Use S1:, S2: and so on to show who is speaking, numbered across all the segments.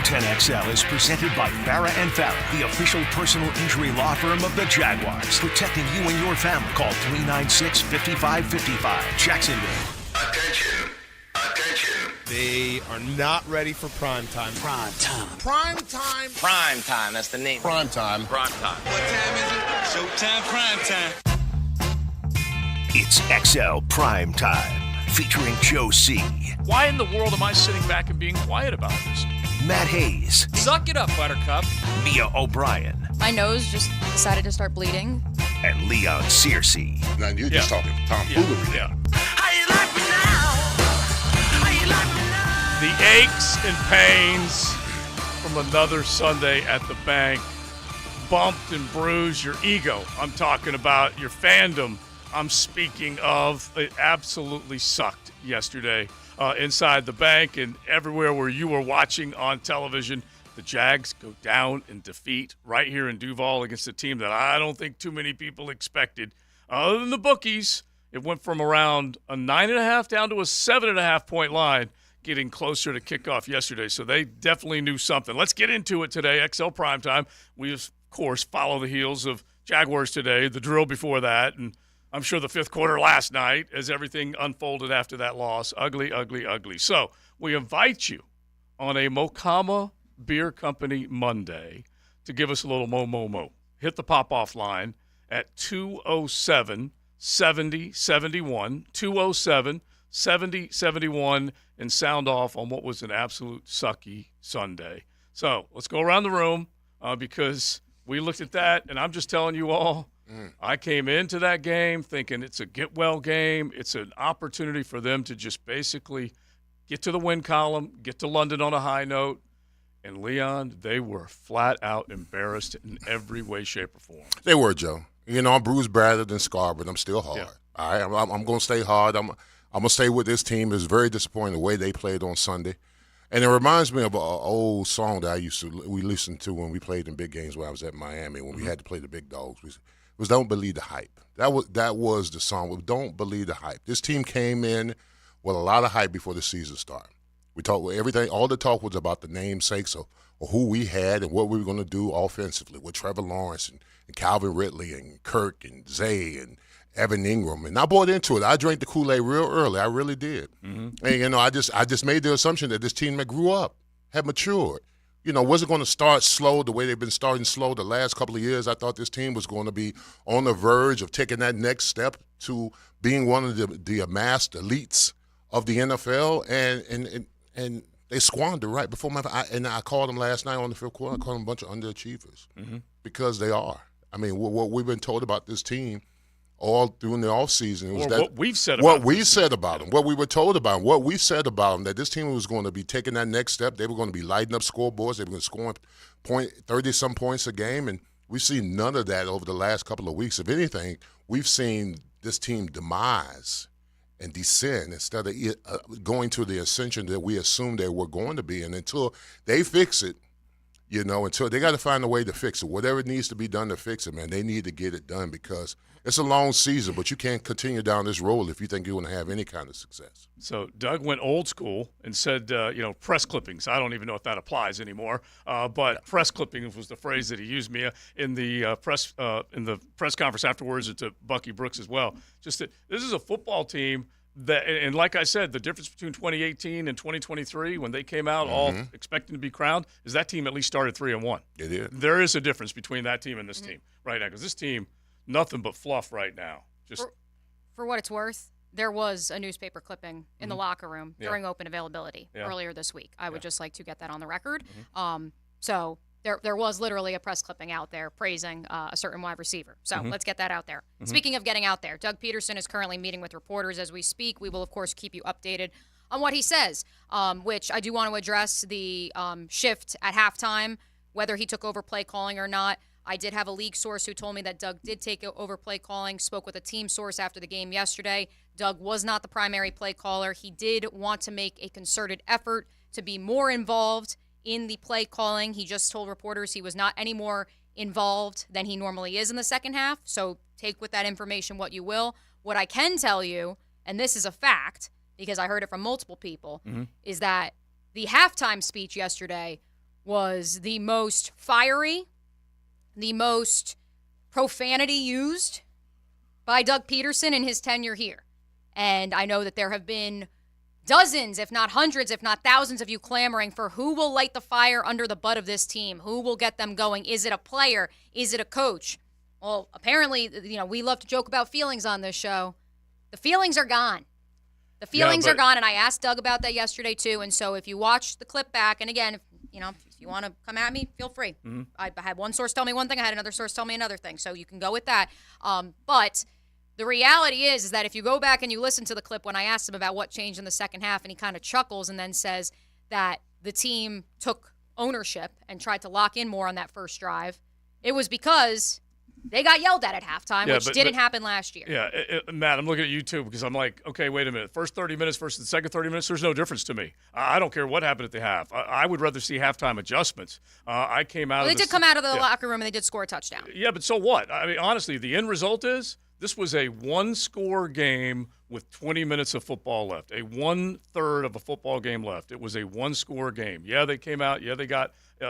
S1: 10XL is presented by Farah and Farah, the official personal injury law firm of the Jaguars. Protecting you and your family. Call 396-5555. Jacksonville.
S2: Attention.
S3: They are not ready for prime time.
S4: Prime time.
S3: Prime time.
S4: Prime time. That's the name.
S3: Prime time.
S4: Prime time.
S2: What time is it?
S4: Showtime. Prime time.
S1: It's XL Prime Time, featuring Joe C.,
S5: Why in the world am I sitting back and being quiet about this?
S1: Matt Hayes,
S5: Suck it up, Buttercup.
S1: Mia O'Brien,
S6: My nose just decided to start bleeding.
S1: and Leon Searcy.
S2: Now you're just talking tomfoolery.
S5: Yeah.
S2: How you like me now? How you like me now?
S5: The aches and pains from another Sunday at the bank bumped and bruised your ego. I'm talking about your fandom. I'm speaking of. It absolutely sucked yesterday inside the bank and everywhere where you were watching on television. The Jags go down in defeat right here in Duval against a team that I don't think too many people expected. Other than the bookies, it went from around a 9.5 down to a 7.5 point line, getting closer to kickoff yesterday. So they definitely knew something. Let's get into it today. XL Primetime. We, of course, follow the heels of Jaguars today, the drill before that, and I'm sure the fifth quarter last night as everything unfolded after that loss. Ugly, ugly, ugly. So we invite you on a Mokama Beer Company Monday to give us a little mo. Hit the pop-off line at 207-7071, 207-7071, and sound off on what was an absolute sucky Sunday. So let's go around the room because we looked at that, and I'm just telling you all, I came into that game thinking it's a get-well game. It's an opportunity for them to just basically get to the win column, get to London on a high note. And, Leon, they were flat-out embarrassed in every way, shape, or form.
S7: They were, Joe. You know, I'm bruised battered and scarred, but I'm still hard.
S5: Yeah.
S7: All right, I'm going to stay hard. I'm going to stay with this team. It's very disappointing the way they played on Sunday. And it reminds me of an old song that we listened to when we played in big games when I was at Miami, when we had to play the big dogs. It was Don't Believe the Hype. That was the song. Don't Believe the Hype. This team came in with a lot of hype before the season started. We talked everything. All the talk was about the namesakes of who we had and what we were going to do offensively with Trevor Lawrence and Calvin Ridley and Kirk and Zay and Evan Ingram. And I bought into it. I drank the Kool-Aid real early. I really did. Mm-hmm. And, you know, I just made the assumption that this team that grew up, had matured. You know, wasn't going to start slow the way they've been starting slow the last couple of years. I thought this team was going to be on the verge of taking that next step to being one of the amassed elites of the NFL. And they squandered right before I called them last night on the fifth quarter. I called them a bunch of underachievers because they are. I mean, what we've been told about this team all during the offseason was that
S5: what we've said
S7: about
S5: them.
S7: What we were told about them, what we said about them, that this team was going to be taking that next step. They were going to be lighting up scoreboards. They were going to score 30-some points a game, and we've seen none of that over the last couple of weeks. If anything, we've seen this team demise and descend instead of going to the ascension that we assumed they were going to be. And until they fix it, you know, until they got to find a way to fix it. Whatever needs to be done to fix it, man, they need to get it done because it's a long season, but you can't continue down this road if you think you're going to have any kind of success.
S5: So Doug went old school and said, press clippings. I don't even know if that applies anymore, but press clippings was the phrase that he used, Mia, in the press conference afterwards to Bucky Brooks as well. Just that this is a football team that, and like I said, the difference between 2018 and 2023 when they came out all expecting to be crowned is that team at least started 3-1.
S7: It is.
S5: There is a difference between that team and this team right now because this team, nothing but fluff right now. Just
S6: For what it's worth, there was a newspaper clipping in the locker room during open availability earlier this week. I would just like to get that on the record. So there was literally a press clipping out there praising a certain wide receiver. So let's get that out there. Speaking of getting out there, Doug Peterson is currently meeting with reporters as we speak. We will, of course, keep you updated on what he says, which I do want to address the shift at halftime, whether he took over play calling or not. I did have a league source who told me that Doug did take over play calling, spoke with a team source after the game yesterday. Doug was not the primary play caller. He did want to make a concerted effort to be more involved in the play calling. He just told reporters he was not any more involved than he normally is in the second half. So take with that information what you will. What I can tell you, and this is a fact because I heard it from multiple people, is that the halftime speech yesterday was the most fiery, the most profanity used by Doug Peterson in his tenure here. And I know that there have been dozens, if not hundreds, if not thousands of you clamoring for who will light the fire under the butt of this team, who will get them going. Is it a player? Is it a coach? Well, apparently, we love to joke about feelings on this show. The feelings are gone. The feelings are gone, and I asked Doug about that yesterday too. And so if you watch the clip back, and again, if you want to come at me, feel free. Mm-hmm. I had one source tell me one thing, I had another source tell me another thing, so you can go with that. But the reality is that if you go back and you listen to the clip when I asked him about what changed in the second half, and he kind of chuckles and then says that the team took ownership and tried to lock in more on that first drive, it was because they got yelled at halftime, which didn't happen last year.
S5: Yeah, Matt, I'm looking at you too because I'm like, okay, wait a minute. First 30 minutes versus the second 30 minutes, there's no difference to me. I don't care what happened at the half. I would rather see halftime adjustments. I came out.
S6: Well, they did come out of the locker room and they did score a touchdown.
S5: Yeah, but so what? I mean, honestly, the end result is this was a one-score game with 20 minutes of football left. A 1/3 of a football game left. It was a one-score game. Yeah, they came out. Yeah,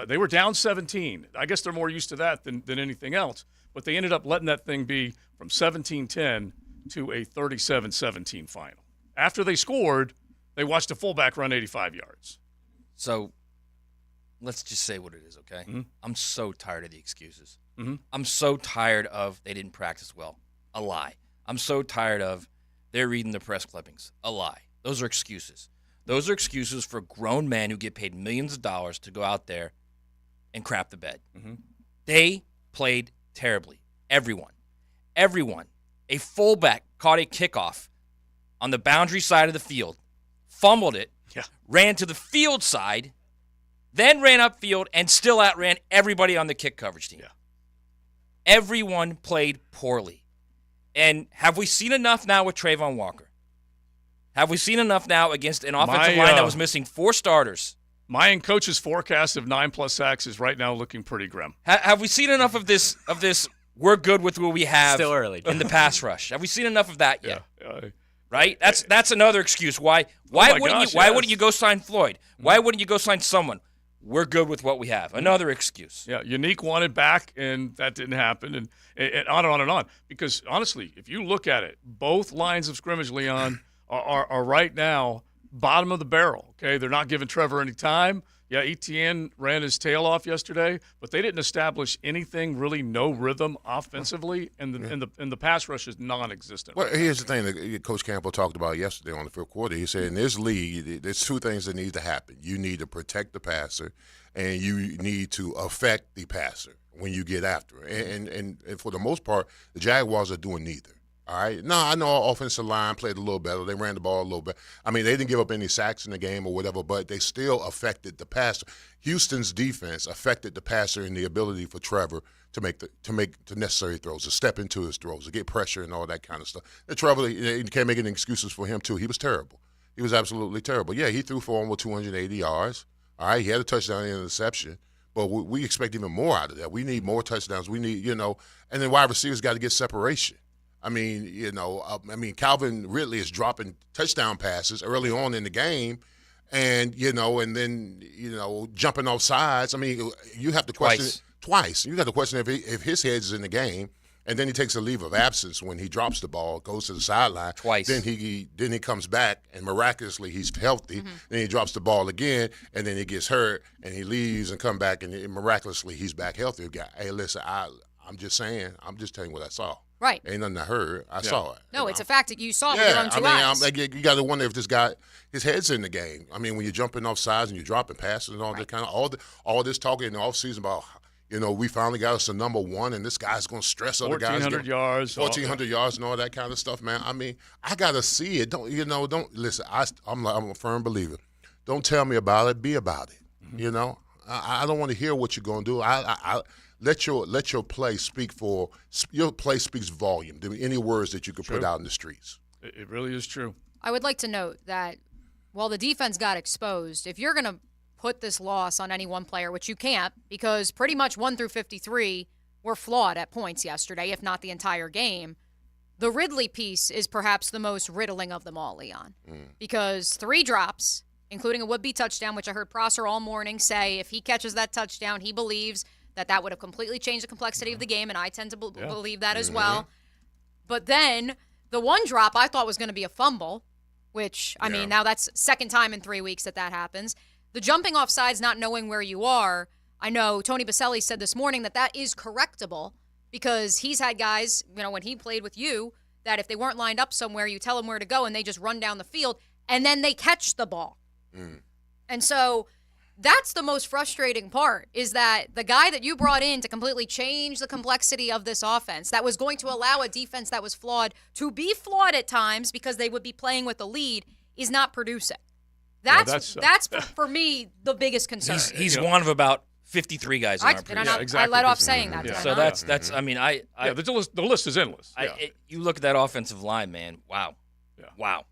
S5: they were down 17. I guess they're more used to that than anything else. But they ended up letting that thing be from 17-10 to a 37-17 final. After they scored, they watched a fullback run 85 yards.
S8: So let's just say what it is, okay? Mm-hmm. I'm so tired of the excuses. Mm-hmm. I'm so tired of they didn't practice well. A lie. I'm so tired of they're reading the press clippings. A lie. Those are excuses. Those are excuses for grown men who get paid millions of dollars to go out there and crap the bed. Mm-hmm. They played terribly. Everyone. A fullback caught a kickoff on the boundary side of the field, fumbled it, ran to the field side, then ran upfield and still outran everybody on the kick coverage team. Yeah. Everyone played poorly. And have we seen enough now with Trayvon Walker? Have we seen enough now against an offensive line that was missing 4 starters?
S5: My and coach's forecast of 9+ sacks is right now looking pretty grim.
S8: Have we seen enough of this? We're good with what we have.
S9: Still early
S8: in the pass rush. Have we seen enough of that yet?
S5: Yeah.
S8: Right. That's another excuse. Why wouldn't you go sign Floyd? Why wouldn't you go sign someone? We're good with what we have. Another excuse.
S5: Yeah. Unique wanted back, and that didn't happen, and on and on and on. Because honestly, if you look at it, both lines of scrimmage, Leon, are right now bottom of the barrel, okay? They're not giving Trevor any time. Yeah, Etienne ran his tail off yesterday, but they didn't establish anything, really no rhythm offensively, and the pass rush is non-existent.
S7: Well, here's the thing that Coach Campbell talked about yesterday on the fifth quarter. He said in this league, there's 2 things that need to happen. You need to protect the passer, and you need to affect the passer when you get after it. And for the most part, the Jaguars are doing neither. All right. No, I know our offensive line played a little better. They ran the ball a little bit. I mean, they didn't give up any sacks in the game or whatever, but they still affected the passer. Houston's defense affected the passer in the ability for Trevor to make the necessary throws, to step into his throws, to get pressure and all that kind of stuff. And Trevor, you can't make any excuses for him too. He was terrible. He was absolutely terrible. Yeah, he threw for almost 280 yards. All right, he had a touchdown and an interception. But we expect even more out of that. We need more touchdowns. We need, and then wide receivers got to get separation. I mean, Calvin Ridley is dropping touchdown passes early on in the game, and then jumping off sides. I mean, you have to question twice. You got to question if his head's in the game, and then he takes a leave of absence when he drops the ball, goes to the sideline.
S8: Twice.
S7: Then he comes back, and miraculously he's healthy. Mm-hmm. Then he drops the ball again, and then he gets hurt, and he leaves and come back, and miraculously he's back healthy. Hey, listen, I'm just saying. I'm just telling you what I saw.
S6: Right.
S7: Ain't nothing I heard. I saw it.
S6: No, it's a fact that you saw it with your own 2 eyes.
S7: You got to wonder if this guy, his head's in the game. I mean, when you're jumping off sides and you're dropping passes and all that kind of all this talking in the offseason about, we finally got us a number 1 and this guy's going to stress other guys.
S5: 1,400 yards.
S7: 1,400 yards and all that kind of stuff, man. I mean, I got to see it. Don't listen. I'm a firm believer. Don't tell me about it. Be about it. Mm-hmm. I don't want to hear what you're going to do. Let your play speak for your play speaks volume. Any words that you could put out in the streets.
S5: It really is true.
S6: I would like to note that while the defense got exposed, if you're going to put this loss on any one player, which you can't, because pretty much 1 through 53 were flawed at points yesterday, if not the entire game. The Ridley piece is perhaps the most riddling of them all, Leon, because 3 drops, including a would-be touchdown, which I heard Prosser all morning say if he catches that touchdown, he believes that would have completely changed the complexity of the game, and I tend to believe that as well. But then the one drop I thought was going to be a fumble, which, I mean, now that's second time in 3 weeks that happens. The jumping off sides, not knowing where you are, I know Tony Baselli said this morning that is correctable because he's had guys, when he played with you, that if they weren't lined up somewhere, you tell them where to go and they just run down the field and then they catch the ball. And so that's the most frustrating part is that the guy that you brought in to completely change the complexity of this offense that was going to allow a defense that was flawed to be flawed at times because they would be playing with the lead is not producing. That's for me the biggest concern.
S8: He's one of about 53 guys in our preseason.
S6: Exactly. I let off saying that.
S8: So that's. I mean,
S5: the list is endless.
S8: You look at that offensive line, man. Wow.
S5: Yeah.
S8: Wow.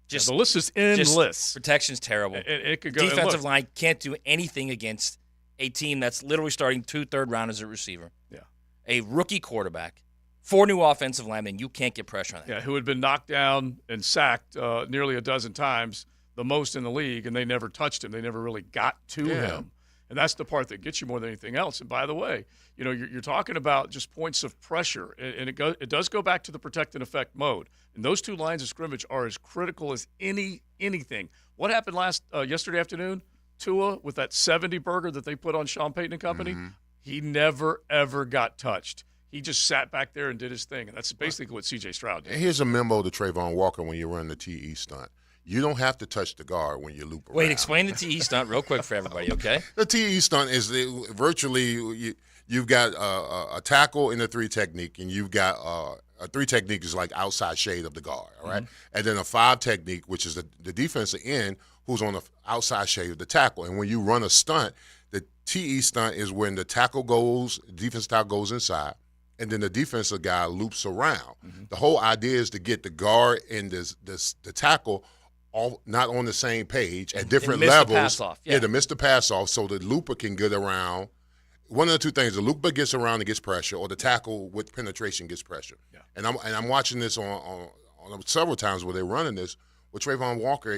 S5: The list is endless.
S8: Protection's terrible.
S5: It could go.
S8: Defensive line can't do anything against a team that's literally starting 2 third-rounders at receiver.
S5: Yeah.
S8: A rookie quarterback, 4 new offensive linemen. You can't get pressure on that.
S5: Yeah, who had been knocked down and sacked nearly a dozen times, the most in the league, and they never touched him. They never really got to him. And that's the part that gets you more than anything else. And by the way, you're talking about just points of pressure, and it does go back to the protect and effect mode. And those 2 lines of scrimmage are as critical as anything. What happened yesterday afternoon? Tua with that 70 burger that they put on Sean Payton and company. He never ever got touched. He just sat back there and did his thing, and that's basically what C.J. Stroud did.
S7: And here's a memo to Trayvon Walker when you run the TE stunt. You don't have to touch the guard when you loop around.
S8: Wait, explain the TE stunt real quick for everybody, okay?
S7: The TE stunt is virtually you've got a tackle in a 3 technique, and you've got a 3 technique is like outside shade of the guard, all right? And then a 5 technique, which is the defensive end who's on the outside shade of the tackle. And when you run a stunt, the TE stunt is when the defensive tackle goes inside, and then the defensive guy loops around. The whole idea is to get the guard and the tackle all not on the same page at different levels.
S8: The pass off.
S7: To miss the pass off so the looper can get around. One of the 2 things, the looper gets around and gets pressure, or the tackle with penetration gets pressure. Yeah. And I'm watching this on several times where they're running this with Trayvon Walker.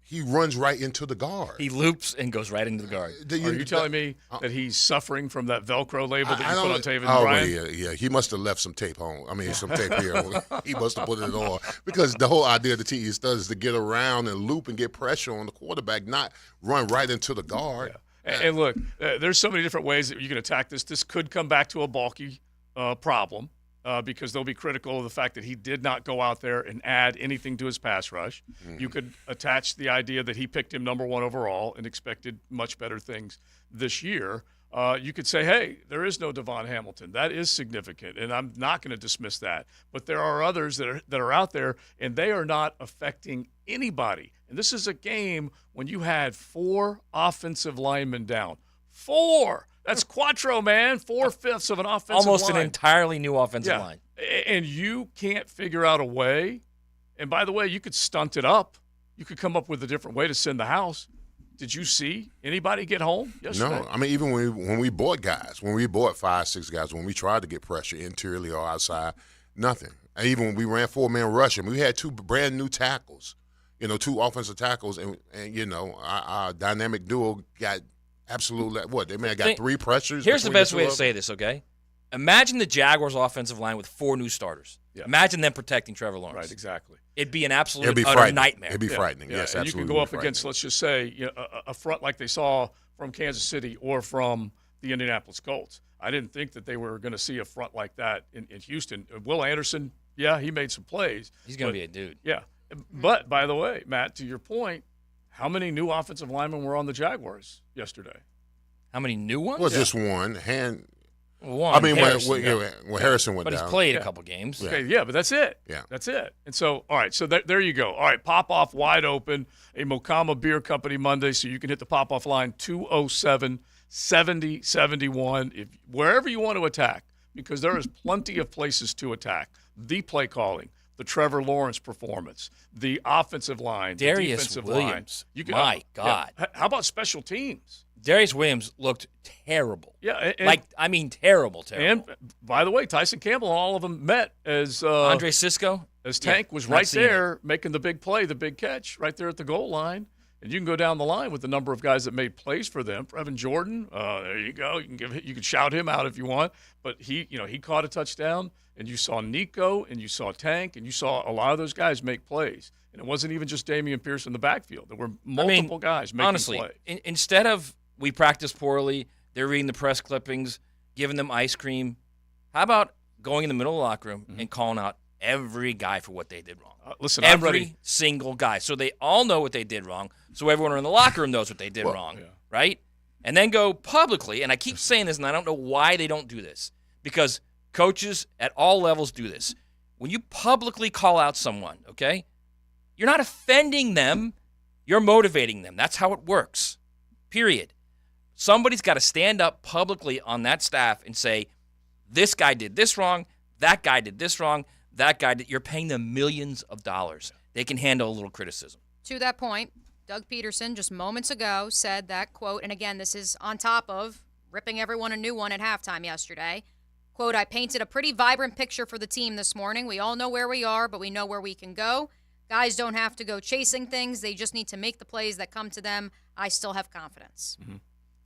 S7: He runs right into the guard.
S8: He loops and goes right into the guard.
S5: Are you telling me that he's suffering from that Velcro label that you put on Taven Bryan?
S7: Yeah. He must have left some tape home. I mean, some tape here. He must have put it on. Because the whole idea of the TE stunt is to get around and loop and get pressure on the quarterback, not run right into the guard.
S5: Yeah. And look, there's so many different ways that you can attack this. This could come back to a bulky problem. Because they'll be critical of the fact that he did not go out there and add anything to his pass rush. You could attach the idea that he picked him number 1 overall and expected much better things this year. You could say, hey, there is no Devon Hamilton. That is significant, and I'm not going to dismiss that. But there are others that are out there, and they are not affecting anybody. And this is a game when you had 4 offensive linemen down. 4! That's Quattro, man. 4/5 of an offensive line.
S8: Almost an entirely new offensive line.
S5: And you can't figure out a way. And by the way, you could stunt it up. You could come up with a different way to send the house. Did you see anybody get home yesterday?
S7: No. I mean, even when we bought guys, when we bought 5, 6 guys, when we tried to get pressure interiorly or outside, nothing. And even when we ran 4-man rush, and we had 2 brand new tackles, 2 offensive tackles, and our dynamic duo got – absolutely. What? They may have got 3 pressures.
S8: Here's the best way to say this, okay? Imagine the Jaguars' offensive line with 4 new starters.
S5: Yeah.
S8: Imagine them protecting Trevor Lawrence.
S5: Right, exactly.
S8: It'd be an absolute utter nightmare.
S7: It'd be frightening. Yes,
S5: and
S7: absolutely.
S5: You can go up against, let's just say, a front like they saw from Kansas City or from the Indianapolis Colts. I didn't think that they were going to see a front like that in Houston. Will Anderson, he made some plays.
S8: He's going to be a dude.
S5: Yeah. But, by the way, Matt, to your point, how many new offensive linemen were on the Jaguars yesterday?
S8: How many new ones?
S7: Well, just one.
S8: One.
S7: I mean,
S8: Harrison,
S7: when Harrison went
S8: down.
S7: down.
S8: But he's played a couple games.
S5: Okay, but that's it.
S7: Yeah.
S5: That's it. And so, all right, so there you go. All right, pop-off wide open, a Mokama Beer Company Monday, so you can hit the pop-off line 207-7071 wherever you want to attack, because there is plenty of places to attack. The play calling, the Trevor Lawrence performance, the offensive line,
S8: Darius
S5: the defensive
S8: Williams.
S5: line.
S8: My God.
S5: Yeah. How about special teams?
S8: Darius Williams looked terrible.
S5: Yeah.
S8: Terrible.
S5: And, by the way, Tyson Campbell and all of them met as
S8: Andre Sisco.
S5: As Tank was right there making the big play, the big catch, right there at the goal line. And you can go down the line with the number of guys that made plays for them. Evan Jordan, there you go. You can shout him out if you want. But he caught a touchdown, and you saw Nico, and you saw Tank, and you saw a lot of those guys make plays. And it wasn't even just Damian Pierce in the backfield. There were multiple guys making
S8: honestly,
S5: plays.
S8: Instead of we practice poorly, they're reading the press clippings, giving them ice cream, how about going in the middle of the locker room and calling out every guy for what they did wrong?
S5: Listen,
S8: every
S5: I'm ready.
S8: single guy. So they all know what they did wrong, so everyone in the locker room knows what they did wrong, right? And then go publicly, and I keep saying this, and I don't know why they don't do this, because coaches at all levels do this. When you publicly call out someone, okay, you're not offending them, you're motivating them. That's how it works, period. Somebody's got to stand up publicly on that staff and say, this guy did this wrong, that guy did this wrong, that guy did. You're paying them millions of dollars. They can handle a little criticism.
S6: To that point, Doug Peterson just moments ago said that, quote, and again, this is on top of ripping everyone a new one at halftime yesterday, quote, I painted a pretty vibrant picture for the team this morning. We all know where we are, but we know where we can go. Guys don't have to go chasing things. They just need to make the plays that come to them. I still have confidence.
S5: Mm-hmm.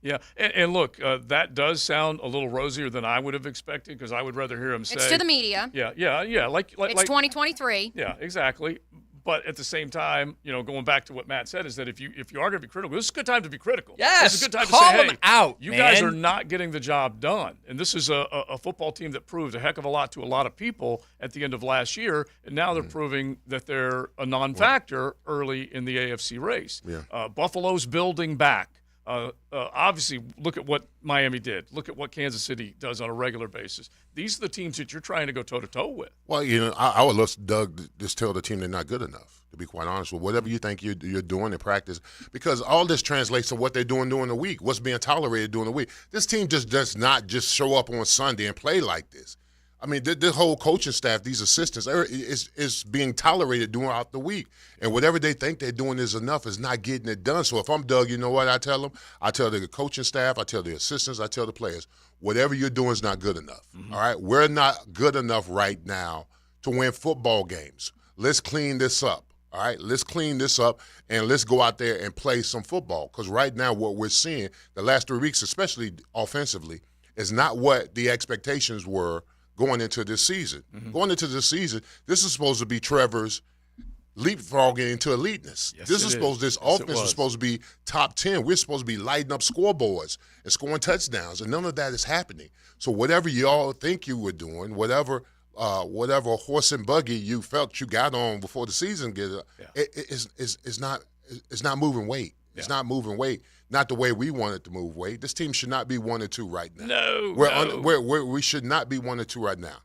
S5: Yeah, and look, that does sound a little rosier than I would have expected, because I would rather hear him say
S6: it's to the media.
S5: Yeah. Like
S6: it's 2023.
S5: Yeah, exactly. But at the same time, going back to what Matt said, is that if you are going to be critical, this is a good time to be critical.
S8: Yes,
S5: this is a good time
S8: call
S5: to say,
S8: them
S5: hey,
S8: out,
S5: you
S8: man.
S5: guys are not getting the job done. And this is a football team that proved a heck of a lot to a lot of people at the end of last year, and now they're proving that they're a non-factor early in the AFC race.
S7: Yeah.
S5: Buffalo's building back. Obviously, look at what Miami did. Look at what Kansas City does on a regular basis. These are the teams that you're trying to go toe-to-toe with.
S7: Well, I would love Doug to just tell the team they're not good enough, to be quite honest with whatever you think you're doing in practice, because all this translates to what they're doing during the week, what's being tolerated during the week. This team just does not just show up on Sunday and play like this. I mean, this whole coaching staff, these assistants, is being tolerated throughout the week. And whatever they think they're doing is enough is not getting it done. So if I'm Doug, you know what I tell them? I tell the coaching staff, I tell the assistants, I tell the players, whatever you're doing is not good enough. All right? We're not good enough right now to win football games. Let's clean this up. All right? Let's clean this up, and let's go out there and play some football. Because right now what we're seeing the last 3 weeks, especially offensively, is not what the expectations were going into this season. Going into this season, this is supposed to be Trevor's leapfrogging into eliteness.
S5: Yes,
S7: This offense is
S5: was.
S7: supposed to be top 10. We're supposed to be lighting up scoreboards and scoring touchdowns, and none of that is happening. So whatever y'all think you were doing, whatever horse and buggy you felt you got on before the season it's not moving weight. It's not moving weight. Not the way we want it to move weight. This team should not be 1-2 right now. We should not be 1-2 right now.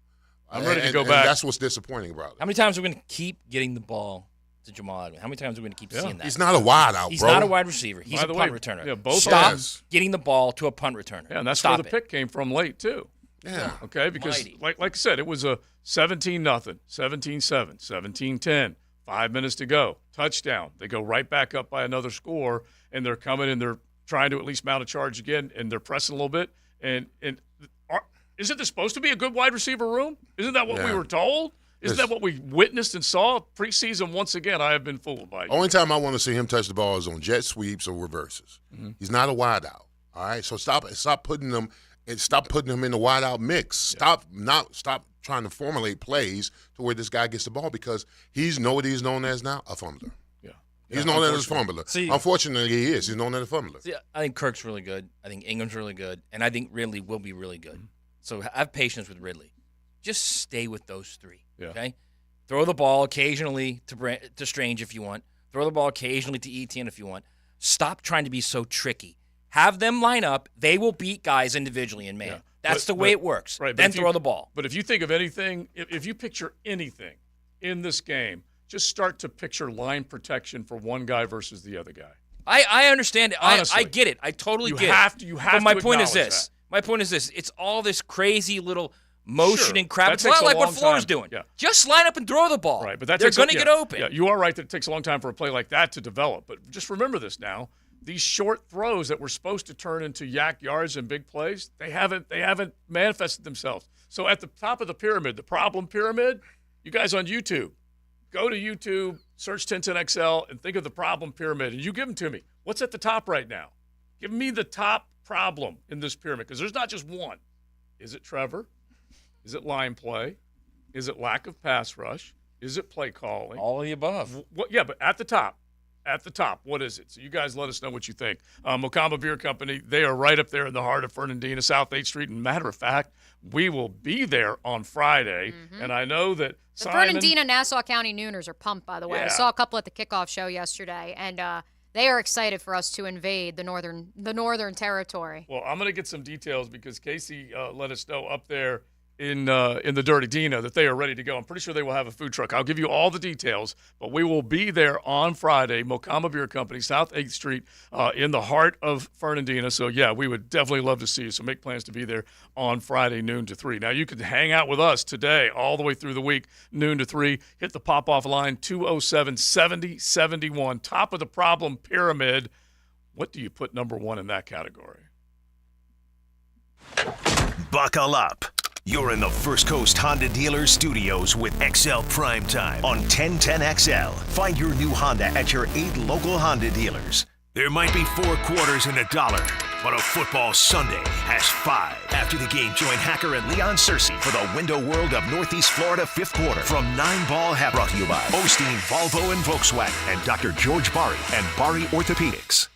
S5: I'm ready to go
S7: and
S5: back.
S7: that's what's disappointing about it.
S8: How many times are we going to keep getting the ball to Jamal Adams? How many times are we going to keep seeing that?
S7: He's not a wide out,
S8: He's
S7: bro.
S8: not a wide receiver. He's
S5: By
S8: a
S5: the
S8: punt
S5: way,
S8: returner.
S5: yeah, both
S8: Stop
S7: Yes.
S8: getting the ball to a punt returner.
S5: Yeah, and that's
S8: Stop
S5: where the
S8: it.
S5: pick came from late, too.
S7: Yeah.
S5: Okay, because
S8: Mighty.
S5: like I said, it was a 17-0, 17-7, 17-10, 5 minutes to go, touchdown. They go right back up by another score, and they're coming and they're trying to at least mount a charge again, and they're pressing a little bit. And isn't this supposed to be a good wide receiver room? Isn't that what we were told? Isn't that what we witnessed and saw preseason? Once again, I have been fooled by you.
S7: Only time I want to see him touch the ball is on jet sweeps or reverses. He's not a wide out. All right, so stop putting him in the wide out mix. Stop trying to formulate plays to where this guy gets the ball, because he's what he's known as now, a fumbler. He's known as a fumbler. Unfortunately, he is. He's known as a fumbler.
S8: See, I think Kirk's really good. I think Ingram's really good. And I think Ridley will be really good. So have patience with Ridley. Just stay with those three, okay? Throw the ball occasionally to Strange if you want. Throw the ball occasionally to Etienne if you want. Stop trying to be so tricky. Have them line up. They will beat guys individually in man.
S5: Yeah.
S8: That's the way it works.
S5: Right,
S8: then throw the ball.
S5: But if you think of anything, if you picture anything in this game, just start to picture line protection for one guy versus the other guy.
S8: I understand it.
S5: Honestly,
S8: I get it. I totally get it.
S5: You have
S8: but my
S5: to
S8: point is
S5: acknowledge
S8: this.
S5: that.
S8: My point is this. It's all this crazy little motion
S5: Sure,
S8: and crap.
S5: that
S8: It's
S5: takes
S8: not
S5: a
S8: like what
S5: long
S8: Florida's
S5: time.
S8: doing.
S5: Yeah.
S8: Just line up and throw the ball.
S5: Right, but that
S8: they're
S5: takes
S8: going to get open.
S5: Yeah, you are right that it takes a long time for a play like that to develop. But just remember this now. These short throws that were supposed to turn into yak yards and big plays, they haven't manifested themselves. So at the top of the pyramid, the problem pyramid, you guys on YouTube, go to YouTube, search 1010XL and think of the problem pyramid, and you give them to me. What's at the top right now? Give me the top problem in this pyramid, because there's not just one. Is it Trevor? Is it line play? Is it lack of pass rush? Is it play calling?
S8: All of the above.
S5: Yeah, but at the top, what is it? So you guys let us know what you think. Mocama Beer Company, they are right up there in the heart of Fernandina, South 8th Street. And matter of fact, we will be there on Friday. And I know that
S6: the
S5: Simon,
S6: Fernandina, Nassau County Nooners are pumped, by the way.
S5: Yeah.
S6: I saw a couple at the kickoff show yesterday, and they are excited for us to invade the northern territory.
S5: Well, I'm going to get some details because Casey let us know up there in the Dirty Dino that they are ready to go. I'm pretty sure they will have a food truck. I'll give you all the details, but we will be there on Friday, Mocama Beer Company, South 8th Street, in the heart of Fernandina. So, yeah, we would definitely love to see you. So make plans to be there on Friday, noon to 3. Now, you can hang out with us today all the way through the week, noon to 3. Hit the pop-off line, 207-7071. Top of the problem pyramid. What do you put number 1 in that category?
S1: Buckle up. You're in the First Coast Honda Dealer Studios with XL Primetime on 1010XL. Find your new Honda at your 8 local Honda dealers. There might be 4 quarters and $1, but a football Sunday has 5. After the game, join Hacker and Leon Searcy for the Window World of Northeast Florida 5th quarter from 9 Ball. Brought to you by Osteen, Volvo, and Volkswagen, and Dr. George Bari and Bari Orthopedics.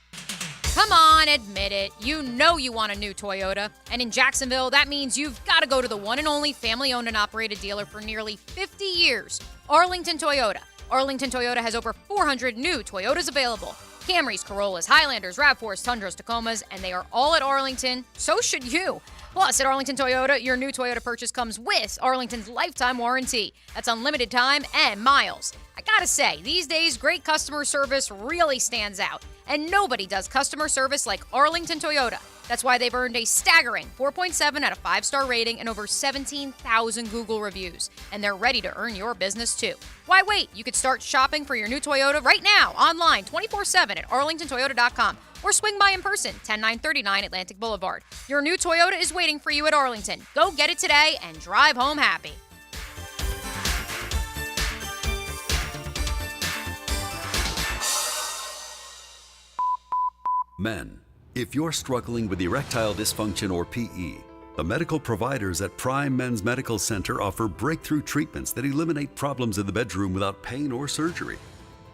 S6: Come on, admit it. You know you want a new Toyota. And in Jacksonville, that means you've got to go to the one and only family-owned and operated dealer for nearly 50 years, Arlington Toyota. Arlington Toyota has over 400 new Toyotas available. Camrys, Corollas, Highlanders, RAV4s, Tundras, Tacomas, and they are all at Arlington. So should you. Plus, at Arlington Toyota, your new Toyota purchase comes with Arlington's lifetime warranty. That's unlimited time and miles. I gotta say, these days, great customer service really stands out. And nobody does customer service like Arlington Toyota. That's why they've earned a staggering 4.7 out of 5-star rating and over 17,000 Google reviews. And they're ready to earn your business too. Why wait? You could start shopping for your new Toyota right now, online, 24/7 at arlingtontoyota.com. Or swing by in person, 10939 Atlantic Boulevard. Your new Toyota is waiting for you at Arlington. Go get it today and drive home happy.
S9: Men, if you're struggling with erectile dysfunction or PE, the medical providers at Prime Men's Medical Center offer breakthrough treatments that eliminate problems in the bedroom without pain or surgery.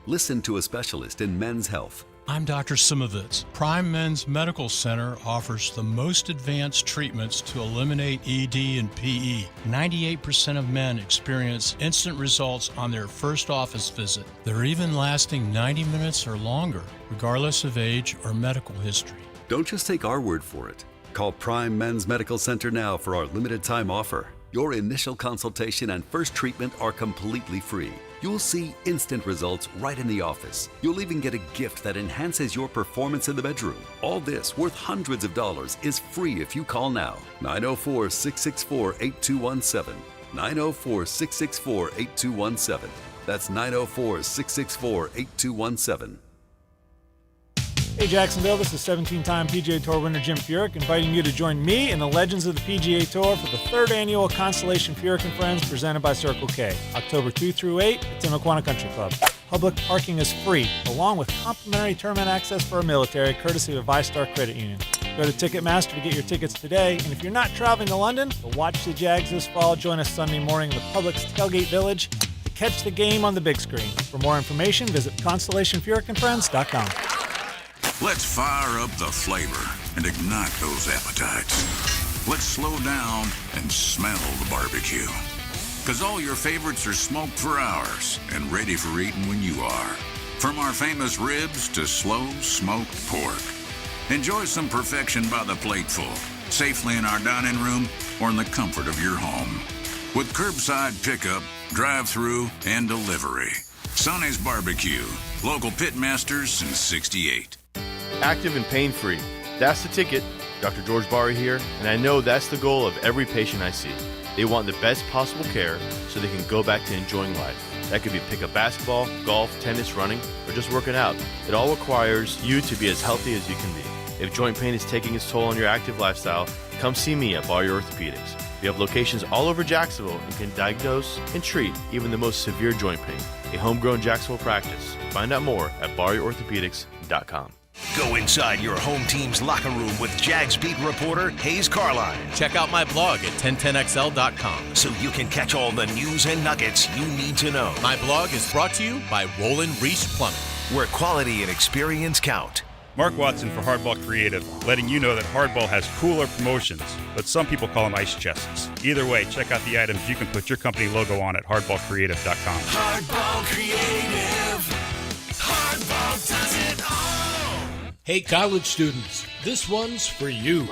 S9: Listen to a specialist in men's health.
S10: I'm Dr. Simovitz. Prime Men's Medical Center offers the most advanced treatments to eliminate ED and PE. 98% of men experience instant results on their first office visit. They're even lasting 90 minutes or longer, regardless of age or medical history.
S9: Don't just take our word for it. Call Prime Men's Medical Center now for our limited time offer. Your initial consultation and first treatment are completely free. You'll see instant results right in the office. You'll even get a gift that enhances your performance in the bedroom. All this, worth hundreds of dollars, is free if you call now. 904-664-8217. 904-664-8217. That's 904-664-8217.
S11: Hey Jacksonville, this is 17-time PGA Tour winner Jim Furyk inviting you to join me and the legends of the PGA Tour for the 3rd annual Constellation Furyk and Friends presented by Circle K, October 2 through 8 at Timaquana Country Club. Public parking is free, along with complimentary tournament access for our military, courtesy of ViStar Credit Union. Go to Ticketmaster to get your tickets today, and if you're not traveling to London to watch the Jags this fall, join us Sunday morning in the Publix Tailgate Village to catch the game on the big screen. For more information, visit ConstellationFurykandFriends.com.
S12: Let's fire up the flavor and ignite those appetites. Let's slow down and smell the barbecue. Because all your favorites are smoked for hours and ready for eating when you are. From our famous ribs to slow smoked pork. Enjoy some perfection by the plateful, safely in our dining room or in the comfort of your home. With curbside pickup, drive-through, and delivery. Sonny's Barbecue, local pitmasters since '68.
S13: Active and pain-free. That's the ticket. Dr. George Bari here, and I know that's the goal of every patient I see. They want the best possible care so they can go back to enjoying life. That could be pick up basketball, golf, tennis, running, or just working out. It all requires you to be as healthy as you can be. If joint pain is taking its toll on your active lifestyle, come see me at Bari Orthopedics. We have locations all over Jacksonville and can diagnose and treat even the most severe joint pain. A homegrown Jacksonville practice. Find out more at barryorthopedics.com.
S1: Go inside your home team's locker room with Jags beat reporter Hayes Carline.
S14: Check out my blog at 1010XL.com
S1: so you can catch all the news and nuggets you need to know.
S14: My blog is brought to you by Roland Reese Plumbing,
S1: where quality and experience count.
S15: Mark Watson for Hardball Creative, letting you know that Hardball has cooler promotions, but some people call them ice chests. Either way, check out the items you can put your company logo on at hardballcreative.com.
S2: Hardball Creative. Hardball does it all.
S16: Hey, college students, this one's for you.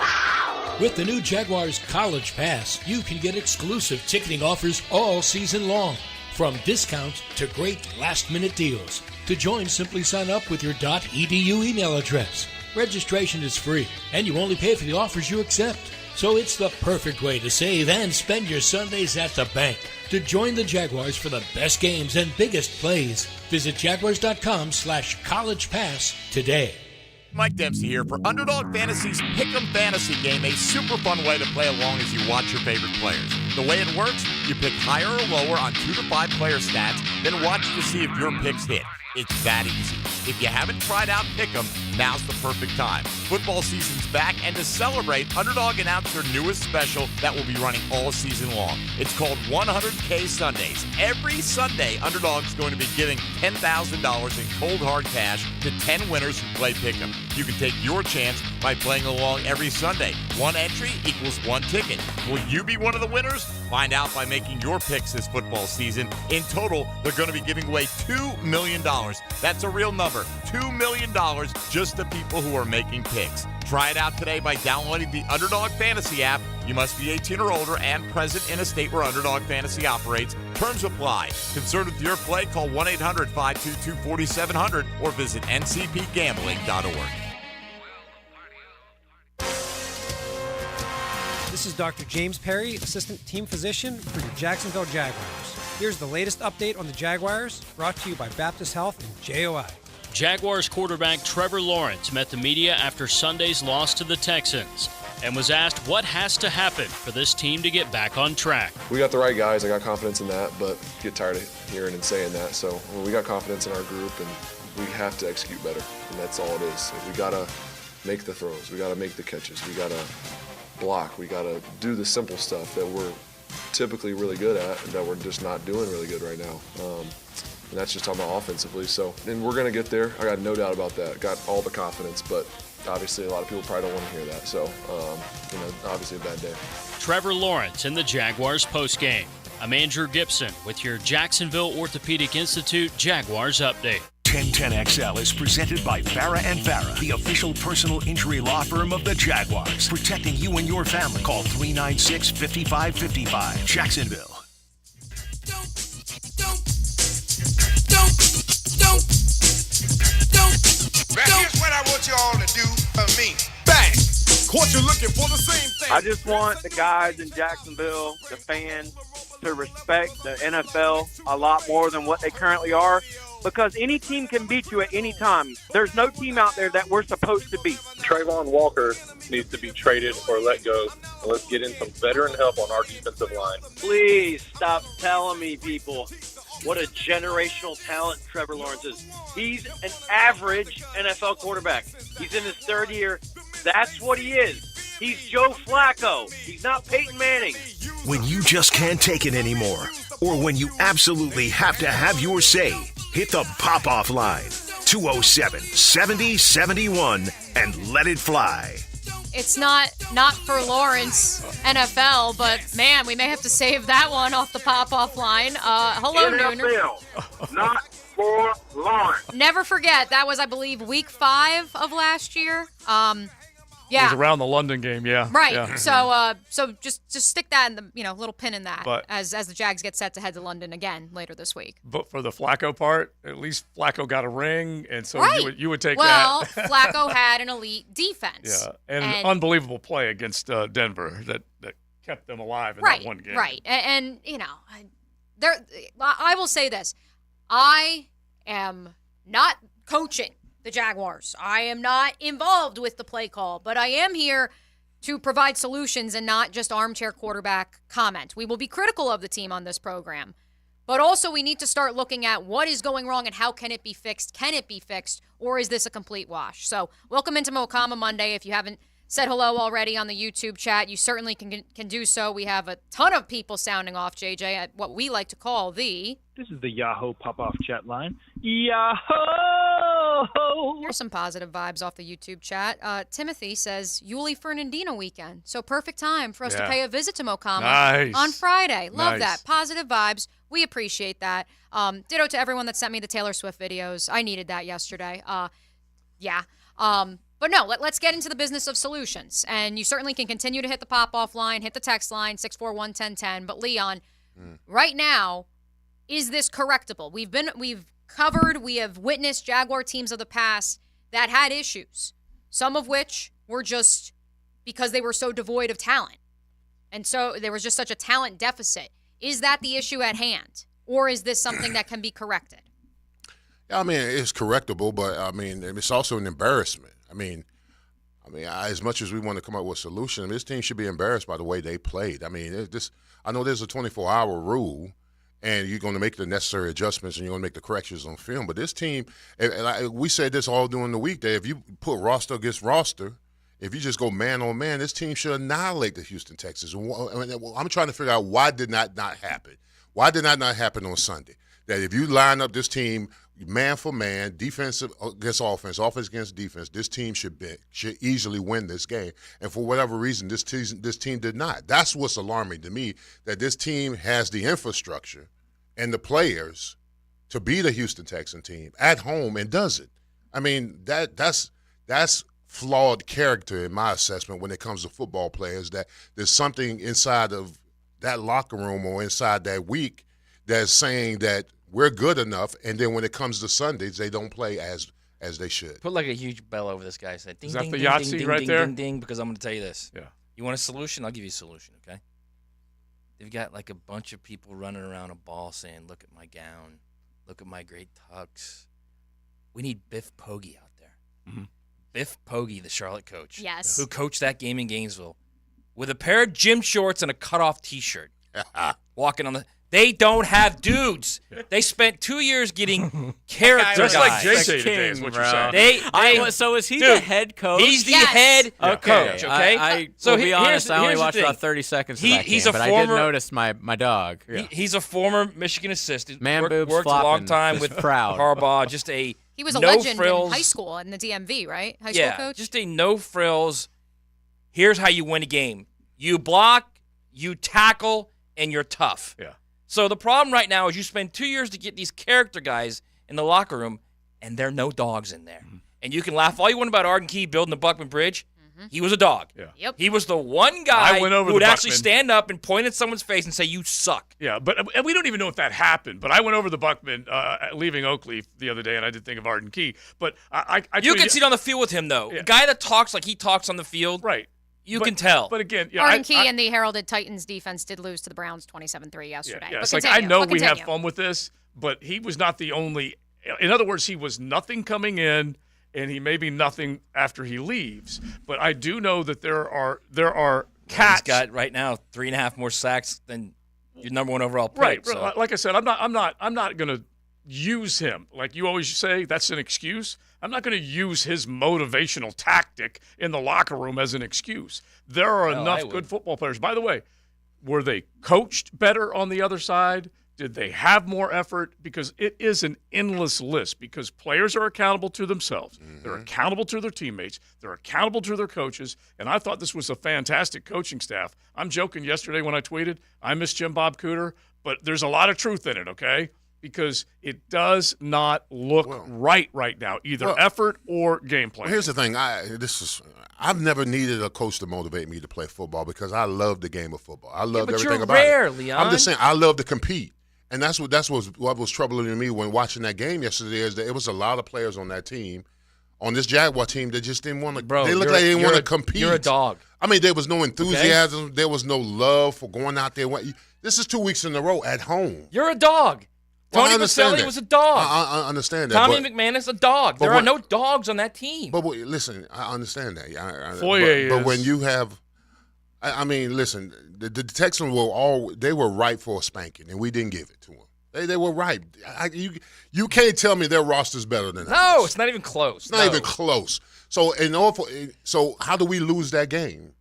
S16: With the new Jaguars College Pass, you can get exclusive ticketing offers all season long, from discounts to great last-minute deals. To join, simply sign up with your .edu email address. Registration is free, and you only pay for the offers you accept. So it's the perfect way to save and spend your Sundays at the bank. To join the Jaguars for the best games and biggest plays, visit jaguars.com/college pass today.
S17: Mike Dempsey here for Underdog Fantasy's Pick'em Fantasy game, a super fun way to play along as you watch your favorite players. The way it works, you pick higher or lower on 2 to 5 player stats, then watch to see if your picks hit. It's that easy. If you haven't tried out Pick'em, now's the perfect time. Football season's back, and to celebrate, Underdog announced their newest special that will be running all season long. It's called 100K Sundays. Every Sunday, Underdog's going to be giving $10,000 in cold hard cash to 10 winners who play Pick'em. You can take your chance by playing along every Sunday. 1 entry equals 1 ticket. Will you be one of the winners? Find out by making your picks this football season. In total, they're going to be giving away $2 million. That's a real number. $2 million just to people who are making picks. Try it out today by downloading the Underdog Fantasy app. You must be 18 or older and present in a state where Underdog Fantasy operates. Terms apply. Concerned with your play? Call 1-800-522-4700 or visit ncpgambling.org.
S18: This is Dr. James Perry, Assistant Team Physician for your Jacksonville Jaguars. Here's the latest update on the Jaguars, brought to you by Baptist Health and JOI.
S19: Jaguars quarterback Trevor Lawrence met the media after Sunday's loss to the Texans and was asked what has to happen for this team to get back on track.
S20: We got the right guys. I got confidence in that, but get tired of hearing and saying that. So we got confidence in our group, and we have to execute better, and that's all it is. We got to make the throws. We got to make the catches. We got to block. We got to do the simple stuff that we're typically really good at and that we're just not doing really good right now. And that's just talking about offensively. So, and we're going to get there. I got no doubt about that. Got all the confidence, but obviously a lot of people probably don't want to hear that. So, obviously a bad day.
S19: Trevor Lawrence in the Jaguars postgame. I'm Andrew Gibson with your Jacksonville Orthopedic Institute Jaguars update.
S1: 1010XL is presented by Farah & Farah, the official personal injury law firm of the Jaguars. Protecting you and your family. Call 396-5555. Jacksonville.
S2: Here's what I want you all to do for me.
S21: Bang! Caught you looking for the same thing.
S22: I just want the guys in Jacksonville, the fans, to respect the NFL a lot more than what they currently are, because any team can beat you at any time. There's no team out there that we're supposed to beat.
S23: Trayvon Walker needs to be traded or let go. And let's get in some veteran help on our defensive line.
S24: Please stop telling me, people, what a generational talent Trevor Lawrence is. He's an average NFL quarterback. He's in his third year. That's what he is. He's Joe Flacco. He's not Peyton Manning.
S1: When you just can't take it anymore, or when you absolutely have to have your say, hit the pop-off line, 207-7071, and let it fly.
S6: It's not for Lawrence, NFL, but man, we may have to save that one off the pop-off line. Hello,
S23: NFL, not for Lawrence.
S6: Never forget, that was, I believe, week 5 of last year. Yeah.
S5: It was around the London game, yeah.
S6: Right.
S5: Yeah.
S6: So just stick that in the little pin in that
S5: But-
S6: as the Jags get set to head to London again later this week.
S5: But for the Flacco part, at least Flacco got a ring, and so
S6: Right.
S5: you would take
S6: well,
S5: that.
S6: Flacco had an elite defense.
S5: Yeah, and an unbelievable play against Denver that kept them alive in that one game.
S6: Right. And I will say this. I am not coaching the Jaguars. I am not involved with the play call, but I am here to provide solutions and not just armchair quarterback comment. We will be critical of the team on this program, but also we need to start looking at what is going wrong and how can it be fixed? Can it be fixed, or is this a complete wash? So welcome into Mokama Monday. If you haven't said hello already on the YouTube chat, you certainly can do so. We have a ton of people sounding off, JJ, at what we like to call the...
S3: This is the Yahoo pop-off chat line. Yahoo!
S6: Here's some positive vibes off the YouTube chat. Timothy says, Yuli Fernandino weekend. So perfect time for us to pay a visit to Mokama on Friday. Love that. Positive vibes. We appreciate that. Ditto to everyone that sent me the Taylor Swift videos. I needed that yesterday. But no, let's get into the business of solutions. And you certainly can continue to hit the pop-off line, hit the text line, 641-1010. But Leon, right now, is this correctable? We have witnessed Jaguar teams of the past that had issues, some of which were just because they were so devoid of talent. And so there was just such a talent deficit. Is that the issue at hand? Or is this something that can be corrected?
S4: I mean, it's correctable, but, I mean, it's also an embarrassment. I mean, as much as we want to come up with a solution, this team should be embarrassed by the way they played. I mean, I know there's a 24-hour rule, and you're going to make the necessary adjustments and you're going to make the corrections on film. But this team, and we said this all during the weekday, if you put roster against roster, if you just go man on man, this team should annihilate the Houston Texans. I'm trying to figure out why did that not happen. Why did that not happen on Sunday? That if you line up this team man for man, defensive against offense, offense against defense, this team should easily win this game. And for whatever reason, this team did not. That's what's alarming to me, that this team has the infrastructure and the players to be the Houston Texan team at home and doesn't. I mean, that's flawed character in my assessment when it comes to football players, that there's something inside of that locker room or inside that week that's saying that we're good enough, and then when it comes to Sundays, they don't play as they should.
S7: Put like a huge bell over this guy. Say, ding,
S5: is that
S7: ding,
S5: the
S7: ding,
S5: Yahtzee
S7: ding,
S5: right
S7: ding,
S5: there?
S7: Ding, ding, because I'm going to tell you this.
S5: Yeah.
S7: You want a solution? I'll give you a solution, okay? They've got like a bunch of people running around a ball saying, look at my gown, look at my great tux. We need Biff Poggi out there.
S5: Mm-hmm.
S7: Biff Poggi, the Charlotte coach.
S6: Yes.
S7: Who coached that game in Gainesville with a pair of gym shorts and a cutoff T-shirt. Walking on the... They don't have dudes. They spent 2 years getting character
S5: just
S7: guys.
S5: like JJ today is what you're saying.
S8: So is he the head coach?
S7: He's the head coach, okay?
S8: I
S7: so
S8: will be honest, I only
S7: here's the
S8: watched
S7: thing.
S8: about 30 seconds of that game, but I did notice my dog.
S7: He's a former Michigan assistant.
S8: Man boobs
S7: worked
S8: flopping,
S7: a long time
S8: just
S7: with
S8: proud.
S7: Harbaugh. Just a
S6: He was a
S7: no
S6: legend
S7: frills.
S6: in high school in the DMV, right? High school coach?
S7: Just a no-frills, here's how you win a game. You block, you tackle, and you're tough.
S5: Yeah.
S7: So the problem right now is you spend 2 years to get these character guys in the locker room, and there are no dogs in there. Mm-hmm. And you can laugh all you want about Arden Key building the Buckman Bridge. Mm-hmm. He was a dog.
S5: Yeah.
S6: Yep.
S7: He was the one guy who would actually
S5: Buckman.
S7: stand up and point at someone's face and say, you suck.
S5: Yeah, and we don't even know if that happened. But I went over the Buckman leaving Oakleaf the other day, and I did think of Arden Key. But
S7: you can see it on the field with him, though.
S5: Yeah.
S7: A guy that talks like he talks on the field.
S5: Right.
S7: You can tell.
S5: But again,
S6: Arden Key and the heralded Titans defense did lose to the Browns 27-3 yesterday.
S5: Yeah, it's like I know we have fun with this, but he was not the only. In other words, he was nothing coming in, and he may be nothing after he leaves. But I do know that there are cats.
S7: He's got right now 3.5 more sacks than your number one overall pick.
S5: Right.
S7: So.
S5: Like I said, I'm not going to use him. Like you always say, that's an excuse. I'm not going to use his motivational tactic in the locker room as an excuse. There are enough good football players. By the way, were they coached better on the other side? Did they have more effort? Because it is an endless list, because players are accountable to themselves. Mm-hmm. They're accountable to their teammates. They're accountable to their coaches. And I thought this was a fantastic coaching staff. I'm joking yesterday when I tweeted, I miss Jim Bob Cooter, but there's a lot of truth in it, okay? Because it does not look right now, either effort or game plan.
S4: Well, here's the thing. I've never needed a coach to motivate me to play football because I love the game of football. I love everything about it.
S7: Leon.
S4: I'm just saying I love to compete. And what was troubling me when watching that game yesterday is that it was a lot of players on that team, on this Jaguar team, that just didn't want to. They looked like they didn't want to compete.
S7: You're a dog.
S4: I mean, there was no enthusiasm. Okay? There was no love for going out there. This is 2 weeks in a row at home.
S7: You're a dog. Tony Vaselli was a dog.
S4: I understand that.
S7: Tommy McManus, a dog. There are no dogs on that team.
S4: But listen, I understand that.
S5: Foye
S4: but when you have I mean, listen, the Texans were ripe for a spanking, and we didn't give it to them. They were ripe. You can't tell me their roster's better than ours.
S9: No, it's not even close.
S4: It's not even close. So so how do we lose that game?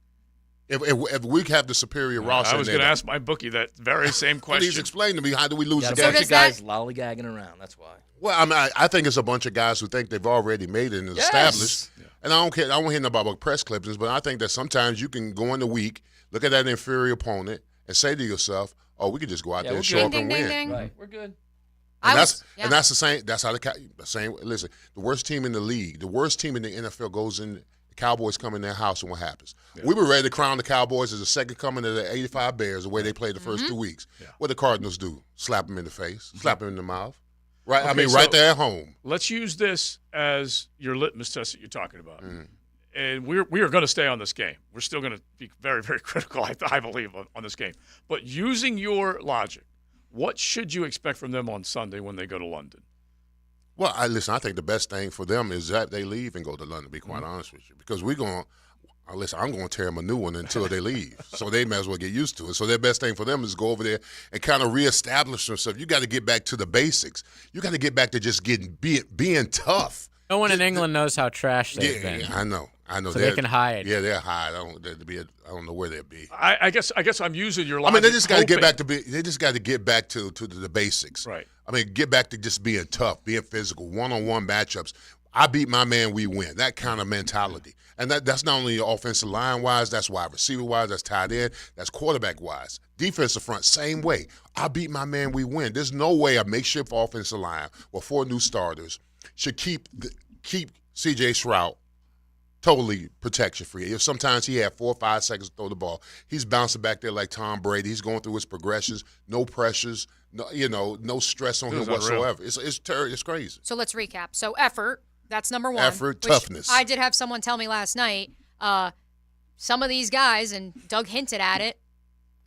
S4: If we have the superior roster,
S5: I was going to ask my bookie that very same question.
S4: Please explain to me, how do we lose the
S9: game? A bunch
S4: game?
S9: of guys lollygagging around. That's why.
S4: Well, I mean, I think it's a bunch of guys who think they've already made it and established. Yeah. And I don't care. I don't hear nothing about press clippings, but I think that sometimes you can go in the week, look at that inferior opponent, and say to yourself, "Oh, we could just go out there and show up and win."
S6: Ding.
S9: Right, we're good.
S4: And that's the same. That's how the same. Listen, the worst team in the league, the worst team in the NFL goes in. The Cowboys come in their house, and what happens? Yeah. We were ready to crown the Cowboys as the second coming of the '85 Bears, the way they played the first 2 weeks. Yeah. What the Cardinals do? Slap them in the face, slap them in the mouth. Right. Okay, I mean, right there at home.
S5: Let's use this as your litmus test that you're talking about. And we are going to stay on this game. We're still going to be very, very critical, I believe, on this game. But using your logic, what should you expect from them on Sunday when they go to London?
S4: Well, I think the best thing for them is that they leave and go to London, to be quite honest with you. Because I'm going to tear them a new one until they leave. So they may as well get used to it. So their best thing for them is go over there and kind of reestablish themselves. You got to get back to the basics. You got to get back to just being tough.
S8: No one in England knows how trash they've been.
S4: Yeah, I know.
S8: So they can hide.
S4: Yeah, they'll hide. I don't know where they'll be.
S5: I guess I'm using your logic.
S4: I mean, they just got to get back to the basics.
S5: Right.
S4: I mean, get back to just being tough, being physical, one-on-one matchups. I beat my man, we win. That kind of mentality. And that's not only offensive line-wise, that's wide receiver-wise, that's tight end, that's quarterback-wise. Defensive front, same way. I beat my man, we win. There's no way a makeshift offensive line with 4 new starters should keep C.J. Stroud totally protection-free. If sometimes he had 4 or 5 seconds to throw the ball, he's bouncing back there like Tom Brady. He's going through his progressions, no pressures, no stress on him whatsoever. It's crazy.
S6: So let's recap. So effort, that's number one.
S4: Effort, toughness.
S6: I did have someone tell me last night, some of these guys, and Doug hinted at it,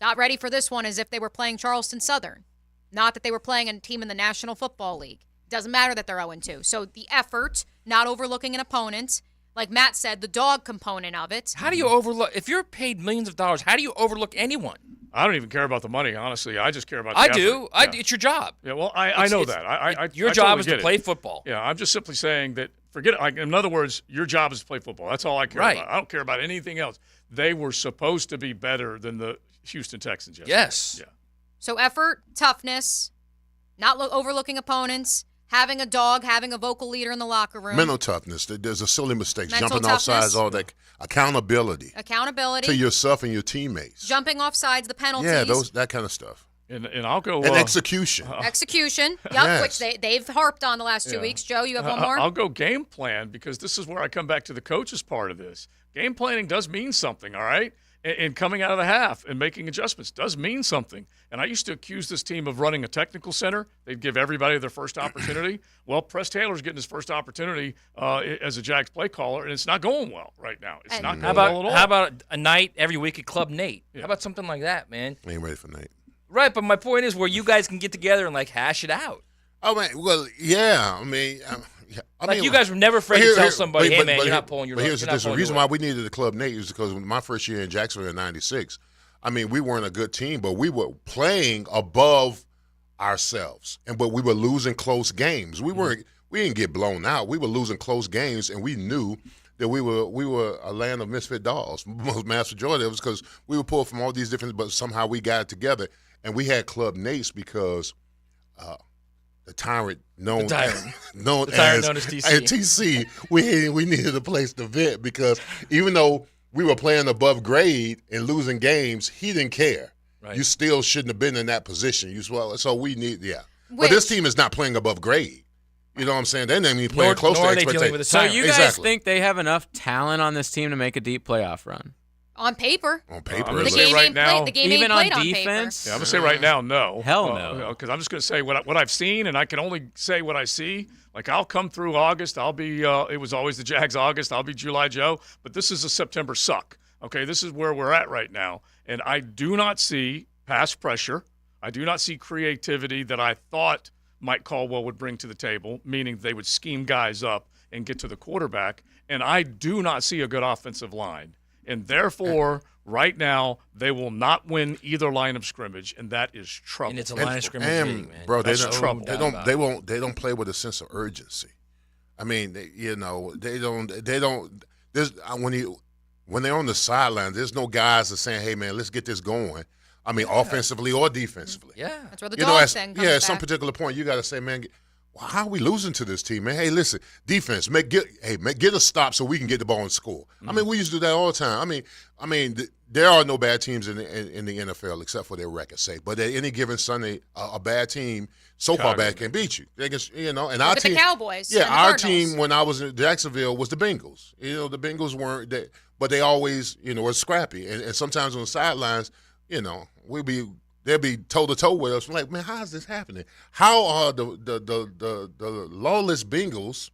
S6: got ready for this one as if they were playing Charleston Southern. Not that they were playing a team in the National Football League. Doesn't matter that they're 0-2. So the effort, not overlooking an opponent, like Matt said, the dog component of it.
S9: How do you overlook? If you're paid millions of dollars, how do you overlook anyone?
S5: I don't even care about the money, honestly. I just care about the
S9: I
S5: effort.
S9: do.
S5: Yeah.
S9: It's your job.
S5: Yeah, well, I know that.
S9: Your
S5: I
S9: job
S5: totally
S9: is to play football.
S5: Yeah, I'm just simply saying that, forget it. In other words, your job is to play football. That's all I care about. I don't care about anything else. They were supposed to be better than the Houston Texans yesterday.
S9: Yes.
S5: Yeah.
S6: So effort, toughness, not overlooking opponents, having a dog, having a vocal leader in the locker room.
S4: Mental toughness. There's a silly mistake. Jumping
S6: toughness.
S4: off sides, all that. Accountability.
S6: To
S4: yourself and your teammates.
S6: Jumping off sides, the penalties.
S4: Yeah, that kind of stuff.
S5: And I'll go.
S4: And execution.
S6: Execution. Yep,
S4: yes.
S6: Which they've harped on the last 2 weeks. Joe, you have one more?
S5: I'll go game plan, because this is where I come back to the coach's part of this. Game planning does mean something, all right? And coming out of the half and making adjustments does mean something. And I used to accuse this team of running a technical center. They'd give everybody their first opportunity. Well, Press Taylor's getting his first optility as a Jags play caller, and it's not going well right now. It's not going well at all.
S9: How about a night every week at Club Nate? Yeah. How about something like that, man?
S4: I ain't ready for Nate.
S9: Right, but my point is where you guys can get together and, hash it out.
S4: Oh, man, well, yeah. I mean,
S9: you guys were never afraid to tell somebody, hey, man, you're not pulling your
S4: weight. But here's the reason why we needed the Club Nate is because my first year in Jacksonville in '96, I mean, we weren't a good team, but we were playing above ourselves, but we were losing close games. We didn't get blown out. We were losing close games, and we knew that we were a land of misfit dolls. Most mass majority of it was because we were pulled from all these different, but somehow we got it together, and we had Club Nates because the tyrant known as TC, we needed a place to vent, because even though we were playing above grade and losing games, he didn't care. Right. You still shouldn't have been in that position. So we need, But this team is not playing above grade. You know what I'm saying? They're not even playing close to expectations.
S8: So you guys think they have enough talent on this team to make a deep playoff run?
S6: On paper.
S4: On paper.
S5: The game right now,
S8: even on defense?
S5: Yeah, I'm going to say right now, no.
S8: Hell no.
S5: Because I'm just going to say what I've seen, and I can only say what I see. I'll come through August. I'll be it was always the Jags August. I'll be July Joe. But this is a September suck. Okay, this is where we're at right now. And I do not see pass pressure. I do not see creativity that I thought Mike Caldwell would bring to the table, meaning they would scheme guys up and get to the quarterback. And I do not see a good offensive line. And therefore, right now, they will not win either line of scrimmage, and that is trouble.
S7: And it's a line of scrimmage league, man.
S4: Bro,
S5: That's
S4: trouble.
S5: trouble.
S4: They don't play with a sense of urgency. I mean, they don't. There's when they're on the sideline, there's no guys that saying, "Hey, man, let's get this going." I mean, offensively or defensively.
S7: Yeah,
S6: that's where the dog thing comes
S4: at some
S6: back.
S4: particular point, you got to say, man, well, how are we losing to this team, man? Hey, listen, defense, get a stop so we can get the ball and score. I mean, we used to do that all the time. I mean, there are no bad teams in the NFL except for their record's sake. But at any given Sunday, a bad team, so far bad, can beat you. They can, and
S6: Look
S4: our
S6: at
S4: team,
S6: the Cowboys.
S4: yeah,
S6: and the
S4: our
S6: Cardinals.
S4: team when I was in Jacksonville was the Bengals. The Bengals weren't that, but they always, were scrappy. And sometimes on the sidelines, they'll be toe-to-toe with us. We're like, man, how is this happening? How are the lawless Bengals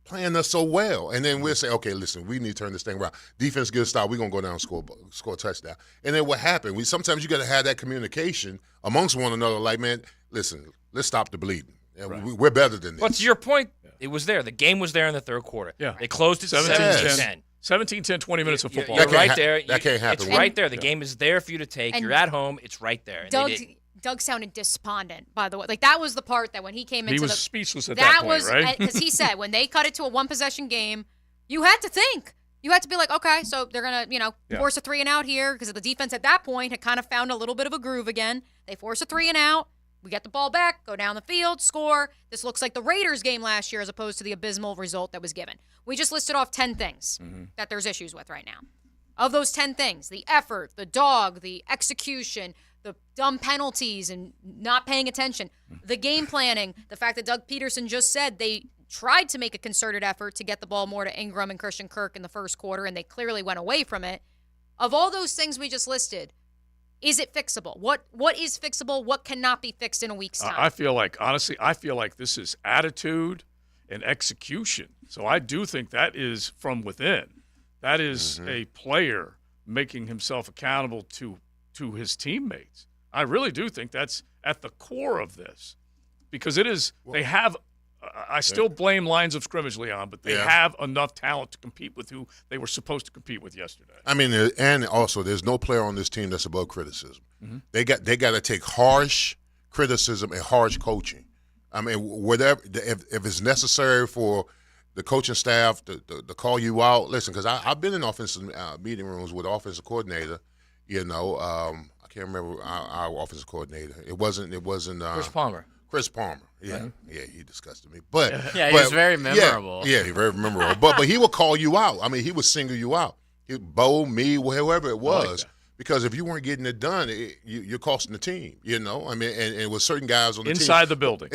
S4: playing us so well? And then we'll say, okay, listen, we need to turn this thing around. Defense gets a stop. We're going to go down and score a touchdown. And then what happened? Sometimes you got to have that communication amongst one another. Like, man, listen, let's stop the bleeding. Right. We're better than this.
S7: But to your point, it was there. The game was there in the third quarter.
S5: Yeah.
S7: They closed it 17-10.
S5: 17-10, 20 minutes of football.
S7: You're right there.
S4: That can't happen.
S7: It's right there. The game is there for you to take.
S6: And
S7: You're at home. It's right there. And
S6: Doug sounded despondent, by the way. Like, that was the part that when he came into
S5: he was speechless at that point, right?
S6: Because he said when they cut it to a one-possession game, you had to think. You had to be like, okay, so they're going to, force a 3-and-out here because the defense at that point had kind of found a little bit of a groove again. They force a 3-and-out. We get the ball back, go down the field, score. This looks like the Raiders game last year as opposed to the abysmal result that was given. We just listed off 10 things that there's issues with right now. Of those 10 things, the effort, the dog, the execution, the dumb penalties and not paying attention, the game planning, the fact that Doug Peterson just said they tried to make a concerted effort to get the ball more to Ingram and Christian Kirk in the first quarter, and they clearly went away from it. Of all those things we just listed, is it fixable? What is fixable? What cannot be fixed in a week's time?
S5: I feel like this is attitude and execution. So I do think that is from within. That is a player making himself accountable to his teammates. I really do think that's at the core of this, because it is. They have. I still blame lines of scrimmage, Leon, but they have enough talent to compete with who they were supposed to compete with yesterday.
S4: I mean, and also, there's no player on this team that's above criticism. They got to take harsh criticism and harsh coaching. I mean, whatever if it's necessary for the coaching staff to call you out. Listen, because I've been in offensive meeting rooms with the offensive coordinator. I can't remember our offensive coordinator. It wasn't
S7: Chris Palmer.
S4: Chris Palmer. Yeah, he disgusted me. But
S8: he's very memorable.
S4: Yeah, he's very memorable. but he would call you out. I mean, he would single you out. Bo, me, whoever it was. Because if you weren't getting it done, you're costing the team, I mean, and with certain guys on the team.
S5: Inside the building.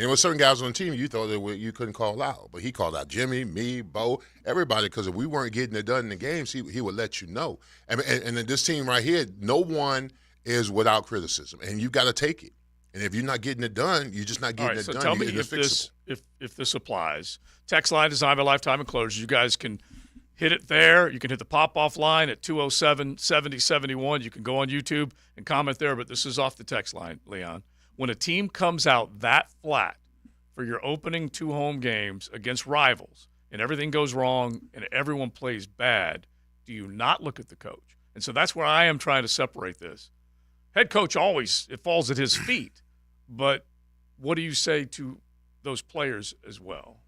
S4: And with certain guys on the team, you thought that you couldn't call out. But he called out Jimmy, me, Bo, everybody, because if we weren't getting it done in the games, he would let you know. And this team right here, no one is without criticism, and you got to take it. And if you're not getting it done, you're just not getting it done.
S5: Tell me if this applies. Text line designed by Lifetime Enclosures. You guys can hit it there. You can hit the pop-off line at 207-7071. You can go on YouTube and comment there, but this is off the text line, Leon. When a team comes out that flat for your opening 2 home games against rivals and everything goes wrong and everyone plays bad, do you not look at the coach? And so that's where I am trying to separate this. Head coach it falls at his feet. But what do you say to those players as well?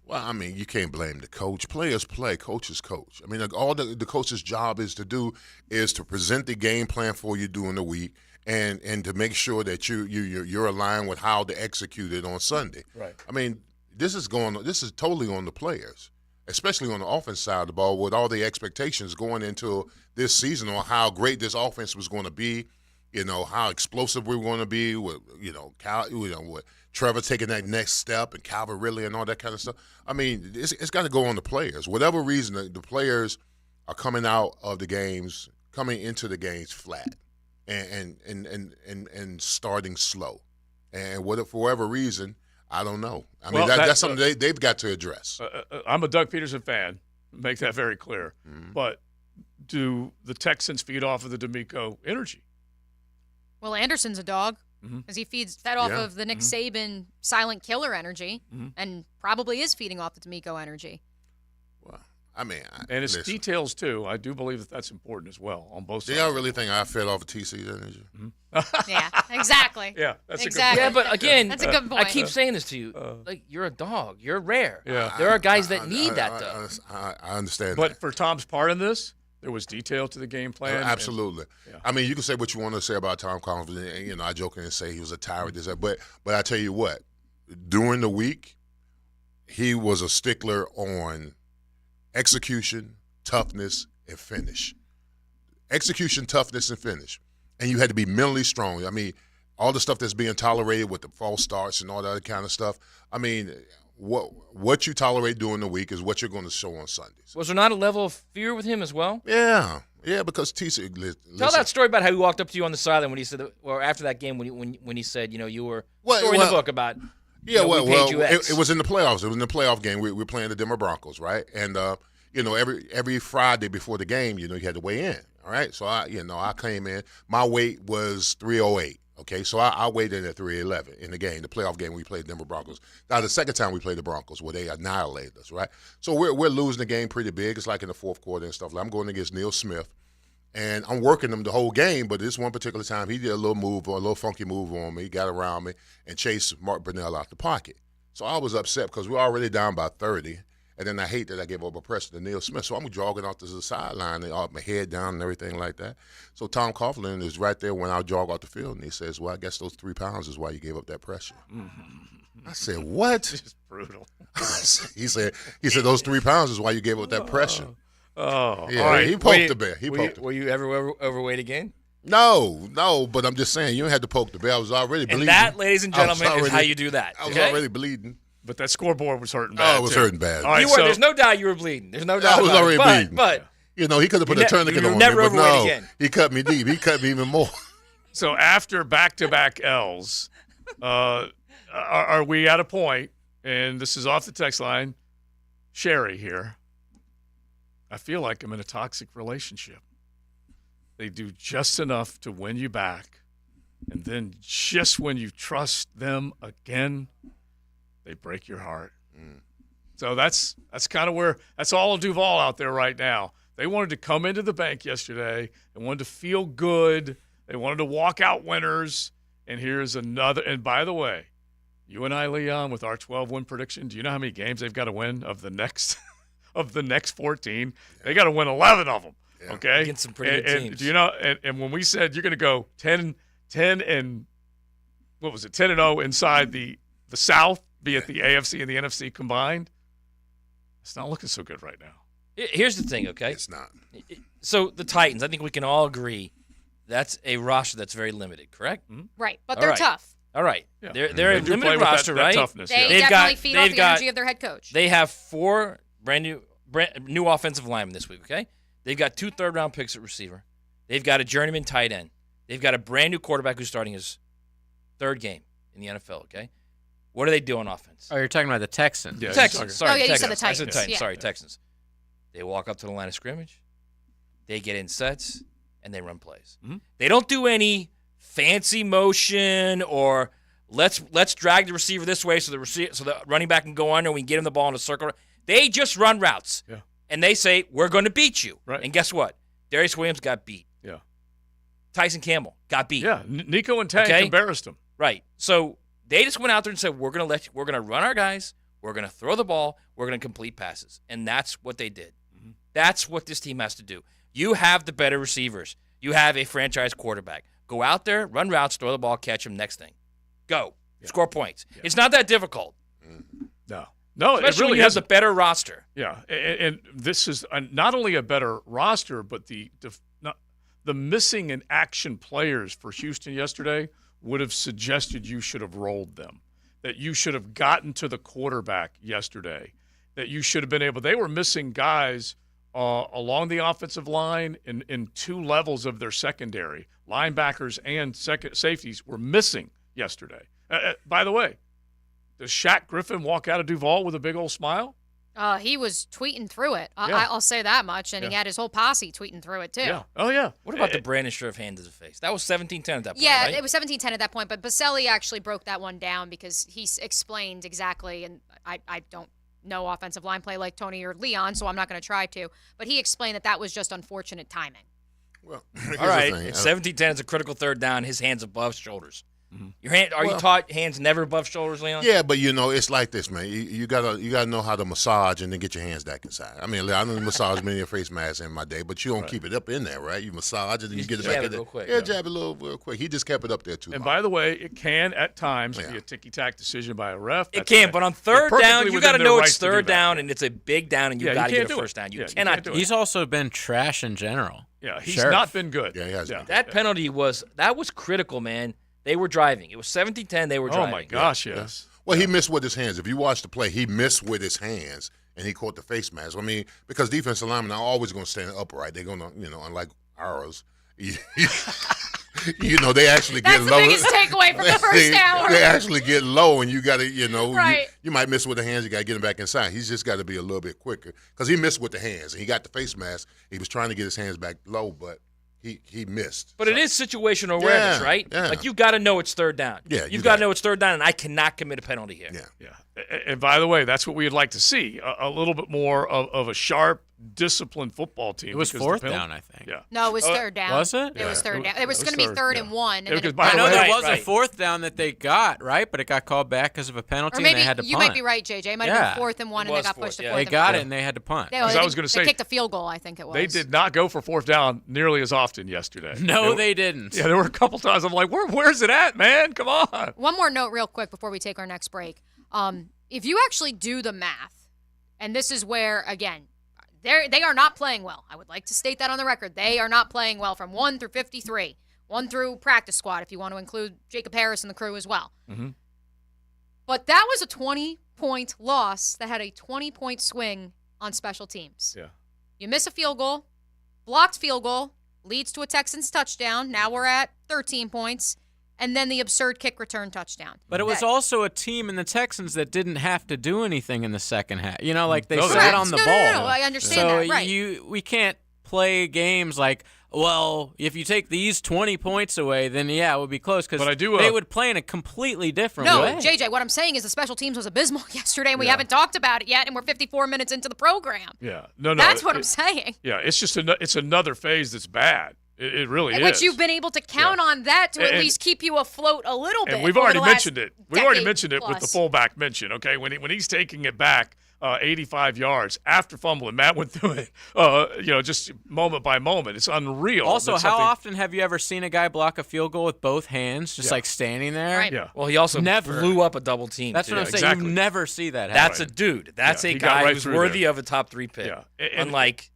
S4: Well, I mean, you can't blame the coach. Players play, coaches coach. I mean, all the coach's job is to do is to present the game plan for you during the week and to make sure that you're aligned with how to execute it on Sunday.
S5: Right.
S4: I mean, this is totally on the players, especially on the offense side of the ball, with all the expectations going into this season on how great this offense was going to be. How explosive we were going to be with, with Trevor taking that next step and Calvin Ridley and all that kind of stuff. I mean, it's got to go on the players. Whatever reason, the players are coming into the games flat and starting slow. And for whatever reason, I don't know. I mean, that's something they've got to address.
S5: I'm a Doug Peterson fan. Make that very clear. But do the Texans feed off of the D'Amico energy?
S6: Well, Anderson's a dog because he fed off of the Nick Saban silent killer energy and probably is feeding off the D'Amico energy.
S4: Well, I mean,
S5: and it's
S4: listen.
S5: details too. I do believe that that's important as well on both
S4: Do
S5: sides.
S4: y'all really think I fed off of TC then? Did you?
S6: Yeah, exactly.
S5: Yeah, that's
S6: exactly.
S7: Yeah, but again,
S6: that's a good point.
S7: I keep saying this to you. Like, you're a dog. You're rare.
S5: Yeah.
S7: There are guys that need that, though.
S4: I understand
S5: But
S4: that.
S5: for Tom's part in this, there was detail to the game plan.
S4: Absolutely. I mean, you can say what you want to say about Tom Coughlin. And, you know, I joke and say he was a tyrant. This, that, but I tell you what, during the week, he was a stickler on execution, toughness, and finish. Execution, toughness, and finish. And you had to be mentally strong. I mean, all the stuff that's being tolerated with the false starts and all that other kind of stuff. I mean, what you tolerate during the week is what you're going to show on Sundays.
S7: Was there not a level of fear with him as well?
S4: Yeah, because TC.
S7: Tell that story about how he walked up to you on the sideline when he said, or after that game when he said, you know, you were story in the book about.
S4: Yeah,
S7: we paid you X.
S4: It was in the playoffs. It was in the playoff game. We were playing the Denver Broncos, right? And you know, every Friday before the game, you know, you had to weigh in. All right, so I came in. My weight was 308. Okay, so I weighed in at 311 in the game, the playoff game we played Denver Broncos. Now, the second time we played the Broncos, where they annihilated us, right? So we're losing the game pretty big. It's like in the fourth quarter and stuff. I'm going against Neil Smith, and I'm working him the whole game, but this one particular time, he did a little funky move on me. He got around me and chased Mark Brunell out the pocket. So I was upset because we were already down by 30, and then I hate that I gave up a pressure to Neil Smith. So I'm jogging off to the sideline and my head down and everything like that. So Tom Coughlin is right there when I jog off the field, and he says, well, I guess those 3 pounds is why you gave up that pressure. I said, what?
S5: Just brutal.
S4: he said those 3 pounds is why you gave up that pressure.
S5: Oh,
S4: yeah,
S5: all right.
S4: he poked the bear.
S7: Were you ever overweight again?
S4: No, but I'm just saying, you had to poke the bear. I was already bleeding.
S7: And that, ladies and gentlemen, is how you do that.
S4: I was
S7: okay?
S4: already bleeding.
S5: But that scoreboard was hurting bad.
S4: Oh, it was hurting bad.
S5: All right,
S7: there's no doubt you were bleeding. There's no doubt.
S4: I was
S7: about
S4: already
S7: it.
S4: bleeding.
S7: But
S4: you know, he could have put a tourniquet on me,
S7: never
S4: but no,
S7: again.
S4: he cut me deep. He cut me even more.
S5: So after back-to-back L's, are we at a point, and this is off the text line, Sherry here, I feel like I'm in a toxic relationship. They do just enough to win you back, and then just when you trust them again, they break your heart. So that's kind of where – that's all of Duval out there right now. They wanted to come into the bank yesterday and wanted to feel good. They wanted to walk out winners, and here's another – and by the way, you and I, Leon, with our 12-win prediction, do you know how many games they've got to win of the next of the next 14? They got to win 11 of them, okay?
S7: Against some pretty good teams.
S5: Do you know – and when we said you're going to go 10 and – what was it, 10-0 inside the South, be it the AFC and the NFC combined, it's not looking so good right now.
S7: Here's the thing, okay?
S4: It's not.
S7: So the Titans, I think we can all agree that's a roster that's very limited, correct?
S6: Right, but they're tough.
S7: All right.
S5: Yeah.
S7: They're a
S5: do play
S7: limited
S5: with
S7: roster,
S5: that
S7: right?
S5: toughness,
S6: They
S5: yeah.
S6: definitely feed off the energy of their head coach.
S7: They have 4 brand new offensive linemen this week, okay? They've got 2 third-round picks at receiver. They've got a journeyman tight end. They've got a brand-new quarterback who's starting his 3rd game in the NFL, okay? What do they do on offense?
S8: Oh, you're talking about the Texans.
S5: Yeah,
S7: Texans. Sorry,
S6: Oh, yeah, you
S7: Texans.
S6: said the Titans.
S7: I said Titans.
S6: Yeah.
S7: Sorry, Texans. They walk up to the line of scrimmage. They get in sets, and they run plays.
S5: Mm-hmm.
S7: They don't do any fancy motion or let's drag the receiver this way so the running back can go under and we can get him the ball in a circle. They just run routes.
S5: Yeah.
S7: And they say, we're going to beat you.
S5: Right.
S7: And guess what? Darius Williams got beat.
S5: Yeah.
S7: Tyson Campbell got beat.
S5: Yeah, Nico and Tank embarrassed him.
S7: Right. So they just went out there and said, we're going to run our guys, we're going to throw the ball, we're going to complete passes. And that's what they did. Mm-hmm. That's what this team has to do. You have the better receivers. You have a franchise quarterback. Go out there, run routes, throw the ball, catch them, next thing. Go. Yeah. Score points. Yeah. It's not that difficult.
S5: No,
S7: especially
S5: it really
S7: when you have
S5: isn't.
S7: the better roster.
S5: Yeah, and this is not only a better roster, but the missing in action players for Houston yesterday would have suggested you should have rolled them, that you should have gotten to the quarterback yesterday, that you should have been able – they were missing guys along the offensive line in 2 levels of their secondary. Linebackers and safeties were missing yesterday. By the way, does Shaq Griffin walk out of Duval with a big old smile?
S6: He was tweeting through it.
S5: Yeah.
S6: I'll say that much. And he
S5: Yeah.
S6: had his whole posse tweeting through it, too.
S5: Yeah. Oh, yeah.
S7: What about the Brandon Scherf hand to the face? That was 17-10 at that point,
S6: Yeah,
S7: right?
S6: it was 17-10 at that point. But Baselli actually broke that one down because he explained exactly, and I don't no offensive line play like Tony or Leon, so I'm not going to try to. But he explained that was just unfortunate timing.
S4: Well,
S7: all right. 17-10 is a critical third down. His hands above shoulders. Your hand? Are you taught hands never above shoulders, Leon?
S4: Yeah, but it's like this, man. You gotta know how to massage and then get your hands back inside. I mean, I don't massage many of face masks in my day, but you don't keep it up in there, right? You massage it and you get it back in there.
S7: Real quick.
S4: Yeah, jab it real quick. He just kept it up there too.
S5: And by the way, it can at times be a ticky-tack decision by a ref.
S7: It can, but on third down, you got to know it's third down and it's a big down and you got to get a first down. You cannot do it.
S8: He's also been trash in general.
S5: Yeah, he's not been good.
S4: Yeah, he has.
S7: That penalty was critical, man. They were driving. It was 17-10. They were driving.
S5: Oh, my gosh, yes.
S4: Well, he missed with his hands. If you watch the play, he missed with his hands, and he caught the face mask. I mean, because defensive linemen are always going to stand upright. They're going to, unlike ours, they actually get low.
S6: That's the biggest takeaway from the first hour.
S4: They actually get low, and you got to,
S6: right.
S4: you might miss with the hands. You got to get him back inside. He's just got to be a little bit quicker because he missed with the hands. And he got the face mask. He was trying to get his hands back low, but he missed.
S7: But it is situational awareness, right?
S4: Yeah.
S7: Like, you got to know it's third down.
S4: Yeah,
S7: You've got to know it's third down, and I cannot commit a penalty here.
S4: Yeah.
S5: And by the way, that's what we'd like to see, a little bit more of a sharp, disciplined football team.
S8: It was fourth down, I think.
S5: Yeah.
S6: No, it was third down.
S8: Was it?
S6: It was third down. It was going to be third and one. And then
S8: I know there was a fourth down that they got, right? But it got called back because of a penalty,
S6: or maybe
S8: and they had to punt.
S6: You might be right, JJ. It might have been fourth and one, and they got pushed to fourth.
S8: They got it, and they had to punt.
S6: They kicked a field goal, I think it was.
S5: They did not go for fourth down nearly as often yesterday.
S8: No, they didn't.
S5: Yeah, there were a couple times I'm like, where's it at, man? Come on.
S6: One more note real quick before we take our next break. If you actually do the math, and this is where, again, they are not playing well. I would like to state that on the record. They are not playing well from 1 through 53. 1 through practice squad, if you want to include Jacob Harris and the crew as well.
S5: Mm-hmm.
S6: But that was a 20-point loss that had a 20-point swing on special teams.
S5: Yeah.
S6: You miss a field goal, blocked field goal, leads to a Texans touchdown. Now we're at 13 points. And then the absurd kick return touchdown.
S8: But it was also a team in the Texans that didn't have to do anything in the second half. Like they sat on the ball.
S6: No, I understand that. Right.
S8: We can't play games like, well, if you take these 20 points away, then yeah, it would be close because they would play in a completely different way.
S6: No, JJ, what I'm saying is the special teams was abysmal yesterday, and we haven't talked about it yet, and we're 54 minutes into the program.
S5: Yeah, no.
S6: That's what I'm saying.
S5: Yeah, it's just it's another phase that's bad. It really is.
S6: Which you've been able to count on that to at least keep you afloat a little bit.
S5: And we've already mentioned it. We've already mentioned it with the fullback mention. Okay, when he's taking it back 85 yards after fumbling, Matt went through it. Just moment by moment. It's unreal.
S8: Also, how often have you ever seen a guy block a field goal with both hands, just like standing there?
S6: Right.
S5: Yeah.
S7: Well, he also blew up a double team.
S8: That's what I'm saying.
S5: Exactly.
S8: You never see that happen.
S7: That's a dude. That's a guy who's worthy of a top 3 pick.
S5: Yeah.
S7: Unlike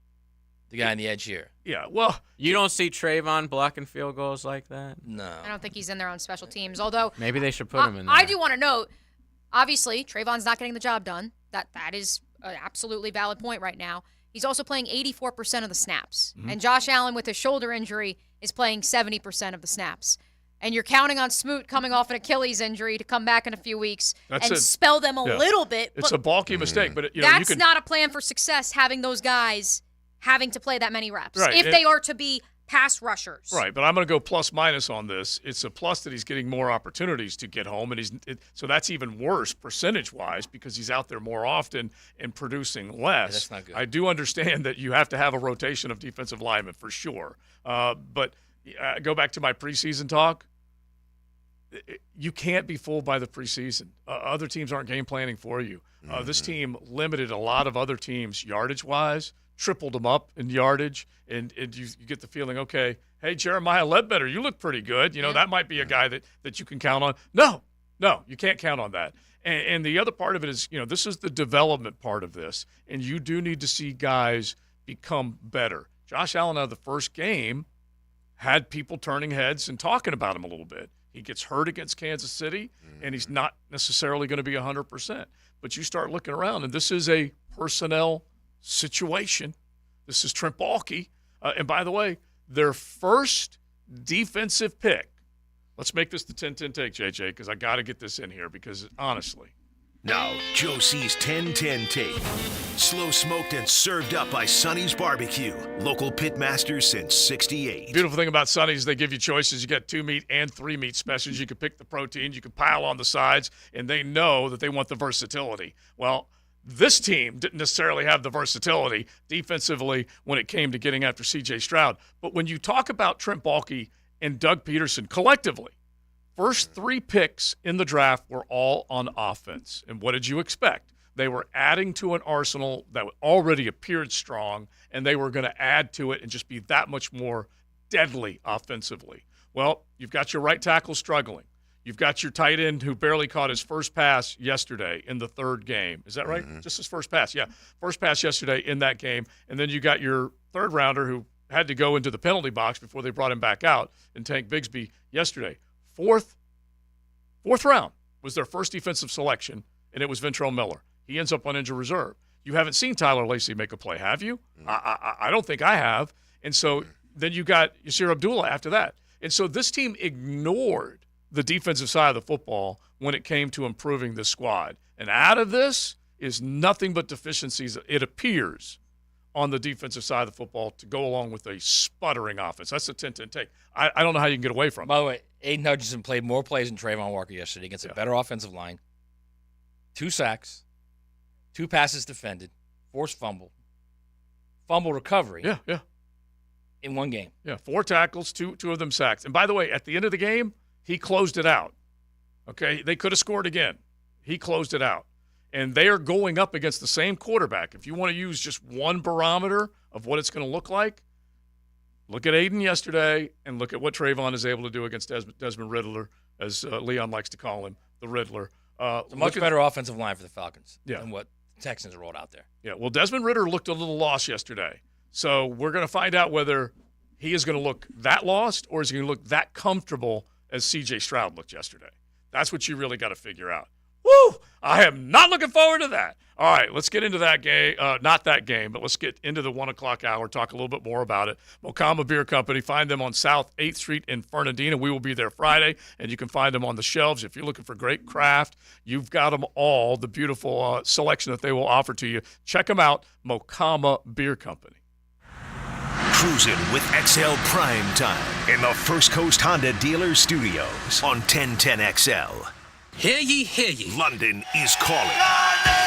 S7: the guy on the edge here.
S5: Yeah, well.
S8: You don't see Trayvon blocking field goals like that?
S7: No.
S6: I don't think he's in there on special teams, although.
S8: Maybe they should put him in there.
S6: I do want to note, obviously, Trayvon's not getting the job done. That is an absolutely valid point right now. He's also playing 84% of the snaps.
S5: Mm-hmm.
S6: And Josh Allen, with his shoulder injury, is playing 70% of the snaps. And you're counting on Smoot coming off an Achilles injury to come back in a few weeks spell them a little bit.
S5: It's a bulky mistake, but
S6: that's not a plan for success, having those guys having to play that many reps
S5: right.
S6: if they are to be pass rushers.
S5: Right, but I'm going to go plus minus on this. It's a plus that he's getting more opportunities to get home, and so that's even worse percentage-wise because he's out there more often and producing less.
S7: Yeah, that's not good.
S5: I do understand that you have to have a rotation of defensive linemen for sure, but go back to my preseason talk. You can't be fooled by the preseason. Other teams aren't game planning for you. This team limited a lot of other teams yardage-wise, tripled them up in yardage, and you get the feeling, okay, hey, Jeremiah Ledbetter, you look pretty good. That might be a guy that you can count on. No, you can't count on that. And the other part of it is, this is the development part of this, and you do need to see guys become better. Josh Allen, out of the first game, had people turning heads and talking about him a little bit. He gets hurt against Kansas City, and he's not necessarily going to be 100%. But you start looking around, and this is a personnel situation. This is Trent Baalke. And by the way, their first defensive pick. Let's make this the 10-10 take, JJ, because I got to get this in here because, honestly.
S1: Now, Joe C's 10-10 take. Slow smoked and served up by Sonny's Barbecue. Local pit masters since 68.
S5: Beautiful thing about Sonny's, they give you choices. You get 2 meat and 3 meat specials. You can pick the protein. You can pile on the sides, and they know that they want the versatility. Well, This team didn't necessarily have the versatility defensively when it came to getting after C.J. Stroud. But when you talk about Trent Baalke and Doug Peterson collectively, first 3 picks in the draft were all on offense. And what did you expect? They were adding to an arsenal that already appeared strong, and they were going to add to it and just be that much more deadly offensively. Well, you've got your right tackle struggling. You've got your tight end who barely caught his first pass yesterday in the 3rd game. Is that right? Mm-hmm. Just his first pass, yeah. First pass yesterday in that game. And then you got your 3rd rounder who had to go into the penalty box before they brought him back out, and Tank Bigsby yesterday. Fourth round was their first defensive selection, and it was Ventrell Miller. He ends up on injured reserve. You haven't seen Tyler Lacey make a play, have you? I don't think I have. And so then you got Yasir Abdullah after that. And so this team ignored the defensive side of the football when it came to improving the squad. And out of this is nothing but deficiencies, it appears, on the defensive side of the football to go along with a sputtering offense. That's a 10-10 take. I don't know how you can get away from it.
S7: By the way, Aiden Hutchinson played more plays than Trayvon Walker yesterday against a better offensive line. 2 sacks, 2 passes defended, forced fumble recovery.
S5: Yeah.
S7: In 1 game.
S5: Yeah, 4 tackles, two of them sacks. And by the way, at the end of the game, he closed it out. Okay, they could have scored again. He closed it out. And they are going up against the same quarterback. If you want to use just one barometer of what it's going to look like, look at Aiden yesterday and look at what Trayvon is able to do against Desmond Riddler, as Leon likes to call him, the Riddler.
S7: It's a much better offensive line for the Falcons than what the Texans rolled out there.
S5: Yeah, well, Desmond Riddler looked a little lost yesterday. So we're going to find out whether he is going to look that lost or is he going to look that comfortable as C.J. Stroud looked yesterday. That's what you really got to figure out. Woo! I am not looking forward to that. All right, let's get into that game. Not that game, but let's get into the 1 o'clock hour, talk a little bit more about it. Mocama Beer Company, find them on South 8th Street in Fernandina. We will be there Friday, and you can find them on the shelves. If you're looking for great craft, you've got them all, the beautiful selection that they will offer to you. Check them out, Mocama Beer Company.
S1: Cruising with XL Primetime in the First Coast Honda Dealer Studios on 1010XL.
S2: Hear ye, hear ye.
S1: London is calling.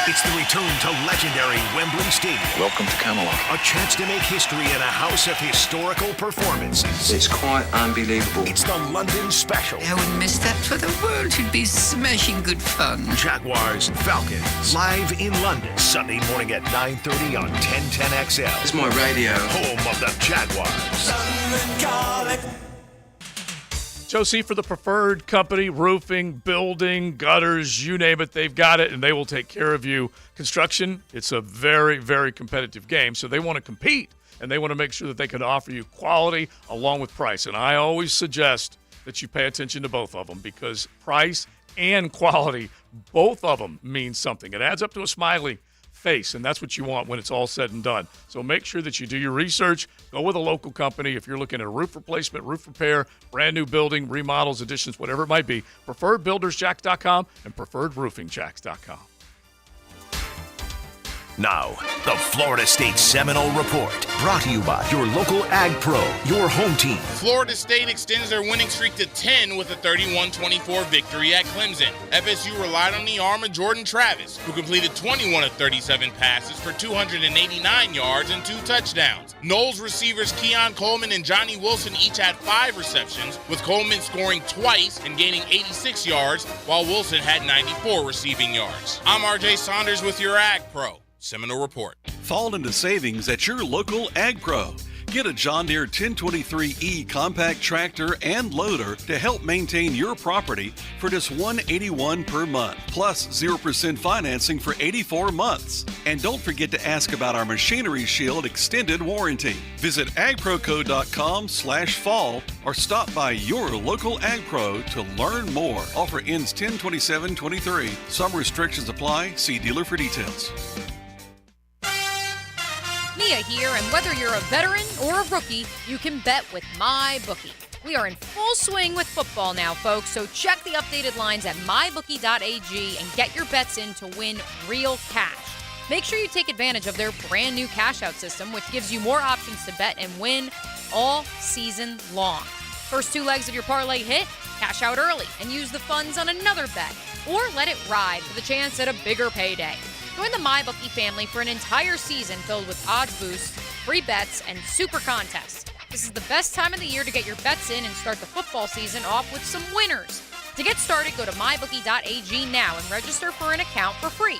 S1: It's the return to legendary Wembley Stadium.
S10: Welcome to Camelot.
S1: A chance to make history in a house of historical performances.
S10: It's quite unbelievable.
S1: It's the London Special.
S2: I wouldn't miss that for the world. It'd be smashing good fun.
S1: Jaguars, Falcons, live in London, Sunday morning at 9:30 on 1010XL.
S10: It's my radio.
S1: Home of the Jaguars.
S2: London calling.
S5: Josie, for the Preferred Company, roofing, building, gutters, you name it, they've got it, and they will take care of you. Construction, it's a very, very competitive game, so they want to compete, and they want to make sure that they can offer you quality along with price. And I always suggest that you pay attention to both of them because price and quality, both of them mean something. It adds up to a smiley face, and that's what you want when it's all said and done. So make sure that you do your research. Go with a local company if you're looking at a roof replacement, roof repair, brand new building, remodels, additions, whatever it might be. PreferredBuildersJacks.com and PreferredRoofingJacks.com.
S1: Now, the Florida State Seminole Report, brought to you by your local Ag Pro, your home team.
S11: Florida State extends their winning streak to 10 with a 31-24 victory at Clemson. FSU relied on the arm of Jordan Travis, who completed 21 of 37 passes for 289 yards and 2 touchdowns. Knowles receivers Keon Coleman and Johnny Wilson each had 5 receptions, with Coleman scoring twice and gaining 86 yards, while Wilson had 94 receiving yards. I'm RJ Saunders with your Ag Pro Seminole Report.
S12: Fall into savings at your local Ag Pro. Get a John Deere 1023E compact tractor and loader to help maintain your property for just $181 per month, plus 0% financing for 84 months. And don't forget to ask about our Machinery Shield extended warranty. Visit agproco.com/fall or stop by your local Ag Pro to learn more. Offer ends 10/27/23. Some restrictions apply. See dealer for details.
S6: Mia here, and whether you're a veteran or a rookie, you can bet with MyBookie. We are in full swing with football now, folks, so check the updated lines at mybookie.ag and get your bets in to win real cash. Make sure you take advantage of their brand new cash-out system, which gives you more options to bet and win all season long. First 2 legs of your parlay hit, cash out early and use the funds on another bet, or let it ride for the chance at a bigger payday. Join the MyBookie family for an entire season filled with odds boosts, free bets, and super contests. This is the best time of the year to get your bets in and start the football season off with some winners. To get started, go to mybookie.ag now and register for an account for free.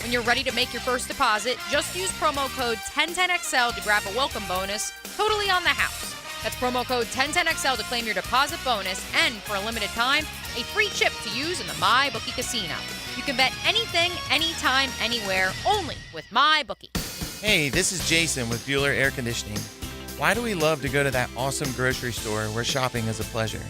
S6: When you're ready to make your first deposit, just use promo code 1010XL to grab a welcome bonus totally on the house. That's promo code 1010XL to claim your deposit bonus and, for a limited time, a free chip to use in the MyBookie casino. You can bet anything, anytime, anywhere, only with MyBookie.
S13: Hey, this is Jason with Bueller Air Conditioning. Why do we love to go to that awesome grocery store where shopping is a pleasure?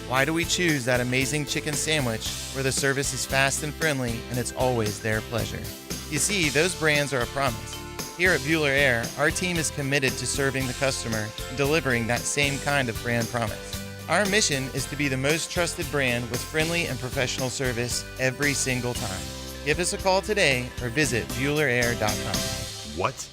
S13: Why do we choose that amazing chicken sandwich where the service is fast and friendly and it's always their pleasure? You see, those brands are a promise. Here at Bueller Air, our team is committed to serving the customer and delivering that same kind of brand promise. Our mission is to be the most trusted brand with friendly and professional service every single time. Give us a call today or visit BuellerAir.com.
S14: What?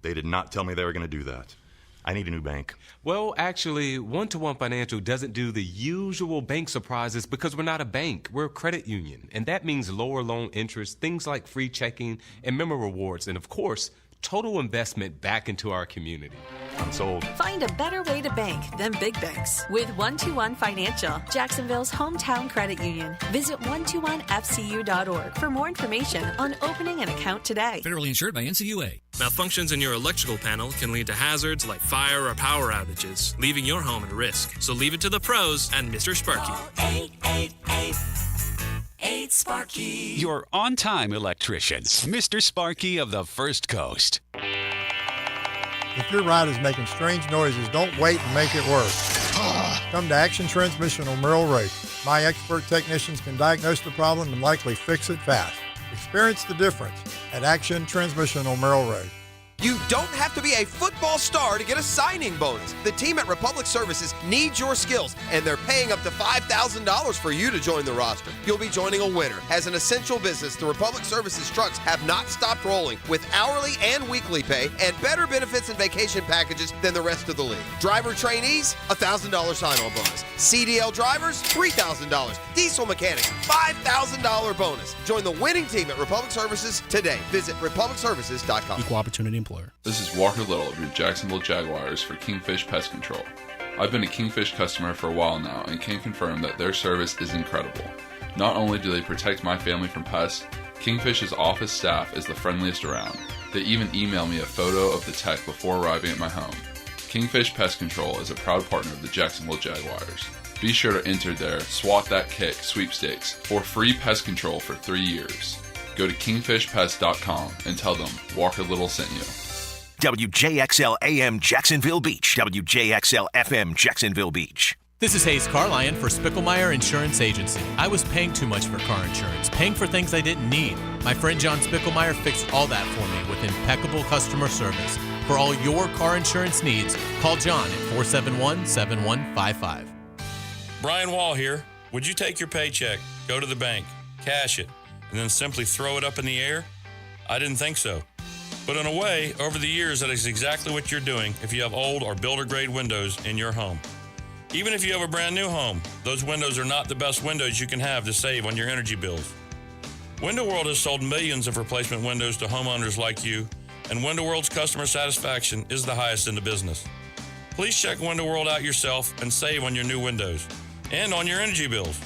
S14: They did not tell me they were going to do that. I need a new bank.
S15: Well, actually, One-to-One Financial doesn't do the usual bank surprises because we're not a bank. We're a credit union, and that means lower loan interest, things like free checking and member rewards, and of course, total investment back into our community.
S14: I'm sold.
S16: Find a better way to bank than big banks with One-to-One Financial, Jacksonville's hometown credit union. Visit 121fcu.org for more information on opening an account today.
S25: Federally insured by NCUA. Malfunctions in your electrical panel can lead to hazards like fire or power outages, leaving your home at risk. So leave it to the pros and Mr. Sparky.
S26: 888 Sparky. Your on-time electrician, Mr. Sparky of the First Coast.
S27: If your ride is making strange noises, don't wait and make it worse. Come to Action Transmission on Merrill Road. My expert technicians can diagnose the problem and likely fix it fast. Experience the difference at Action Transmission on Merrill Road.
S28: You don't have to be a football star to get a signing bonus. The team at Republic Services needs your skills, and they're paying up to $5,000 for you to join the roster. You'll be joining a winner. As an essential business, the Republic Services trucks have not stopped rolling with hourly and weekly pay and better benefits and vacation packages than the rest of the league. Driver trainees, $1,000 sign-on bonus. CDL drivers, $3,000. Diesel mechanics, $5,000 bonus. Join the winning team at Republic Services today. Visit republicservices.com.
S25: Equal opportunity employer.
S29: This is Walker Little of your Jacksonville Jaguars for Kingfish Pest Control. I've been a Kingfish customer for a while now and can confirm that their service is incredible. Not only do they protect my family from pests, Kingfish's office staff is the friendliest around. They even email me a photo of the tech before arriving at my home. Kingfish Pest Control is a proud partner of the Jacksonville Jaguars. Be sure to enter their Swat That Kick sweepstakes for free pest control for 3 years. Go to kingfishpest.com and tell them Walker Little sent you.
S1: WJXL AM Jacksonville Beach. WJXL FM Jacksonville Beach.
S30: This is Hayes Carlyon for Spicklemeyer Insurance Agency. I was paying too much for car insurance, paying for things I didn't need. My friend John Spicklemeyer fixed all that for me with impeccable customer service. For all your car insurance needs, call John at 471-7155.
S31: Brian Wall here. Would you take your paycheck, go to the bank, cash it, and then simply throw it up in the air? I didn't think so. But in a way, over the years, that is exactly what you're doing if you have old or builder-grade windows in your home. Even if you have a brand new home, those windows are not the best windows you can have to save on your energy bills. Window World has sold millions of replacement windows to homeowners like you, and Window World's customer satisfaction is the highest in the business. Please check Window World out yourself and save on your new windows and on your energy bills.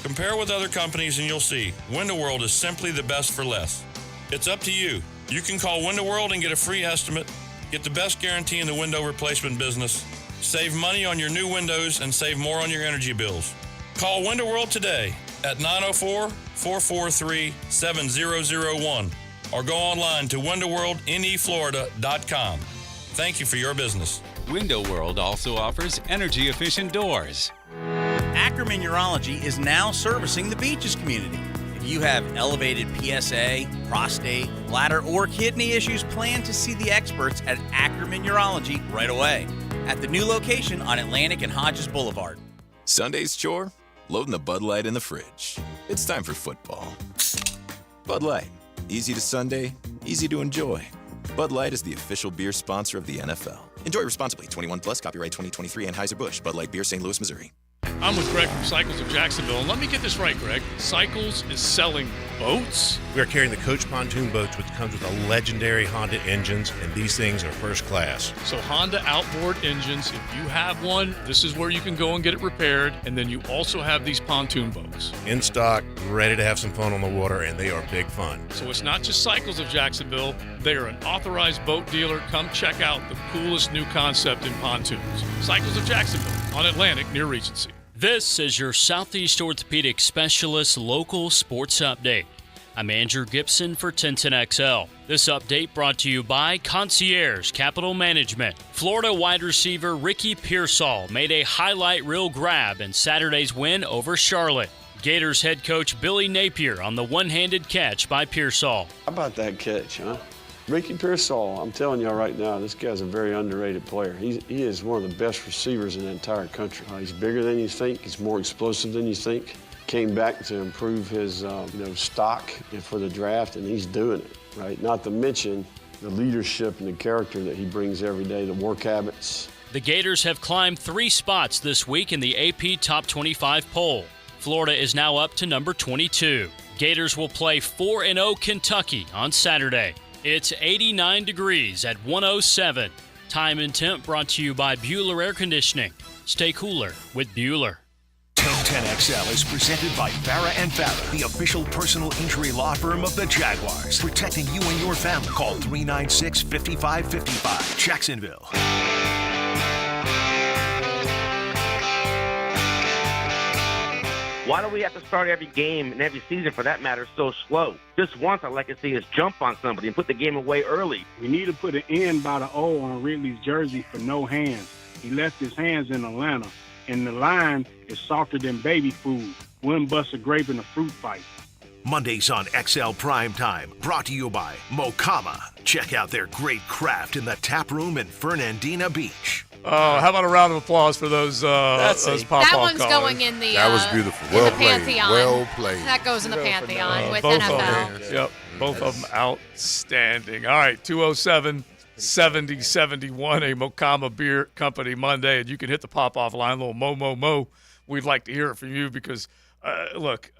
S31: Compare with other companies and you'll see Window World is simply the best for less. It's up to you. You can call Window World and get a free estimate, get the best guarantee in the window replacement business, save money on your new windows, and save more on your energy bills. Call Window World today at 904-443-7001 or go online to windowworldneflorida.com. Thank you for your business.
S26: Window World also offers energy-efficient doors.
S32: Ackerman Urology is now servicing the Beaches community. If you have elevated PSA, prostate, bladder, or kidney issues, plan to see the experts at Ackerman Urology right away at the new location on Atlantic and Hodges Boulevard.
S33: Sunday's chore? Loading the Bud Light in the fridge. It's time for football. Bud Light. Easy to Sunday, easy to enjoy. Bud Light is the official beer sponsor of the NFL. Enjoy responsibly. 21 plus, copyright 2023, Anheuser-Busch. Bud Light Beer, St. Louis, Missouri.
S5: I'm with Greg from Cycles of Jacksonville. And let me get this right, Greg. Cycles is selling boats?
S3: We are carrying the Coach Pontoon boats, which comes with a legendary Honda engines, and these things are first class.
S5: So Honda outboard engines, if you have one, this is where you can go and get it repaired. And then you also have these pontoon boats.
S3: In stock, ready to have some fun on the water, and they are big fun.
S5: So it's not just Cycles of Jacksonville. They are an authorized boat dealer. Come check out the coolest new concept in pontoons. Cycles of Jacksonville on Atlantic near Regency.
S4: This is your Southeast Orthopedic Specialist local sports update. I'm Andrew Gibson for 1010XL. This update brought to you by Concierge Capital Management. Florida wide receiver Ricky Pearsall made a highlight reel grab in Saturday's win over Charlotte. Gators head coach Billy Napier on the one-handed catch by Pearsall.
S7: How about that catch, huh? Ricky Pearsall, I'm telling y'all right now, this guy's a very underrated player. He is one of the best receivers in the entire country. He's bigger than you think. He's more explosive than you think. Came back to improve his stock for the draft, and he's doing it, right? Not to mention the leadership and the character that he brings every day, the work habits.
S4: The Gators have climbed 3 spots this week in the AP Top 25 poll. Florida is now up to number 22. Gators will play 4-0 Kentucky on Saturday. It's 89 degrees at 107. Time and temp brought to you by Bueller Air Conditioning. Stay cooler with Bueller.
S1: 1010XL is presented by Farah & Farah, the official personal injury law firm of the Jaguars. Protecting you and your family. Call 396-5555. Jacksonville.
S8: Why do we have to start every game and every season, for that matter, so slow? Just once I'd like to see us jump on somebody and put the game away early.
S9: We need to put an N by the O on Ridley's jersey for no hands. He left his hands in Atlanta, and the line is softer than baby food. Wouldn't bust a grape in a fruit fight.
S1: Mondays on XL Primetime, brought to you by Mokama. Check out their great craft in the tap room in Fernandina Beach.
S5: How about a round of applause for those pop-off
S6: That one's
S5: callers?
S6: going in the
S17: That was beautiful.
S6: in
S17: Well
S6: the
S17: played.
S6: Pantheon.
S17: Well played.
S6: That goes in the Pantheon with
S5: both
S6: NFL.
S5: Of them, yep, both of them outstanding. All right, 207-7071, a Mokama Beer Company Monday, and you can hit the pop-off line, little mo. We'd like to hear it from you because, look,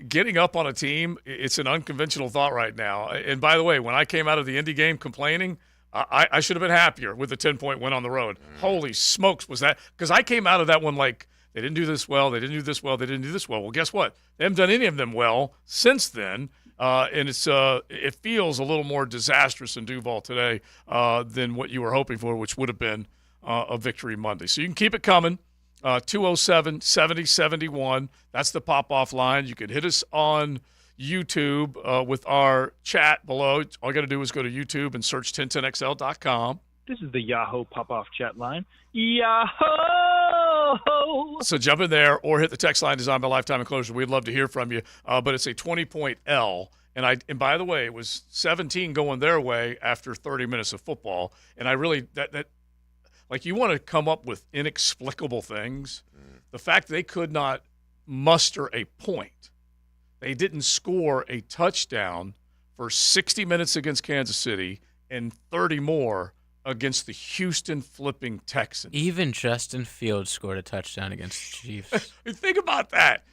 S5: getting up on a team, it's an unconventional thought right now. And by the way, when I came out of the Indy game complaining, I should have been happier with the 10-point win on the road. Holy smokes, was that – because I came out of that one like they didn't do this well, they didn't do this well, they didn't do this well. Well, guess what? They haven't done any of them well since then, and it feels a little more disastrous in Duval today than what you were hoping for, which would have been a victory Monday. So you can keep it coming. 207-7071. That's the pop-off line. You can hit us on YouTube with our chat below. All you got to do is go to YouTube and search 1010XL.com.
S9: This is the Yahoo pop-off chat line. Yahoo!
S5: So jump in there or hit the text line designed by Lifetime Enclosure. We'd love to hear from you. But it's a 20-point L. And by the way, it was 17 going their way after 30 minutes of football. And I really that like you want to come up with inexplicable things. The fact that they could not muster a point. They didn't score a touchdown for 60 minutes against Kansas City and 30 more against the Houston flipping Texans.
S18: Even Justin Fields scored a touchdown against the Chiefs.
S5: Think about that.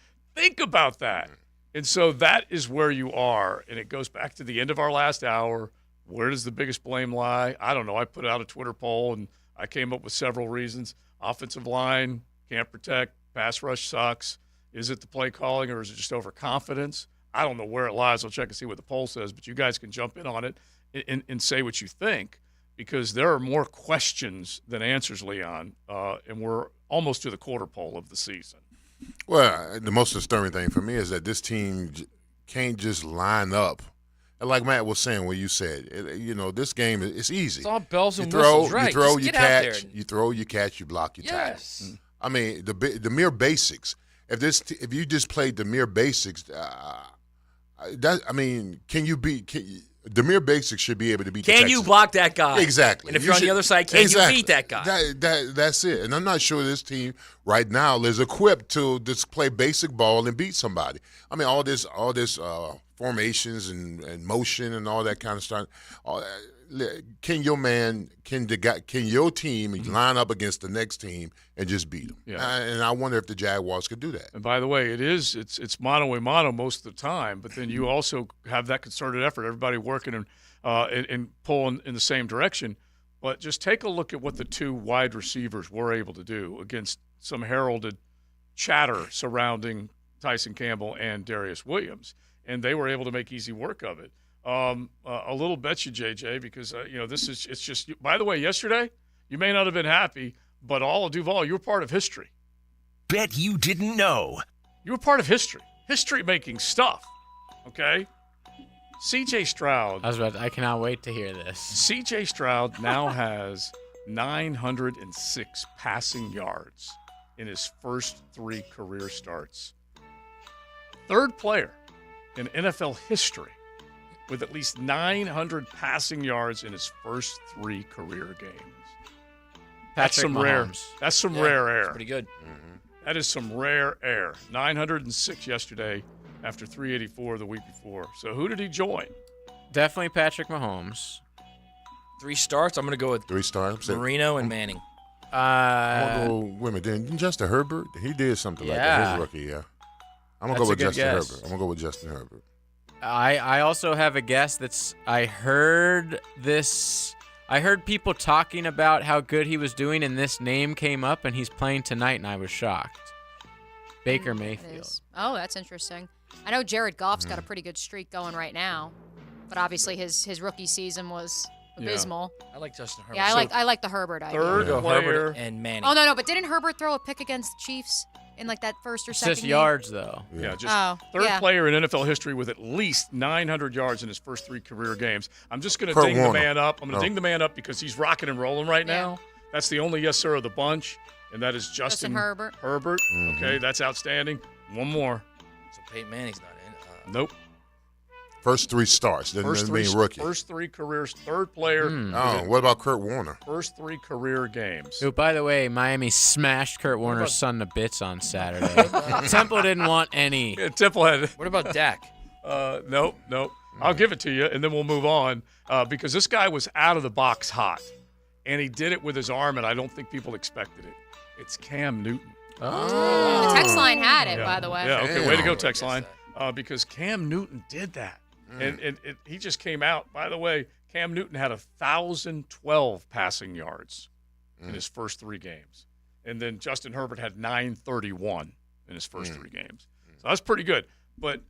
S5: And so that is where you are, and it goes back to the end of our last hour. Where does the biggest blame lie? I don't know. I put out a Twitter poll, and I came up with several reasons. Offensive line, can't protect, pass rush sucks. Is it the play calling, or is it just overconfidence? I don't know where it lies. I'll check and see what the poll says, but you guys can jump in on it and say what you think, because there are more questions than answers, Leon, and we're almost to the quarter pole of the season.
S17: Well, the most disturbing thing for me is that this team can't just line up. And like Matt was saying, what you said, this game is easy.
S18: It's all bells and
S17: whistles,
S18: right?
S17: You throw,
S18: just
S17: you
S18: get
S17: catch.
S18: out there.
S17: You throw, you catch, you block, you tackle.
S18: Yes.
S17: I mean, the mere basics. If you just played the mere basics, the mere basics should be able to beat the Texans.
S19: Can you block that guy?
S17: Exactly.
S19: And if you're on the other side, can you beat that guy?
S17: That's it. And I'm not sure this team right now is equipped to just play basic ball and beat somebody. I mean, all this formations and motion and all that kind of stuff. can your team line up against the next team and just beat them?
S5: Yeah.
S17: And I wonder if the Jaguars could do that.
S5: And by the way, it's mano a mano most of the time, but then you also have that concerted effort, everybody working and pulling in the same direction. But just take a look at what the two wide receivers were able to do against some heralded chatter surrounding Tyson Campbell and Darius Williams, and they were able to make easy work of it. A little bet you, JJ, because it's just. By the way, yesterday you may not have been happy, but all of Duval, you were part of history.
S1: Bet you didn't know.
S5: You were part of history. History-making stuff. Okay. C.J. Stroud.
S18: I cannot wait to hear this.
S5: C.J. Stroud now has 906 passing yards in his first 3 career starts. Third player in NFL history with at least 900 passing yards in his first 3 career games. That's some rare air.
S19: That's pretty good.
S5: Mm-hmm. That is some rare air. 906 yesterday after 384 the week before. So who did he join?
S18: Definitely Patrick Mahomes.
S19: 3 starts. I'm going to go with
S17: 3 starts.
S19: Marino and Manning.
S17: I'm going to go with him. Didn't Justin Herbert? He did something like that his rookie year. I'm going to go with Justin Herbert. I'm going to go with Justin Herbert.
S18: I also have a guess I heard people talking about how good he was doing, and this name came up, and he's playing tonight, and I was shocked. Baker Mayfield.
S6: Oh, that's interesting. I know Jared Goff's got a pretty good streak going right now, but obviously his rookie season was abysmal.
S19: Yeah. I like Justin Herbert.
S6: Yeah, I like the Herbert idea.
S5: Third player
S19: Herbert and Manning.
S6: Oh no, but didn't Herbert throw a pick against the Chiefs in like that first or second
S18: just
S6: game?
S18: yards though?
S5: Yeah, just third player in NFL history with at least 900 yards in his first 3 career games. I'm just going to ding the man up. I'm going to ding the man up because he's rocking and rolling right now. That's the only yes sir of the bunch, and that is Justin
S6: Herbert.
S5: Mm-hmm. Okay, that's outstanding. One more.
S19: So Peyton Manning's not in.
S5: Nope.
S17: First 3 starts. Doesn't mean rookie.
S5: First 3 careers. Third player.
S17: What about Kurt Warner?
S5: First 3 career games.
S18: Who, by the way, Miami smashed Kurt Warner's son to bits on Saturday. Temple didn't want any.
S5: Yeah, Temple had.
S19: What about Dak?
S5: Nope. I'll give it to you, and then we'll move on because this guy was out of the box hot, and he did it with his arm, and I don't think people expected it. It's Cam Newton.
S6: Oh. The text line had it, by the way.
S5: Yeah, okay, way to go, text line. Because Cam Newton did that. And he just came out. By the way, Cam Newton had 1,012 passing yards in his first 3 games. And then Justin Herbert had 931 in his first 3 games. So that's pretty good. But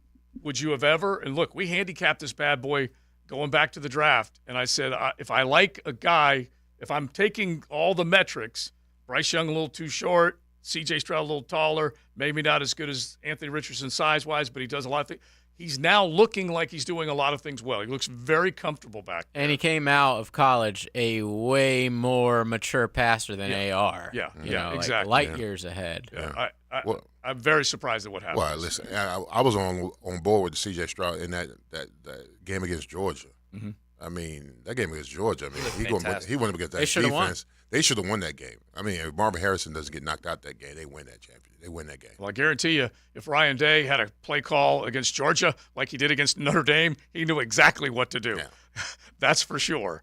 S5: would you have ever – and look, we handicapped this bad boy going back to the draft. And I said, if I like a guy, if I'm taking all the metrics, Bryce Young a little too short, C.J. Stroud a little taller, maybe not as good as Anthony Richardson size-wise, but he does a lot of things. He's now looking like he's doing a lot of things well. He looks very comfortable back there.
S18: And he came out of college a way more mature passer than AR.
S5: Yeah,
S18: Like
S5: exactly.
S18: light years ahead.
S5: Yeah. I'm very surprised at what happened.
S17: Well, listen, I was on board with C.J. Stroud in that game against Georgia.
S5: Mm-hmm.
S17: I mean, that game against Georgia, he went up against that
S18: They should have won.
S17: defense. They should have won that game. I mean, if Marvin Harrison doesn't get knocked out that game, they win that championship. They win that game.
S5: Well, I guarantee you, if Ryan Day had a play call against Georgia like he did against Notre Dame, he knew exactly what to do.
S17: Yeah.
S5: That's for sure.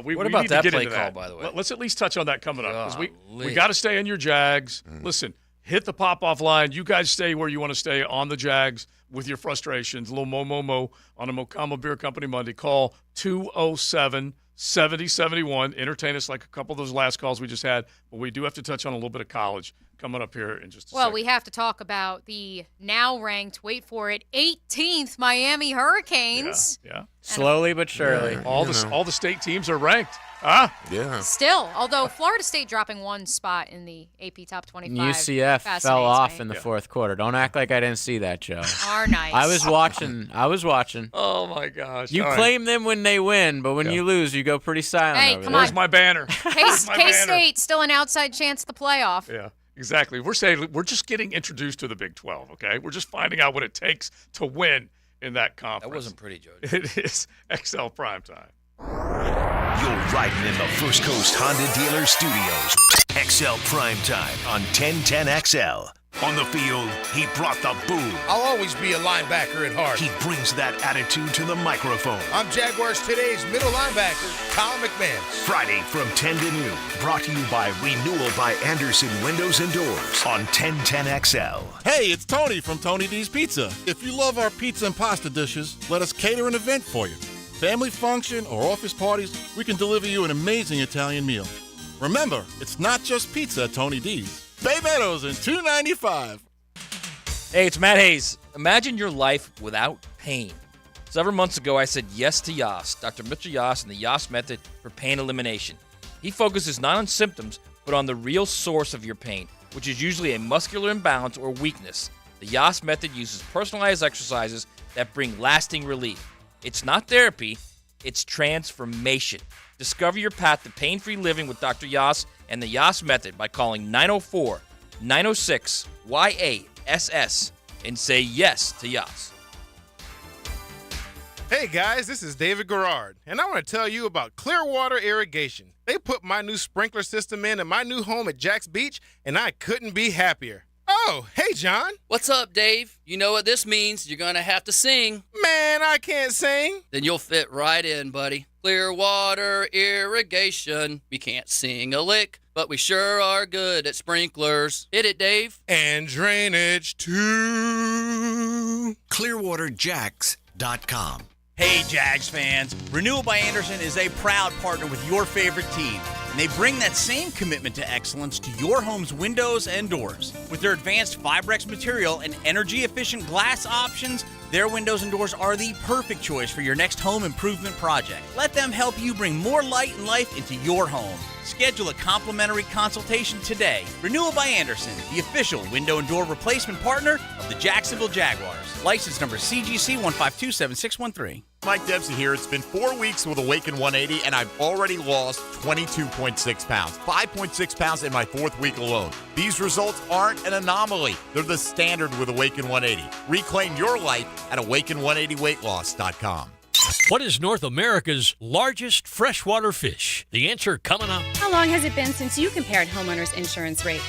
S5: We
S19: about
S5: need
S19: that
S5: to get
S19: play
S5: into
S19: call,
S5: that.
S19: by the way?
S5: Let's at least touch on that coming up because we
S19: Golly.
S5: got to stay in your Jags. Listen, hit the pop-off line. You guys stay where you want to stay on the Jags with your frustrations. A little mo on a Mocama Beer Company Monday. Call 207-7071. Entertain us like a couple of those last calls we just had. But we do have to touch on a little bit of college coming up here in just a second.
S6: Well, we have to talk about the now ranked, wait for it, 18th Miami Hurricanes.
S5: Yeah.
S18: Slowly but surely.
S5: Yeah, all the state teams are ranked.
S17: Yeah.
S6: Still, although Florida State dropping 1 spot in the AP Top 25.
S18: UCF fell off in the fourth quarter. Don't act like I didn't see that, Joe.
S6: Are nice.
S18: I was watching.
S5: Oh, my gosh.
S18: You claim them when they win, but when you lose, you go pretty silent.
S6: Hey,
S18: over
S6: come
S18: there.
S5: Where's my banner?
S6: K-State still an outside chance at the playoff.
S5: Yeah, exactly. We're saying we're just getting introduced to the Big 12, okay? We're just finding out what it takes to win in that conference.
S19: That wasn't pretty, Joe.
S5: It is XL Primetime.
S1: You're riding in the First Coast Honda Dealer Studios. XL Primetime on 1010 XL. On the field, he brought the boom.
S2: I'll always be a linebacker at heart.
S1: He brings that attitude to the microphone.
S2: I'm Jaguars Today's middle linebacker, Kyle McManus.
S1: Friday from 10 to noon. Brought to you by Renewal by Anderson Windows and Doors on 1010XL.
S10: Hey, it's Tony from Tony D's Pizza. If you love our pizza and pasta dishes, let us cater an event for you. Family function or office parties, we can deliver you an amazing Italian meal. Remember, it's not just pizza at Tony D's. Bay Meadows and $2.95.
S11: Hey, it's Matt Hayes. Imagine your life without pain. Several months ago, I said yes to Yas, Dr. Mitchell Yas, and the Yas method for pain elimination. He focuses not on symptoms, but on the real source of your pain, which is usually a muscular imbalance or weakness. The Yas method uses personalized exercises that bring lasting relief. It's not therapy, it's transformation. Discover your path to pain-free living with Dr. Yas and the Yas method by calling 904-906-YASS and say yes to Yas.
S10: Hey guys, this is David Garrard, and I want to tell you about Clearwater Irrigation. They put my new sprinkler system in my new home at Jack's Beach, and I couldn't be happier. Oh, hey, John.
S12: What's up, Dave? You know what this means. You're going to have to sing.
S10: Man, I can't sing.
S12: Then you'll fit right in, buddy. Clearwater Irrigation. We can't sing a lick, but we sure are good at sprinklers. Hit it, Dave.
S10: And drainage, too.
S1: ClearwaterJax.com.
S32: Hey, Jags fans. Renewal by Anderson is a proud partner with your favorite team, and they bring that same commitment to excellence to your home's windows and doors. With their advanced Fibrex material and energy-efficient glass options, their windows and doors are the perfect choice for your next home improvement project. Let them help you bring more light and life into your home. Schedule a complimentary consultation today. Renewal by Anderson, the official window and door replacement partner of the Jacksonville Jaguars. License number CGC 1527613.
S13: Mike Dempsey here. It's been 4 weeks with Awaken 180, and I've already lost 22.6 pounds. 5.6 pounds in my 4th week alone. These results aren't an anomaly. They're the standard with Awaken 180. Reclaim your life at awaken180weightloss.com.
S14: What is North America's largest freshwater fish? The answer coming up.
S15: How long has it been since you compared homeowners' insurance rates?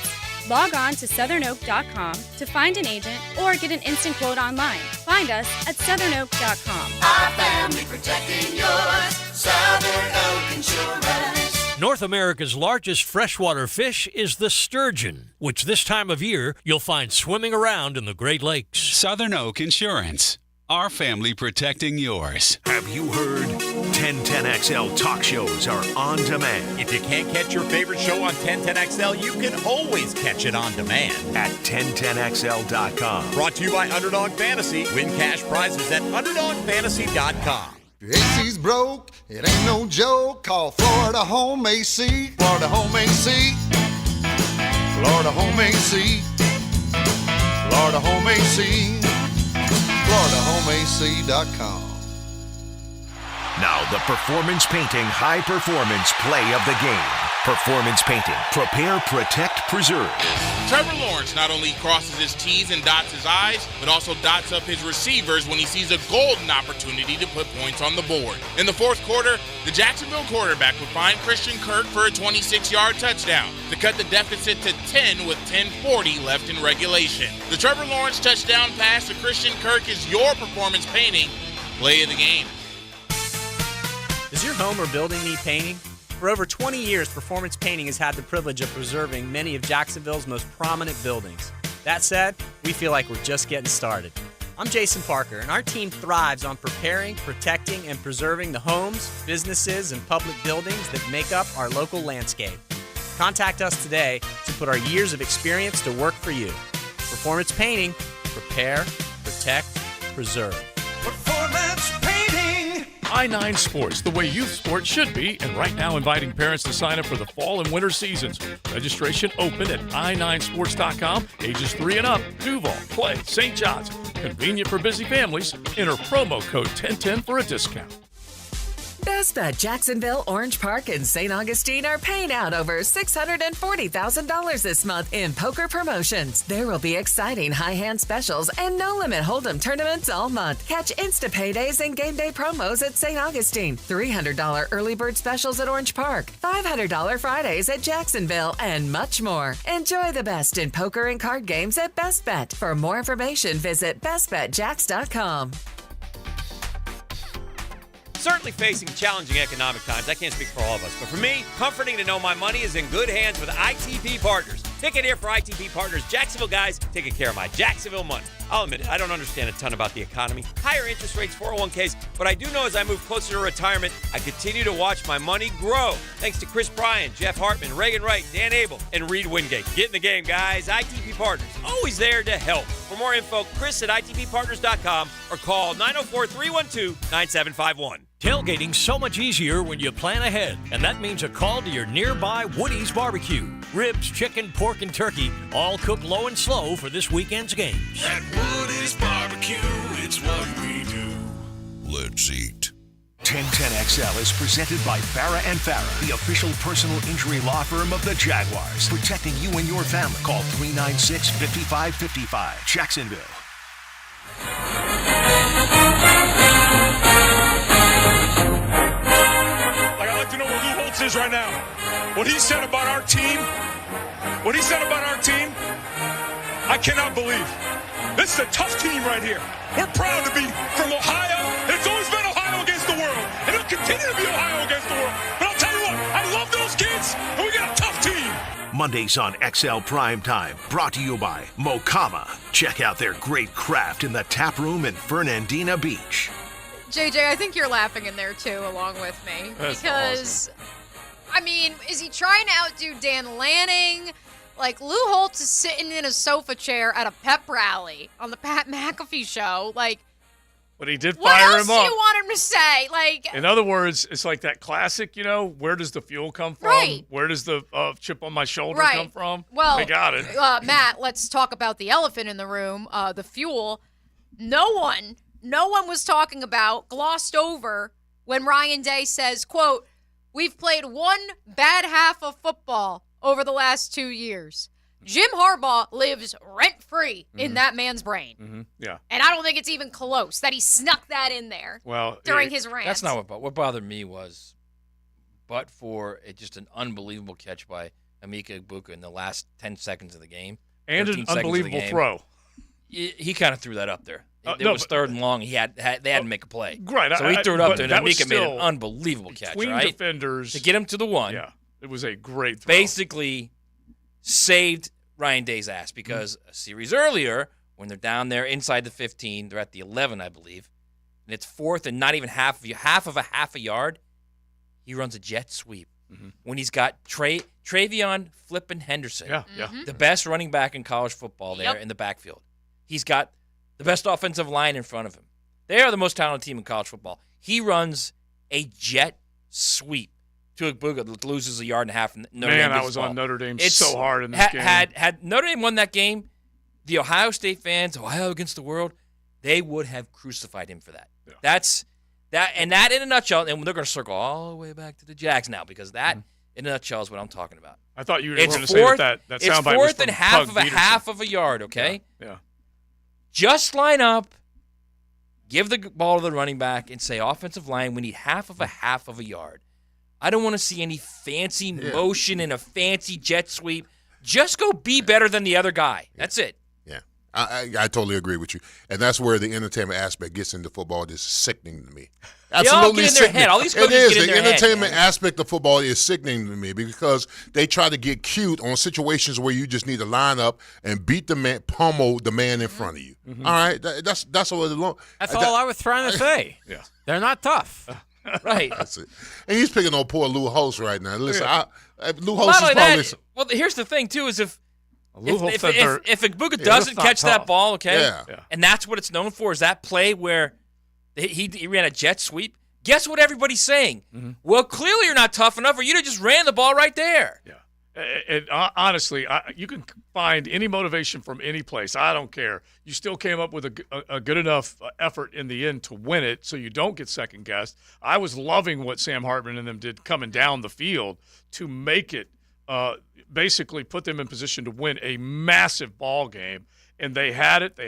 S15: Log on to southernoak.com to find an agent or get an instant quote online. Find us at southernoak.com.
S16: Our family protecting yours. Southern Oak Insurance.
S14: North America's largest freshwater fish is the sturgeon, which this time of year you'll find swimming around in the Great Lakes.
S26: Southern Oak Insurance. Our family protecting yours.
S1: Have you heard? 1010XL talk shows are on demand.
S13: If you can't catch your favorite show on 1010XL, you can always catch it on demand
S1: at 1010XL.com.
S13: Brought to you by Underdog Fantasy. Win cash prizes at UnderdogFantasy.com.
S20: Your AC's broke, it ain't no joke. Call Florida Home AC. Florida Home AC. Florida Home AC. Florida Home AC. FloridaHomeAC.com.
S1: Now the Performance Painting High Performance Play of the Game. Performance Painting. Prepare, protect, preserve.
S21: Trevor Lawrence not only crosses his T's and dots his I's, but also dots up his receivers when he sees a golden opportunity to put points on the board. In the 4th quarter, the Jacksonville quarterback would find Christian Kirk for a 26-yard touchdown to cut the deficit to 10 with 10:40 left in regulation. The Trevor Lawrence touchdown pass to Christian Kirk is your Performance Painting Play of the Game.
S22: Does your home or building need painting? For over 20 years, Performance Painting has had the privilege of preserving many of Jacksonville's most prominent buildings. That said, we feel like we're just getting started. I'm Jason Parker, and our team thrives on preparing, protecting, and preserving the homes, businesses, and public buildings that make up our local landscape. Contact us today to put our years of experience to work for you. Performance Painting. Prepare, protect, preserve.
S16: Performance Painting.
S5: I-9 Sports, the way youth sports should be, and right now inviting parents to sign up for the fall and winter seasons. Registration open at i9sports.com. Ages 3 and up. Duval, Clay, St. John's. Convenient for busy families. Enter promo code 1010 for a discount.
S3: Best Bet Jacksonville, Orange Park, and St. Augustine are paying out over $640,000 this month in poker promotions. There will be exciting high-hand specials and no-limit hold'em tournaments all month. Catch Insta Paydays and game day promos at St. Augustine, $300 early bird specials at Orange Park, $500 Fridays at Jacksonville, and much more. Enjoy the best in poker and card games at Best Bet. For more information, visit bestbetjacks.com.
S4: Certainly facing challenging economic times. I can't speak for all of us, but for me, comforting to know my money is in good hands with ITP Partners. Ticket here for ITP Partners. Jacksonville guys taking care of my Jacksonville money. I'll admit it, I don't understand a ton about the economy, higher interest rates, 401ks, but I do know as I move closer to retirement, I continue to watch my money grow. Thanks to Chris Bryan, Jeff Hartman, Reagan Wright, Dan Abel, and Reed Wingate. Get in the game, guys. ITP Partners, always there to help. For more info, Chris at ITPPartners.com or call 904-312-9751.
S14: Tailgating's so much easier when you plan ahead, and that means a call to your nearby Woody's Barbecue. Ribs, chicken, pork, and turkey, all cooked low and slow for this weekend's games.
S16: At Woody's Barbecue, it's what we do.
S1: Let's eat. 1010XL is presented by Farah and Farah, the official personal injury law firm of the Jaguars, protecting you and your family. Call 396-5555, Jacksonville.
S7: I'd like to know where Lou Holtz is right now. What he said about our team, I cannot believe. This is a tough team right here. We're proud to be from Ohio, and it's always been Ohio against the world, and it'll continue to be Ohio against the world. But I'll tell you what, I love those kids, and we got a tough team.
S1: Mondays on XL Primetime, brought to you by Mokama. Check out their great craft in the tap room in Fernandina Beach.
S6: JJ, I think you're laughing in there too, along with me.
S5: That's
S6: because, I mean, is he trying to outdo Dan Lanning? Like, Lou Holtz is sitting in a sofa chair at a pep rally on the Pat McAfee show. Like,
S5: But he did
S6: what
S5: fire
S6: else
S5: him
S6: do
S5: up.
S6: you want him to say? Like,
S5: In other words, it's like that classic, where does the fuel come from?
S6: Right.
S5: Where does the chip on my shoulder
S6: Right.
S5: come from?
S6: well,
S5: They got it.
S6: Matt, let's talk about the elephant in the room, the fuel. No one was talking about, glossed over, when Ryan Day says, quote, "We've played one bad half of football over the last 2 years." Jim Harbaugh lives rent-free in that man's brain.
S5: Mm-hmm. Yeah.
S6: And I don't think it's even close that he snuck that in there during his rant.
S11: That's not what bothered me was, but for just an unbelievable catch by Emeka Egbuka in the last 10 seconds of the game.
S5: And an unbelievable throw.
S11: He kind of threw that up there. It was third and long. They had to make a play.
S5: Right.
S11: So he threw it up there, and
S5: that was
S11: Emeka made an
S5: still
S11: unbelievable catch,
S5: between
S11: right?
S5: defenders.
S11: To get him to the one.
S5: Yeah. It was a great throw.
S11: Basically saved Ryan Day's ass because a series earlier, when they're down there inside the 15, they're at the 11, I believe, and it's fourth and not even half of a yard, he runs a jet sweep. When he's got Travion flippin' Henderson, the best running back in college football there in the backfield. He's got the best offensive line in front of him. They are the most talented team in college football. He runs a jet sweep to Egbuka that loses a yard and a half.
S5: Man, I was on Notre Dame so hard in this game.
S11: Had Notre Dame won that game, the Ohio State fans, Ohio against the world, they would have crucified him for that. Yeah. That's that, and that in a nutshell. And they're going to circle all the way back to the Jags now because that, in a nutshell, is what I'm talking about.
S5: I thought you were going to say that soundbite was
S11: It's fourth and
S5: Peterson.
S11: half of a yard. Okay.
S5: Yeah.
S11: Just line up, give the ball to the running back, and say, offensive line, we need half of a yard. I don't want to see any fancy motion and a fancy jet sweep. Just go be better than the other guy. That's it.
S17: Yeah. I totally agree with you. And that's where the entertainment aspect gets into football. It's sickening to me. Absolutely
S11: get in their head. All these coaches
S17: it is.
S11: get in
S17: The
S11: their head,
S17: entertainment
S11: man.
S17: aspect of football is sickening to me because they try to get cute on situations where you just need to line up and beat the man, pummel the man in front of you. All right? That's what it's
S18: That's all I was trying to say.
S5: Yeah.
S18: They're not tough.
S11: Right.
S17: That's it. And he's picking on poor Lou Holtz right now. Listen, Lou
S11: Not
S17: Holtz is
S11: only
S17: probably
S11: that, well, here's the thing, too, is if
S5: Holtz said they're-
S11: Egbuka
S5: Yeah,
S11: doesn't
S5: that's
S11: catch
S5: not
S11: that
S5: tough.
S11: ball, okay,
S17: Yeah.
S11: and that's what it's known for, is that play where he ran a jet sweep, guess what everybody's saying? Well, clearly you're not tough enough, or you'd have just ran the ball right there.
S5: Yeah. And honestly, you can find any motivation from any place. I don't care. You still came up with a good enough effort in the end to win it, so you don't get second guessed. I was loving what Sam Hartman and them did coming down the field to make it basically put them in position to win a massive ball game. And they had it,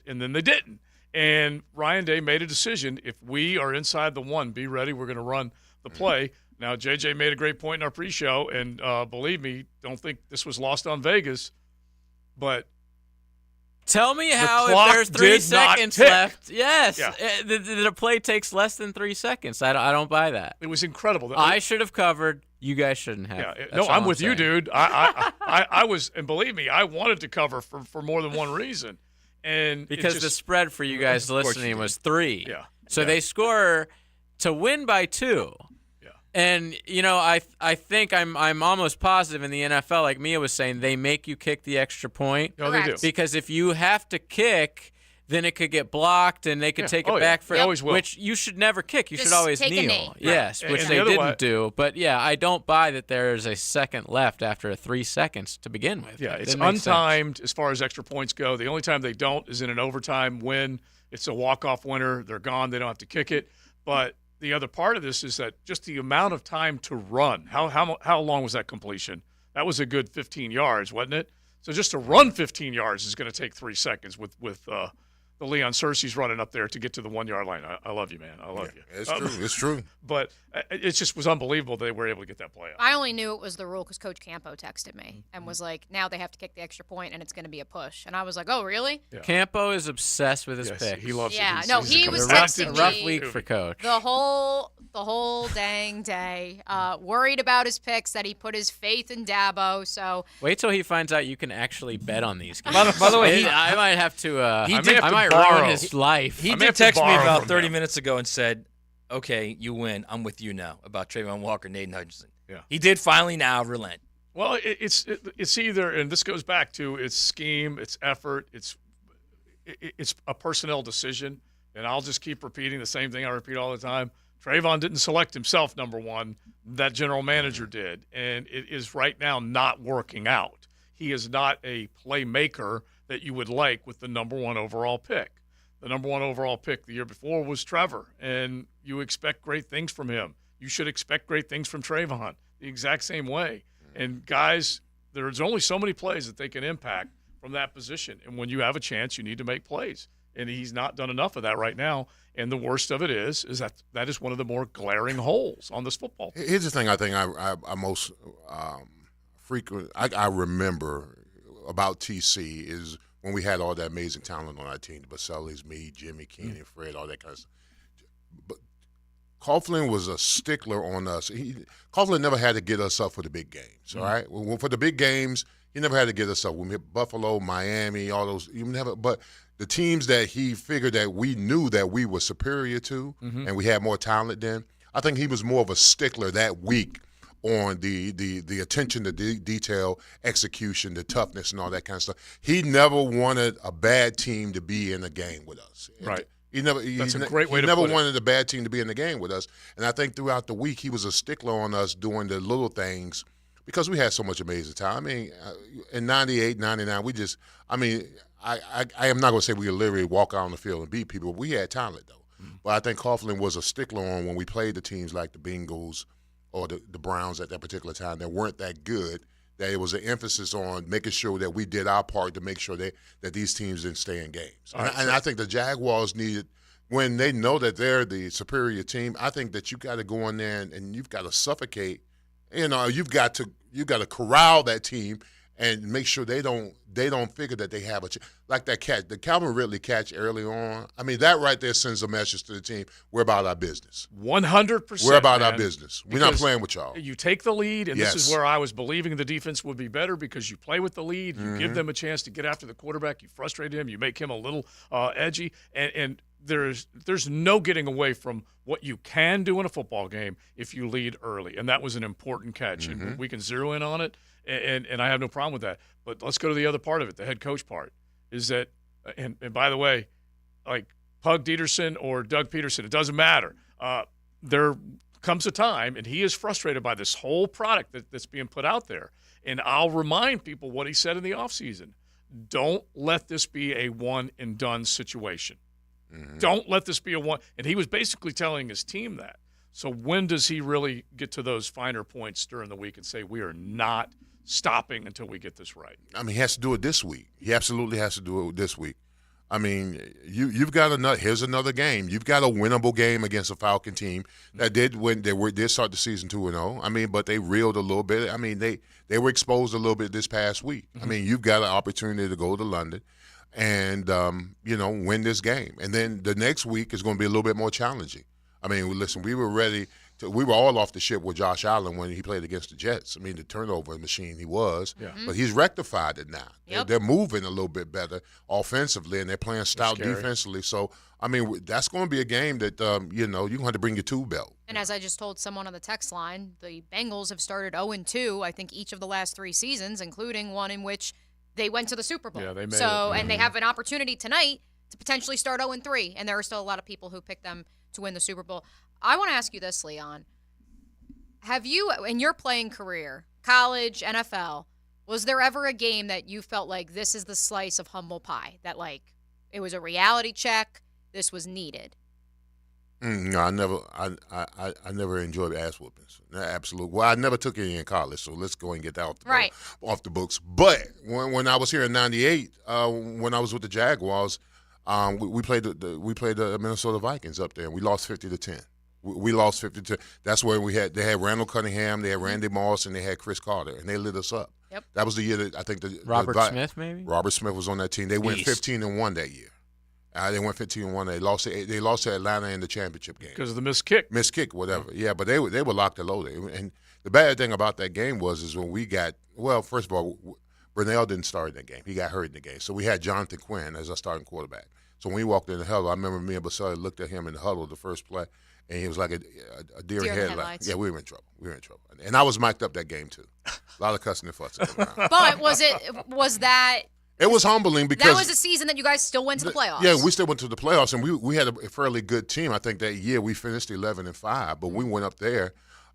S5: and then they didn't. And Ryan Day made a decision. If we are inside the one, be ready. We're going to run the play. Now, JJ made a great point in our pre-show, and believe me, don't think this was lost on Vegas, but
S18: tell me how if there's 3 seconds left. Yes,
S5: yeah.
S18: The play takes less than 3 seconds. I don't buy that.
S5: It was incredible.
S18: I should have covered. You guys shouldn't have.
S5: Yeah, no, I'm with you, dude. I was, and believe me, I wanted to cover for more than one reason, and
S18: because the spread for you guys listening was 3.
S5: Yeah.
S18: So they score to win by 2. And, I think I'm almost positive in the NFL, like Mia was saying, they make you kick the extra point.
S5: No, they do.
S18: Because if you have to kick, then it could get blocked and they could take it back for which you should never kick. You should always kneel. Yes, which they didn't do. But, yeah, I don't buy that there's a second left after 3 seconds to begin with.
S5: Yeah, it's untimed as far as extra points go. The only time they don't is in an overtime win. It's a walk-off winner. They're gone. They don't have to kick it. But the other part of this is that just the amount of time to run. How long was that completion? That was a good 15 yards, wasn't it? So just to run 15 yards is going to take 3 seconds with the Leon Cersei's running up there to get to the 1 yard line. I love you, man. I love you.
S17: It's true. It's true.
S5: But it just was unbelievable they were able to get that play out.
S6: I only knew it was the rule because Coach Campo texted me and was like, now they have to kick the extra point and it's going to be a push. And I was like, oh, really?
S18: Yeah. Campo is obsessed with his picks.
S5: He loves it.
S6: Yeah, he was texting me.
S18: A rough week for Coach.
S6: The whole dang day. Worried about his picks, that he put his faith in Dabo. So
S18: wait till he finds out you can actually bet on these games.
S11: By the way,
S18: I might have to.
S11: I
S18: might ruin his life.
S11: He did text me about 30 minutes ago and said, okay, you win. I'm with you now about Trayvon Walker, Nathan Hutchinson.
S5: Yeah.
S11: He did finally now relent.
S5: Well, it's either, and this goes back to its scheme, its effort, it's a personnel decision, and I'll just keep repeating the same thing I repeat all the time. Trayvon didn't select himself, number one. That general manager did, and it is right now not working out. He is not a playmaker that you would like with the number 1 overall pick. The number 1 overall pick the year before was Trevor, and you expect great things from him. You should expect great things from Trayvon the exact same way. And guys, there's only so many plays that they can impact from that position. And when you have a chance, you need to make plays. And he's not done enough of that right now. And the worst of it is that is one of the more glaring holes on this football team.
S17: Here's the thing I think I most frequent I remember about TC is when we had all that amazing talent on our team, the Basellis, me, Jimmy, Keenan, Fred, all that kind of stuff. But Coughlin was a stickler on us. Coughlin never had to get us up for the big games, all right? For the big games, he never had to get us up. When we hit Buffalo, Miami, all those, but the teams that he figured that we knew that we were superior to and we had more talent than, I think he was more of a stickler that week on the attention to detail, execution, the toughness, and all that kind of stuff. He never wanted a bad team to be in a game with us.
S5: Right.
S17: That's a great way to put it. He never wanted a bad team to be in the game with us. And I think throughout the week he was a stickler on us doing the little things because we had so much amazing time. I mean, in 98, 99, we just – I mean, I am not going to say we could literally walk out on the field and beat people, but we had talent, though. But I think Coughlin was a stickler on when we played the teams like the Bengals or the Browns at that particular time that weren't that good, that it was an emphasis on making sure that we did our part to make sure that these teams didn't stay in games. And I think the Jaguars needed, when they know that they're the superior team, I think that you got to go in there and you've got to suffocate. You've got to corral that team and make sure they don't figure that they have a chance. Like that catch, the Calvin Ridley catch early on. I mean, that right there sends a message to the team. We're about our business.
S5: 100%.
S17: We're about our business. We're not playing with y'all.
S5: You take the lead, and this is where I was believing the defense would be better because you play with the lead. You give them a chance to get after the quarterback. You frustrate him. You make him a little edgy. And there's no getting away from what you can do in a football game if you lead early. And that was an important catch. And we can zero in on it. And I have no problem with that. But let's go to the other part of it, the head coach part, is that, and by the way, like Pug Dieterson or Doug Peterson, it doesn't matter. They're comes a time, and he is frustrated by this whole product that's being put out there. And I'll remind people what he said in the offseason. Don't let this be a one-and-done situation. Mm-hmm. Don't let this be a one. And he was basically telling his team that. So when does he really get to those finer points during the week and say, we are not stopping until we get this right?
S17: I mean, he has to do it this week. He absolutely has to do it this week. I mean, you've got here's another game. You've got a winnable game against a Falcon team that did start the season 2-0. I mean, but they reeled a little bit. I mean, they were exposed a little bit this past week. Mm-hmm. I mean, you've got an opportunity to go to London and win this game. And then the next week is going to be a little bit more challenging. I mean, listen, we were all off the ship with Josh Allen when he played against the Jets. I mean, the turnover machine he was. Yeah. But he's rectified it now. Yep. They're moving a little bit better offensively, and they're playing stout defensively. So, I mean, that's going to be a game that, you're going to have to bring your two belt.
S6: And as I just told someone on the text line, the Bengals have started 0-2, I think, each of the last 3 seasons, including one in which they went to the Super Bowl.
S5: Yeah, they made
S6: it.
S5: Mm-hmm.
S6: And they have an opportunity tonight to potentially start 0-3, and there are still a lot of people who picked them to win the Super Bowl. I want to ask you this, Leon. Have you, in your playing career, college, NFL, was there ever a game that you felt like this is the slice of humble pie, that like it was a reality check, this was needed?
S17: No, I never enjoyed ass whoopings. Absolutely. Well, I never took any in college, so let's go and get that off the books. But when I was here in '98, when I was with the Jaguars, we played the Minnesota Vikings up there, and we lost 50-10. We lost 50-10. That's where they had Randall Cunningham, they had Randy Moss, and they had Chris Carter, and they lit us up.
S6: Yep.
S17: That was the year that I think
S18: Robert Smith, maybe?
S17: Robert Smith was on that team. They went 15-1 that year. They went 15-1. They lost to Atlanta in the championship game
S5: because of the missed kick.
S17: Missed kick, whatever. Yeah, but they were locked and loaded. And the bad thing about that game is when we got first of all, Brunell didn't start in that game. He got hurt in the game, so we had Jonathan Quinn as our starting quarterback. So when we walked in the huddle, I remember me and Baselli looked at him in the huddle the first play, and he was like a deer in headlights. Yeah, we were in trouble. And I was mic'd up that game too. A lot of cussing and fussing around.
S6: But was that?
S17: It was humbling because
S6: that was a season that you guys still went to the playoffs.
S17: Yeah, we still went to the playoffs, and we had a fairly good team. I think that year we finished 11-5, but we went up there,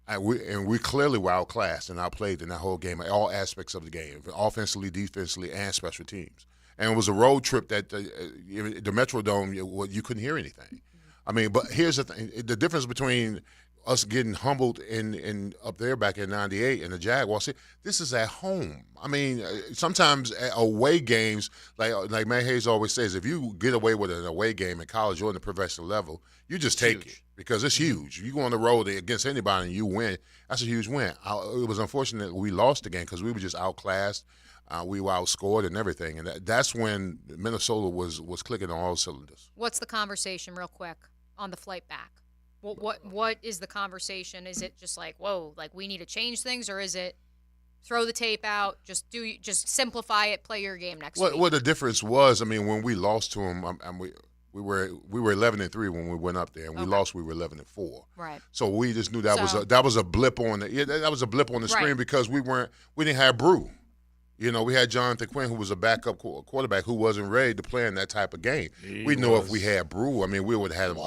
S17: and we clearly were outclassed and outplayed in that whole game, all aspects of the game, offensively, defensively, and special teams. And it was a road trip that the Metrodome, you couldn't hear anything. I mean, but here's the thing: the difference between us getting humbled in up there back in '98 and the Jaguars. This is at home. I mean, sometimes away games, like Matt Hayes always says, if you get away with an away game in college or in the professional level, you just take it because it's huge. You go on the road against anybody and you win. That's a huge win. It was unfortunate that we lost the game because we were just outclassed. We were outscored and everything, and that's when Minnesota was clicking on all cylinders.
S6: What's the conversation, real quick, on the flight back? What is the conversation? Is it just like, whoa, like we need to change things, or is it throw the tape out, just simplify it, play your game next week?
S17: What the difference was, I mean, when we lost to them, we were 11-3 when we went up there, and we lost. We were 11-4.
S6: Right.
S17: So we just knew that was a blip on the screen because we didn't have Brew. You know, we had Jonathan Quinn, who was a backup quarterback who wasn't ready to play in that type of game. We knew if we had Brew, I mean, we would have had a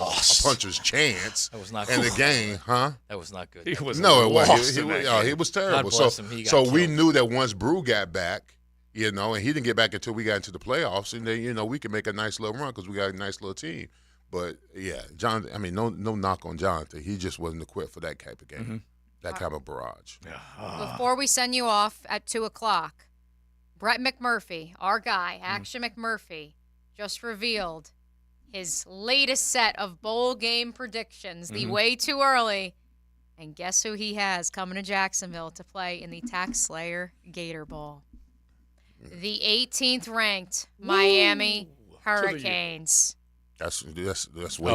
S17: puncher's chance in the game, huh?
S11: That was not good.
S17: He was he was terrible. So we knew that once Brew got back, you know, and he didn't get back until we got into the playoffs, and then, you know, we could make a nice little run because we got a nice little team. But, yeah, Jonathan, I mean, no knock on Jonathan. He just wasn't equipped for that type of game, that kind of barrage.
S6: Yeah. Before we send you off at 2 o'clock, Brett McMurphy, our guy, Action McMurphy, just revealed his latest set of bowl game predictions, the way too early. And guess who he has coming to Jacksonville to play in the Tax Slayer Gator Bowl? The 18th ranked Miami Hurricanes.
S17: That's way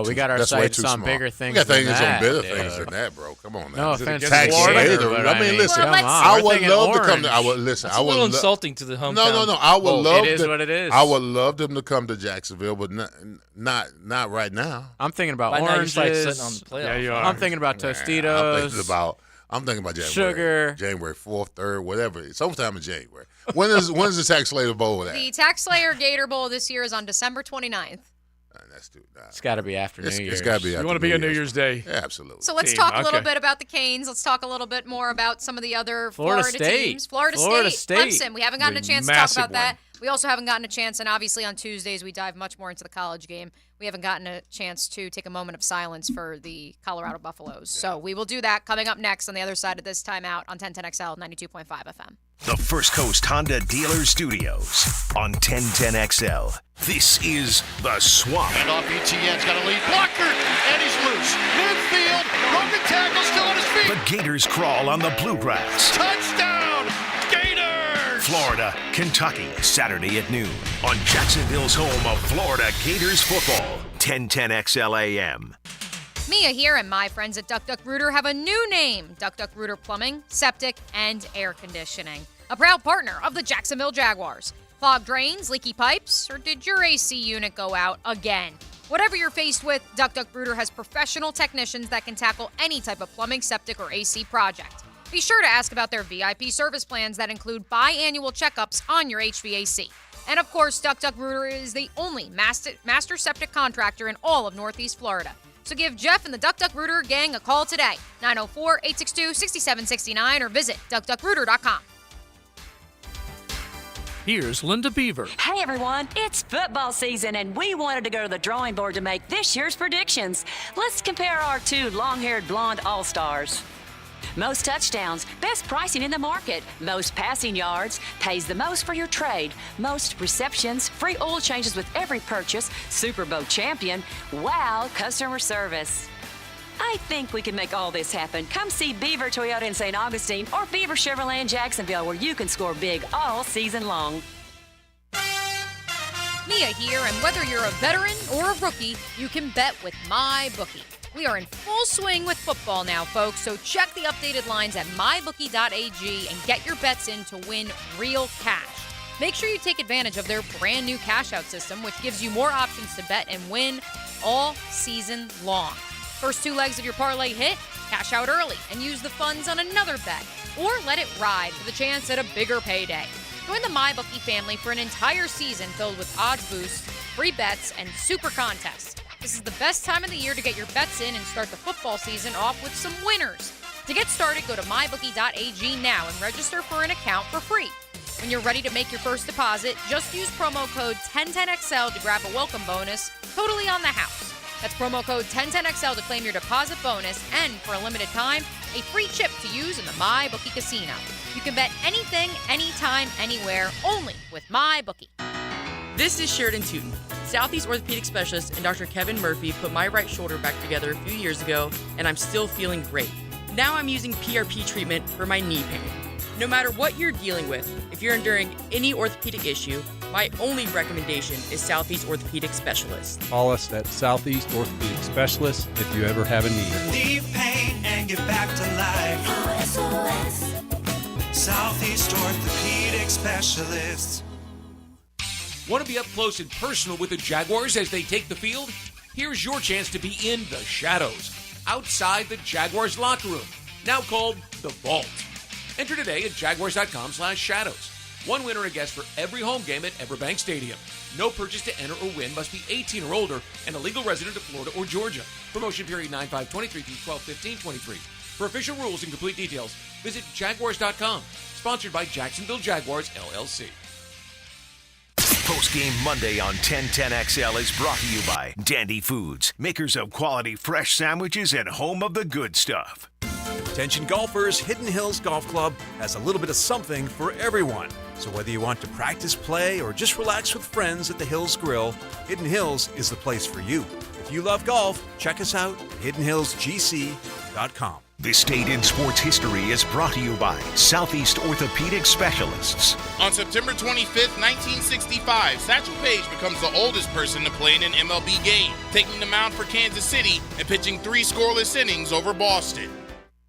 S17: too.
S18: We got our sights on bigger things.
S17: We got things on bigger things than that, bro. Come on, man.
S18: No offense,
S17: Tax Slayer. I mean, listen. I would love to come.
S11: That's a little insulting to the hometown.
S17: No. I would love.
S18: It is what it is.
S17: I would love them to come to Jacksonville, but not right now.
S18: I'm thinking about oranges.
S11: On the playoff.
S5: Yeah, you are.
S18: I'm thinking about Tostitos.
S17: I'm thinking about January.
S18: Sugar.
S17: January 4th, 3rd, whatever. Sometime in January. When's the Tax Slayer Bowl at?
S6: The Tax Slayer Gator Bowl this year is on December 29th.
S18: It's got to be after New Year's.
S17: It's got to be after
S5: You want to be
S17: New
S5: a New
S17: Year's.
S5: Year's Day.
S17: Yeah, absolutely.
S6: So let's talk a little bit about the Canes. Let's talk a little bit more about some of the other Florida teams. Florida State, Clemson. We haven't gotten a chance to talk about that. We also haven't gotten a chance, and obviously on Tuesdays we dive much more into the college game. We haven't gotten a chance to take a moment of silence for the Colorado Buffaloes. So we will do that coming up next on the other side of this timeout on 1010XL 92.5 FM.
S1: The First Coast Honda Dealer Studios on 1010XL. This is The Swamp.
S2: And off ETN's got a lead blocker, and he's loose. Midfield, broken tackle, still on his feet.
S1: The Gators crawl on the bluegrass.
S2: Touchdown, Gators!
S1: Florida, Kentucky, Saturday at noon on Jacksonville's home of Florida Gators football. 1010XL AM.
S6: Mia here, and my friends at Duck Duck Rooter have a new name. Duck Duck Rooter Plumbing, Septic, and Air Conditioning. A proud partner of the Jacksonville Jaguars. Clogged drains, leaky pipes, or did your AC unit go out again? Whatever you're faced with, Duck Duck Rooter has professional technicians that can tackle any type of plumbing, septic, or AC project. Be sure to ask about their VIP service plans that include biannual checkups on your HVAC. And of course, Duck Duck Rooter is the only master septic contractor in all of Northeast Florida. So give Jeff and the Duck Duck Rooter gang a call today, 904-862-6769, or visit duckduckrooter.com.
S14: Here's Linda Beaver.
S8: Hey everyone, it's football season and we wanted to go to the drawing board to make this year's predictions. Let's compare our two long-haired blonde all-stars. Most touchdowns, best pricing in the market, most passing yards, pays the most for your trade, most receptions, free oil changes with every purchase, Super Bowl champion, wow customer service. I think we can make all this happen. Come see Beaver Toyota in St. Augustine or Beaver Chevrolet in Jacksonville, where you can score big all season long.
S6: Mia here, and whether you're a veteran or a rookie, you can bet with MyBookie. We are in full swing with football now, folks, so check the updated lines at mybookie.ag and get your bets in to win real cash. Make sure you take advantage of their brand new cash out system, which gives you more options to bet and win all season long. First two legs of your parlay hit, cash out early and use the funds on another bet, or let it ride for the chance at a bigger payday. Join the MyBookie family for an entire season filled with odds boosts, free bets, and super contests. This is the best time of the year to get your bets in and start the football season off with some winners. To get started, go to mybookie.ag now and register for an account for free. When you're ready to make your first deposit, just use promo code 1010XL to grab a welcome bonus totally on the house. That's promo code 1010XL to claim your deposit bonus, and for a limited time, a free chip to use in the MyBookie casino. You can bet anything, anytime, anywhere, only with MyBookie.
S9: This is Sheridan Tootin, Southeast Orthopedic Specialist, and Dr. Kevin Murphy put my right shoulder back together a few years ago, and I'm still feeling great. Now I'm using PRP treatment for my knee pain. No matter what you're dealing with, if you're enduring any orthopedic issue, my only recommendation is Southeast Orthopedic Specialist.
S19: Call us at Southeast Orthopedic Specialist if you ever have a need.
S16: Relieve pain and get back to life. SOS. Southeast Orthopedic Specialists.
S23: Want to be up close and personal with the Jaguars as they take the field? Here's your chance to be in the shadows, outside the Jaguars locker room, now called the Vault. Enter today at jaguars.com/shadows. One winner a guest for every home game at Everbank Stadium. No purchase to enter or win, must be 18 or older and a legal resident of Florida or Georgia. Promotion period 9/5/23 through 12/15/23. For official rules and complete details, visit jaguars.com. Sponsored by Jacksonville Jaguars, LLC.
S1: Post-game Monday on 1010XL is brought to you by Dandy Foods, makers of quality fresh sandwiches and home of the good stuff.
S24: Attention golfers, Hidden Hills Golf Club has a little bit of something for everyone. So whether you want to practice, play, or just relax with friends at the Hills Grill, Hidden Hills is the place for you. If you love golf, check us out at hiddenhillsgc.com.
S1: This date in sports history is brought to you by Southeast Orthopedic Specialists.
S21: On September 25th, 1965, Satchel Paige becomes the oldest person to play in an MLB game, taking the mound for Kansas City and pitching 3 scoreless innings over Boston.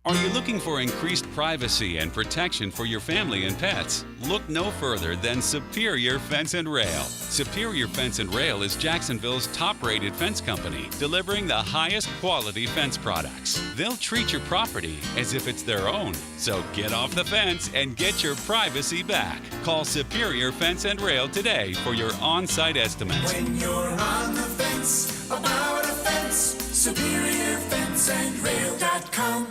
S26: Are you looking for increased privacy and protection for your family and pets? Look no further than Superior Fence and Rail. Superior Fence and Rail is Jacksonville's top-rated fence company, delivering the highest quality fence products. They'll treat your property as if it's their own. So get off the fence and get your privacy back. Call Superior Fence and Rail today for your on-site estimates.
S16: When you're on the fence,
S10: fenceandrail.com.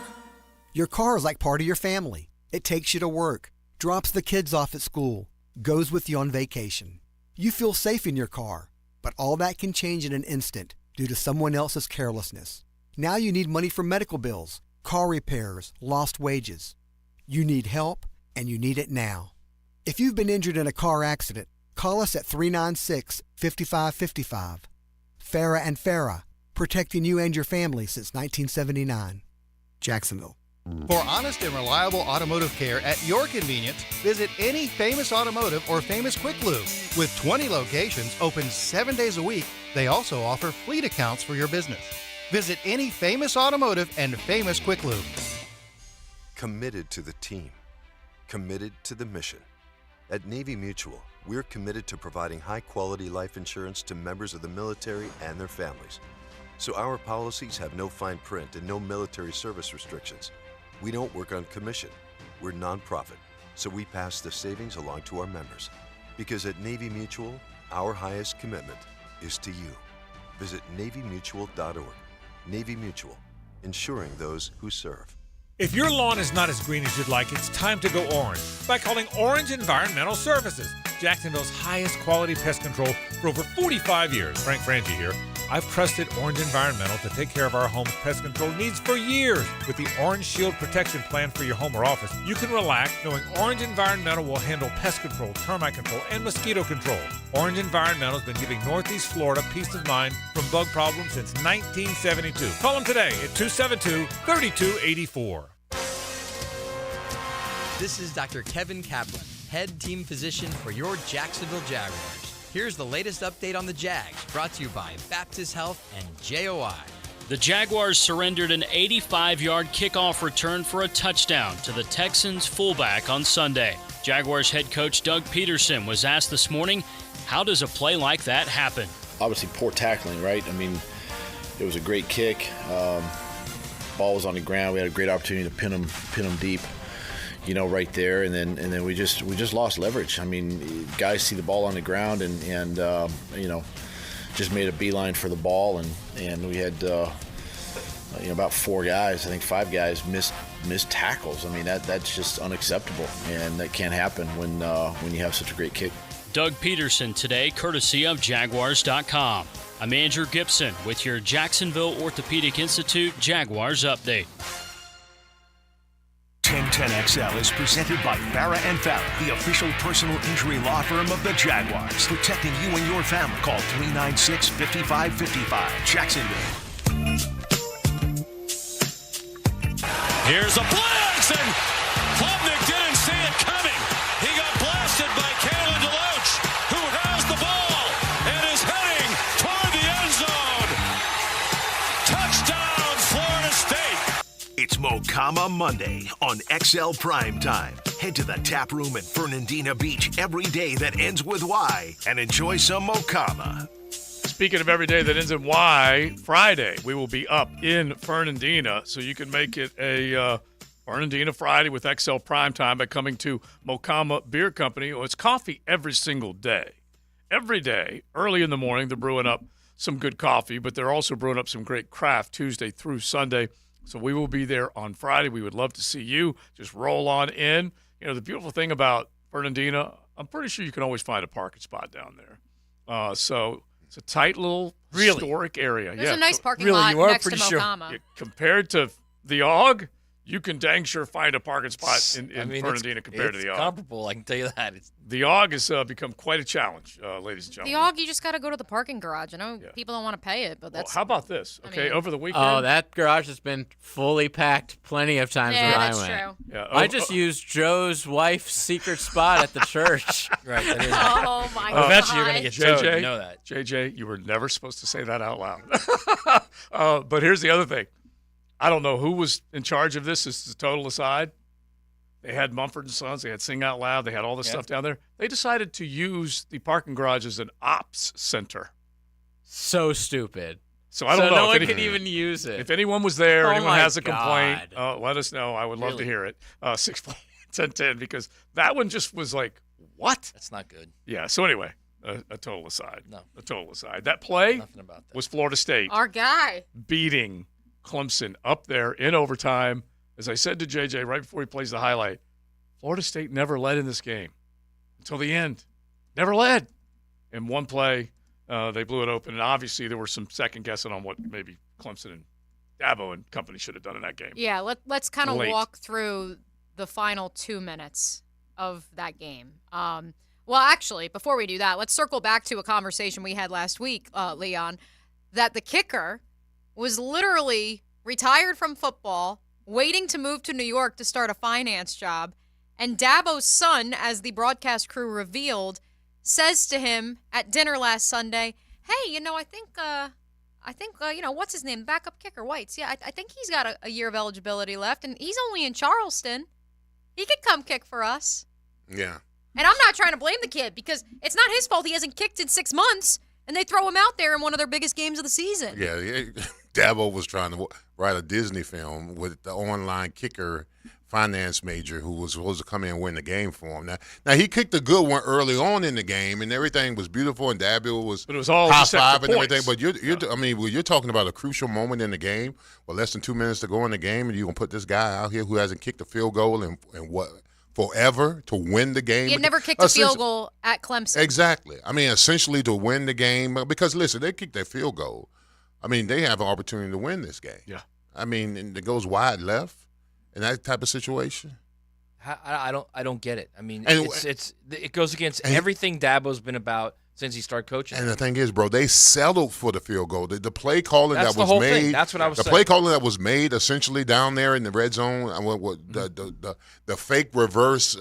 S12: Your car is like part of your family. It takes you to work, drops the kids off at school, goes with you on vacation. You feel safe in your car, but all that can change in an instant due to someone else's carelessness. Now you need money for medical bills, car repairs, lost wages. You need help, and you need it now. If you've been injured in a car accident, call us at 396-5555. Farah and Farah, protecting you and your family since 1979. Jacksonville.
S13: For honest and reliable automotive care at your convenience, visit any Famous Automotive or Famous Quick Lube. With 20 locations open 7 days a week, they also offer fleet accounts for your business. Visit any Famous Automotive and Famous Quick Lube.
S15: Committed to the team. Committed to the mission. At Navy Mutual, we're committed to providing high-quality life insurance to members of the military and their families. So our policies have no fine print and no military service restrictions. We don't work on commission. We're nonprofit, so we pass the savings along to our members. Because at Navy Mutual, our highest commitment is to you. Visit NavyMutual.org. Navy Mutual, insuring those who serve.
S20: If your lawn is not as green as you'd like, it's time to go orange by calling Orange Environmental Services, Jacksonville's highest quality pest control for over 45 years. Frank Frangie here. I've trusted Orange Environmental to take care of our home's pest control needs for years. With the Orange Shield Protection Plan for your home or office, you can relax knowing Orange Environmental will handle pest control, termite control, and mosquito control. Orange Environmental has been giving Northeast Florida peace of mind from bug problems since 1972. Call them today at 272-3284.
S25: This is Dr. Kevin Kaplan, head team physician for your Jacksonville Jaguars. Here's the latest update on the Jags, brought to you by Baptist Health and JOI.
S27: The Jaguars surrendered an 85-yard kickoff return for a touchdown to the Texans fullback on Sunday. Jaguars head coach Doug Peterson was asked this morning, how does a play like that happen?
S28: Obviously poor tackling, right? I mean, it was a great kick. Ball was on the ground. We had a great opportunity to pin them deep, right there, and then we just lost leverage. I mean, guys see the ball on the ground and just made a beeline for the ball, and we had about 4 guys, I think 5 guys missed tackles. I mean, that's just unacceptable, and that can't happen when you have such a great kick.
S27: Doug Peterson today, courtesy of Jaguars.com. I'm Andrew Gibson with your Jacksonville Orthopedic Institute Jaguars update.
S1: 1010XL is presented by Farah and Farah, the official personal injury law firm of the Jaguars. Protecting you and your family. Call 396-5555. Jacksonville.
S23: Here's a blitz, and Klubnik didn't see it coming. He got blasted by Kalen DeLoach, who has the ball and is heading toward the end zone. Touchdown, Florida State.
S1: It's Mocama Monday on XL Primetime. Head to the tap room at Fernandina Beach every day that ends with Y and enjoy some Mocama.
S5: Speaking of every day that ends in Y, Friday we will be up in Fernandina, so you can make it a Fernandina Friday with XL Primetime by coming to Mocama Beer Company. It's coffee every single day. Every day, early in the morning, they're brewing up some good coffee, but they're also brewing up some great craft Tuesday through Sunday. So we will be there on Friday. We would love to see you. Just roll on in. The beautiful thing about Fernandina, I'm pretty sure you can always find a parking spot down there. So it's a tight little historic area.
S6: There's a nice parking lot next to Mocama.
S5: Compared to the Og, you can dang sure find a parking spot in Fernandina compared to the Og.
S11: It's comparable, I can tell you that.
S5: The Og has become quite a challenge, ladies and gentlemen.
S6: The Og, you just got to go to the parking garage. I know people don't want to pay it, but that's...
S5: Well, how about this? Okay, over the weekend...
S18: Oh, that garage has been fully packed plenty of times when I went.
S6: Yeah, that's true.
S5: Yeah,
S18: I just used Joe's wife's secret spot at the church.
S11: Right, that is
S6: Oh, my God.
S11: Eventually you're going to get towed, you know that.
S5: JJ, you were never supposed to say that out loud. But here's the other thing. I don't know who was in charge of this. This is a total aside. They had Mumford & Sons. They had Sing Out Loud. They had all this stuff down there. They decided to use the parking garage as an ops center.
S18: So stupid.
S5: So I don't know.
S18: No one can even use it.
S5: If anyone was there, or anyone has a
S18: God.
S5: complaint, let us know. I would love to hear it. 61010, because that one just was like, what?
S11: That's not good.
S5: Yeah, so anyway, a total aside.
S11: No.
S5: A total aside. That play
S11: Nothing about that.
S5: was Florida State
S6: Our guy.
S5: beating Clemson up there in overtime. As I said to JJ right before he plays the highlight, Florida State never led in this game until the end. Never led. In one play, they blew it open, and obviously there was some second guessing on what maybe Clemson and Dabo and company should have done in that game.
S6: Yeah, let's kind of
S5: Late.
S6: walk through the final 2 minutes of that game. Well, actually, before we do that, let's circle back to a conversation we had last week, Leon, that the kicker was literally retired from football, waiting to move to New York to start a finance job, and Dabo's son, as the broadcast crew revealed, says to him at dinner last Sunday, hey, I think, what's his name? Backup kicker, Whites. Yeah, I think he's got a year of eligibility left, and he's only in Charleston. He could come kick for us.
S2: Yeah.
S6: And I'm not trying to blame the kid because it's not his fault he hasn't kicked in 6 months, and they throw him out there in one of their biggest games of the season.
S2: Yeah, Dabo was trying to write a Disney film with the online kicker finance major who was supposed to come in and win the game for him. Now he kicked a good one early on in the game, and everything was beautiful, and Dabo was,
S5: but it was all
S2: high
S5: just
S2: five and
S5: points.
S2: everything. But you're talking about a crucial moment in the game, with less than 2 minutes to go in the game, and you're gonna put this guy out here who hasn't kicked a field goal in what forever to win the game.
S6: He had never kicked a field goal at Clemson.
S2: Exactly. I mean, essentially to win the game, because listen, they kicked their field goal. I mean, they have an opportunity to win this game.
S5: Yeah.
S2: I mean, and it goes wide left in that type of situation.
S11: I don't get it. I mean,
S2: And-
S11: it goes against everything Dabo's been about since he started coaching.
S2: And the thing is, bro, they settled for the field goal. The play calling
S11: That's
S2: that was
S11: the whole
S2: made.
S11: thing. That's what I was
S2: the
S11: saying.
S2: play calling that was made essentially down there in the red zone. The fake reverse,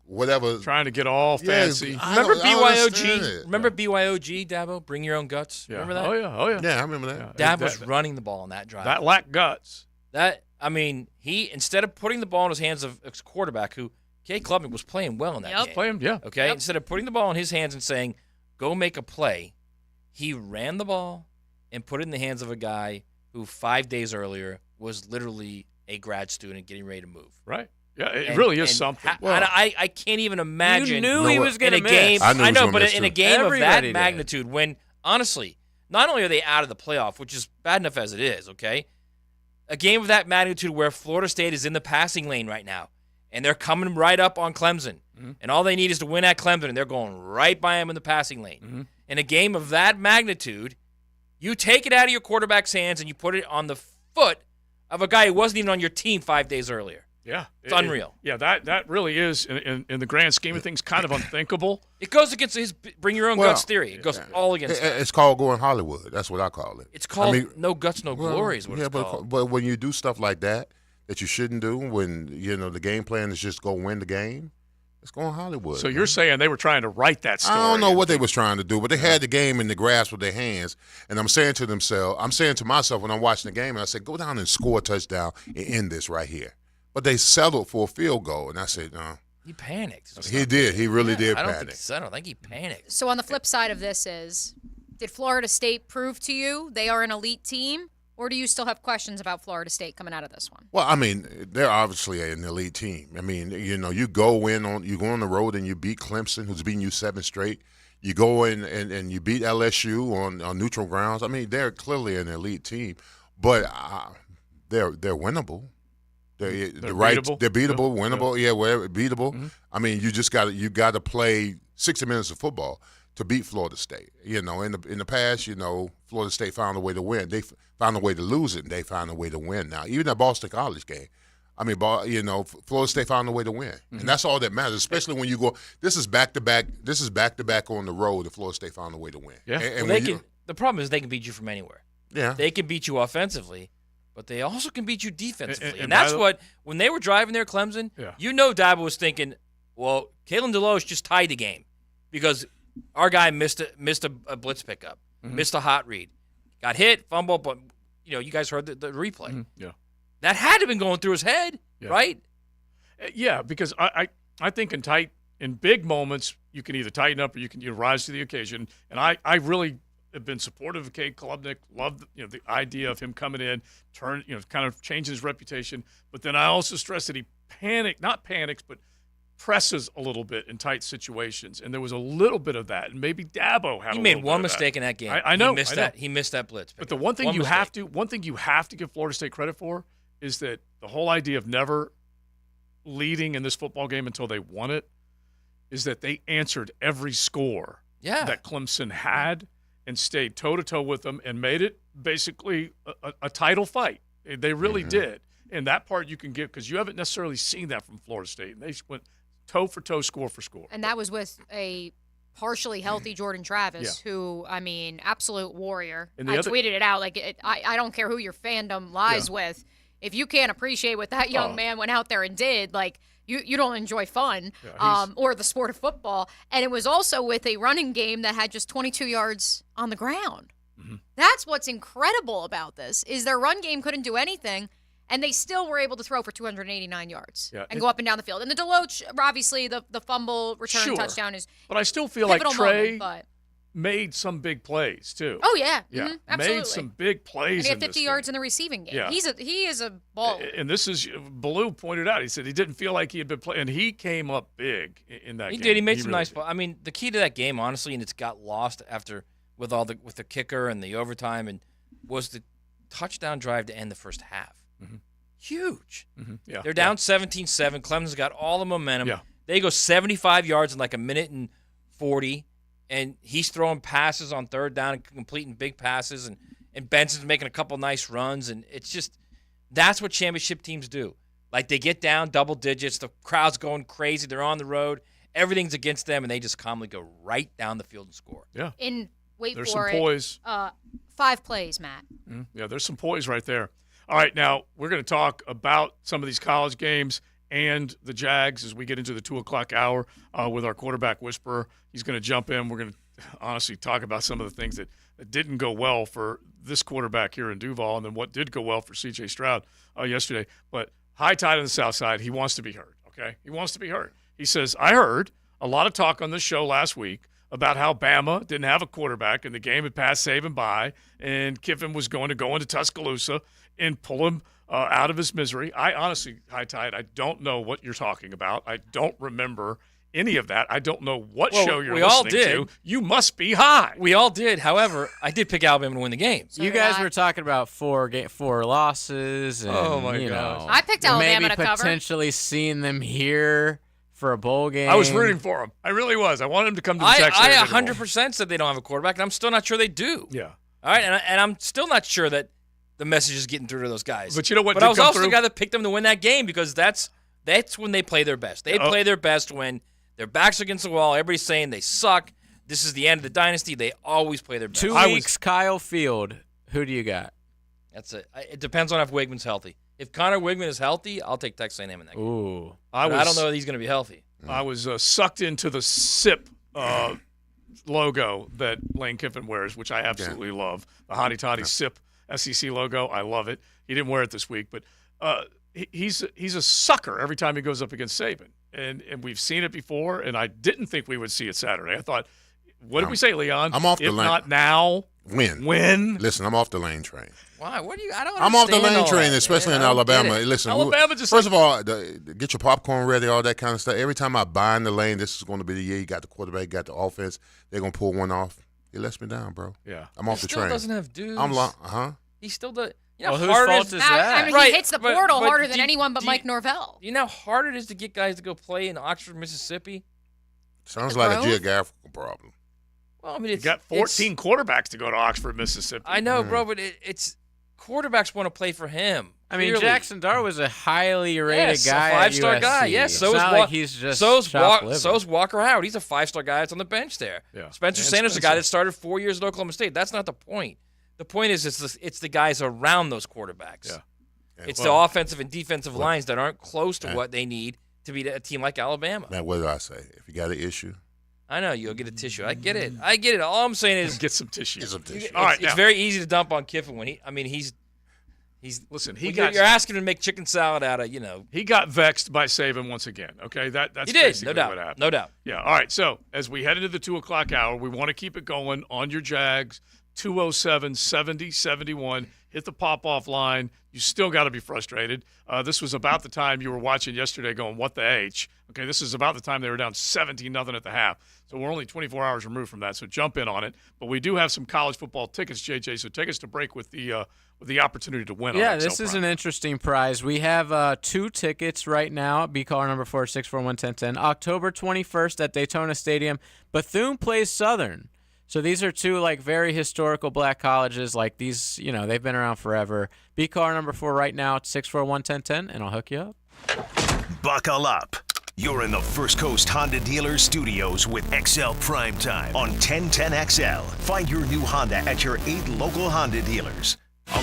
S2: whatever.
S5: Trying to get all fancy.
S11: Remember
S2: I don't understand
S11: BYOG?
S2: it.
S11: Remember BYOG, Dabo? Bring your own guts.
S5: Yeah.
S11: Remember that?
S5: Oh, yeah.
S2: Yeah, I remember that.
S11: Dab was running the ball on that drive.
S5: That lacked guts.
S11: He instead of putting the ball in his hands of a quarterback who Kay Klubnik was playing well in that game.
S5: Playing, yeah.
S11: Okay,
S5: Yep.
S11: instead of putting the ball in his hands and saying, "Go make a play," he ran the ball and put it in the hands of a guy who 5 days earlier was literally a grad student getting ready to move.
S5: Right. Yeah, it really is something.
S11: I can't even imagine.
S18: You knew he was going to miss.
S11: Game,
S2: I knew he was
S11: know,
S2: gonna
S11: but
S2: miss
S11: in a
S2: too.
S11: game
S18: Everybody
S11: of that
S18: did.
S11: magnitude, when honestly, not only are they out of the playoff, which is bad enough as it is, okay, a game of that magnitude where Florida State is in the passing lane right now, and they're coming right up on Clemson, and all they need is to win at Clemson, and they're going right by them in the passing lane. In a game of that magnitude, you take it out of your quarterback's hands and you put it on the foot of a guy who wasn't even on your team 5 days earlier.
S5: Yeah.
S11: It's unreal.
S5: That really is, in the grand scheme of things, kind of unthinkable.
S11: It goes against his bring your own guts theory. It goes all against that.
S2: It's called going Hollywood. That's what I call it.
S11: It's called no guts, no glory is what it's called.
S2: But when you do stuff like that you shouldn't do, when the game plan is just go win the game, it's going Hollywood.
S5: So you're saying they were trying to write that story?
S2: I don't know what they was trying to do, but they had the game in the grasp with their hands. And I'm saying to myself when I'm watching the game, and I said, go down and score a touchdown and end this right here. But they settled for a field goal, and I said, no.
S11: He panicked.
S2: He did. He really did
S11: I don't
S2: panic.
S11: think he panicked.
S6: So on the flip side of this is, did Florida State prove to you they are an elite team, or do you still have questions about Florida State coming out of this one?
S2: Well, I mean, they're obviously an elite team. I mean, you go on the road and you beat Clemson, who's beaten you 7 straight. You go in and you beat LSU on neutral grounds. I mean, they're clearly an elite team, but they're winnable. They're
S5: beatable?
S2: They're beatable, winnable. Yeah, whatever, beatable.
S5: Mm-hmm.
S2: I mean, you got to play 60 minutes of football to beat Florida State. In the past, Florida State found a way to win. They found a way to lose it, and they found a way to win. Now, even that Boston College game, I mean, Florida State found a way to win, and that's all that matters. Especially when you go, this is back to back. This is back to back on the road. That Florida State found a way to win.
S5: Yeah,
S2: and
S11: the problem is they can beat you from anywhere.
S2: Yeah,
S11: they can beat you offensively, but they also can beat you defensively,
S5: And
S11: and that's when they were driving there, Clemson.
S5: Yeah.
S11: Dabo was thinking, well, Kalen DeLoach just tied the game because our guy missed a blitz pickup, missed a hot read, got hit, fumble, but you guys heard the replay.
S5: Yeah.
S11: That had to have been going through his head, right?
S5: Yeah, because I think in big moments you can either tighten up or you can rise to the occasion. And I really have been supportive of Kay Klubnik. Loved the idea of him coming in, kind of changing his reputation. But then I also stress that he not panics, but presses a little bit in tight situations, and there was a little bit of that, and maybe Dabo had.
S11: He
S5: a
S11: made
S5: little
S11: one
S5: bit of
S11: mistake
S5: that.
S11: in that game.
S5: I know
S11: he missed that. He missed that blitz.
S5: But the one thing have to give Florida State credit for is that the whole idea of never leading in this football game until they won it is that they answered every score that Clemson had and stayed toe-to-toe with them and made it basically a title fight. They really did. And that part you can give because you haven't necessarily seen that from Florida State. And they went toe for toe, score for score.
S6: And that was with a partially healthy Jordan Travis, who, I mean, absolute warrior. I tweeted it out. Like, I don't care who your fandom lies with. If you can't appreciate what that young man went out there and did, like, you don't enjoy fun or the sport of football. And it was also with a running game that had just 22 yards on the ground. Mm-hmm. That's what's incredible about this is their run game couldn't do anything. And they still were able to throw for 289 yards and go up and down the field. And the Deloach, obviously, the fumble return touchdown is
S5: but I still feel like Trey
S6: moment,
S5: made some big plays, too.
S6: Oh, yeah.
S5: Yeah,
S6: mm-hmm. Absolutely.
S5: Made some big plays.
S6: And he had 50 yards in the receiving game.
S5: Yeah.
S6: He is a baller.
S5: And this is, Ballou pointed out, he said he didn't feel like he had been playing. And he came up big in that game.
S11: He did. He made some
S5: really
S11: nice balls. I mean, the key to that game, honestly, and it's got lost after with the kicker and the overtime, and was the touchdown drive to end the first half.
S5: Mm-hmm.
S11: Huge.
S5: Mm-hmm. Yeah.
S11: They're down 17-7. Clemson's got all the momentum.
S5: Yeah.
S11: They go 75 yards in like a minute and 40, and he's throwing passes on third down and completing big passes, and Benson's making a couple nice runs, and it's just that's what championship teams do. Like they get down double digits, the crowd's going crazy, they're on the road, everything's against them, and they just calmly go right down the field and score.
S5: Yeah.
S6: There's
S5: some poise.
S6: 5 plays, Matt.
S5: Mm-hmm. Yeah, there's some poise right there. All right, now we're going to talk about some of these college games and the Jags as we get into the 2 o'clock hour with our quarterback whisperer. He's going to jump in. We're going to honestly talk about some of the things that didn't go well for this quarterback here in Duval and then what did go well for C.J. Stroud yesterday. But high tide on the south side, he wants to be heard, okay? He wants to be heard. He says, I heard a lot of talk on this show last week about how Bama didn't have a quarterback and the game had passed save and by, and Kiffin was going to go into Tuscaloosa and pull him out of his misery. I honestly, High Tide, I don't know what you're talking about. I don't remember any of that. I don't know what show you're listening to. You must be high.
S11: We all did. However, I did pick Alabama to win the game.
S18: So you guys were talking about 4 losses. And,
S11: oh, my gosh.
S6: I picked Alabama to cover.
S18: Maybe potentially seeing them here for a bowl game.
S5: I was rooting for him. I really was. I wanted him to come to the Texas.
S11: I 100% said they don't have a quarterback, and I'm still not sure they do.
S5: Yeah.
S11: All right, and I'm still not sure that the message is getting through to those guys.
S5: But you know what?
S11: But I was also the guy that picked them to win that game because that's when they play their best. They play their best when their backs against the wall. Everybody's saying they suck. This is the end of the dynasty. They always play their best.
S18: 2 weeks, Kyle Field. Who do you got?
S11: That's it. It depends on if Wigman's healthy. If Connor Wigman is healthy, I'll take Texas A&M in that game.
S18: Ooh.
S11: I don't know that he's going to be healthy.
S5: I was sucked into the SIP logo that Lane Kiffin wears, which I absolutely love. The Hottie Toddy SIP SEC logo. I love it. He didn't wear it this week, but he's a sucker every time he goes up against Saban. And we've seen it before, and I didn't think we would see it Saturday. I thought, what did we say, Leon?
S2: I'm off the
S5: if
S2: lane.
S5: If not now, when?
S2: Listen, I'm off the lane train.
S11: Why? What do you? I don't.
S2: I'm off the
S11: understand
S2: lane
S11: all
S2: train,
S11: that,
S2: especially
S11: man.
S2: in Alabama. Listen,
S5: Alabama just
S2: first of all, get your popcorn ready, all that kind of stuff. Every time I buy in the lane, this is going to be the year. You got the quarterback, you got the offense. They're going to pull one off. It lets me down, bro.
S5: Yeah,
S2: I'm off the
S11: still
S2: train.
S11: Doesn't have dudes.
S2: He
S11: still does. You know,
S18: well, whose fault is that?
S6: I mean,
S11: Right,
S6: he hits the portal
S11: but
S6: harder than anyone but Mike Norvell.
S11: You know how hard it is to get guys to go play in Oxford, Mississippi?
S2: Sounds like a geographical problem.
S11: Well, I mean,
S5: you got 14 quarterbacks to go to Oxford, Mississippi.
S11: I know, bro, but it's quarterbacks want to play for him.
S18: I mean,
S11: clearly.
S18: Jackson Dart was a highly rated guy,
S11: a 5-star
S18: at
S11: guy.
S18: USC.
S11: Yes,
S18: so
S11: is
S18: like he's just
S11: so's Walker Howard. He's a 5-star guy that's on the bench there.
S5: Yeah.
S11: Spencer Sanders, the guy that started 4 years at Oklahoma State. That's not the point. The point is it's the guys around those quarterbacks.
S5: Yeah.
S11: It's the offensive and defensive lines that aren't close to what they need to beat a team like Alabama.
S2: Man, what do I say? If you got an issue,
S11: I know you'll get a tissue. I get it. All I'm saying is
S5: get some tissue.
S11: All right, it's very easy to dump on Kiffin when he's
S5: listen.
S11: You're asking him to make chicken salad out of
S5: He got vexed by Saban once again. Okay, that's
S11: he did.
S5: basically
S11: No doubt.
S5: what happened.
S11: No doubt.
S5: Yeah. All right. So as we head into the 2 o'clock hour, we want to keep it going on your Jags. 207-70-71. hit the pop-off line. You still got to be frustrated. This was about the time you were watching yesterday going, what the H? Okay, this is about the time they were down 17-0 at the half. So we're only 24 hours removed from that, so jump in on it. But we do have some college football tickets, JJ, so take us to break with the opportunity to win.
S18: Yeah,
S5: on
S18: this is an interesting prize. We have 2 tickets right now. Be caller number 464-1010. October 21st at Daytona Stadium. Bethune plays Southern. So these are 2 very historical black colleges. Like these, they've been around forever. Be caller number 4 right now at 641-1010, and I'll hook you up.
S1: Buckle up. You're in the First Coast Honda Dealers Studios with XL Primetime on 1010XL. Find your new Honda at your 8 local Honda dealers.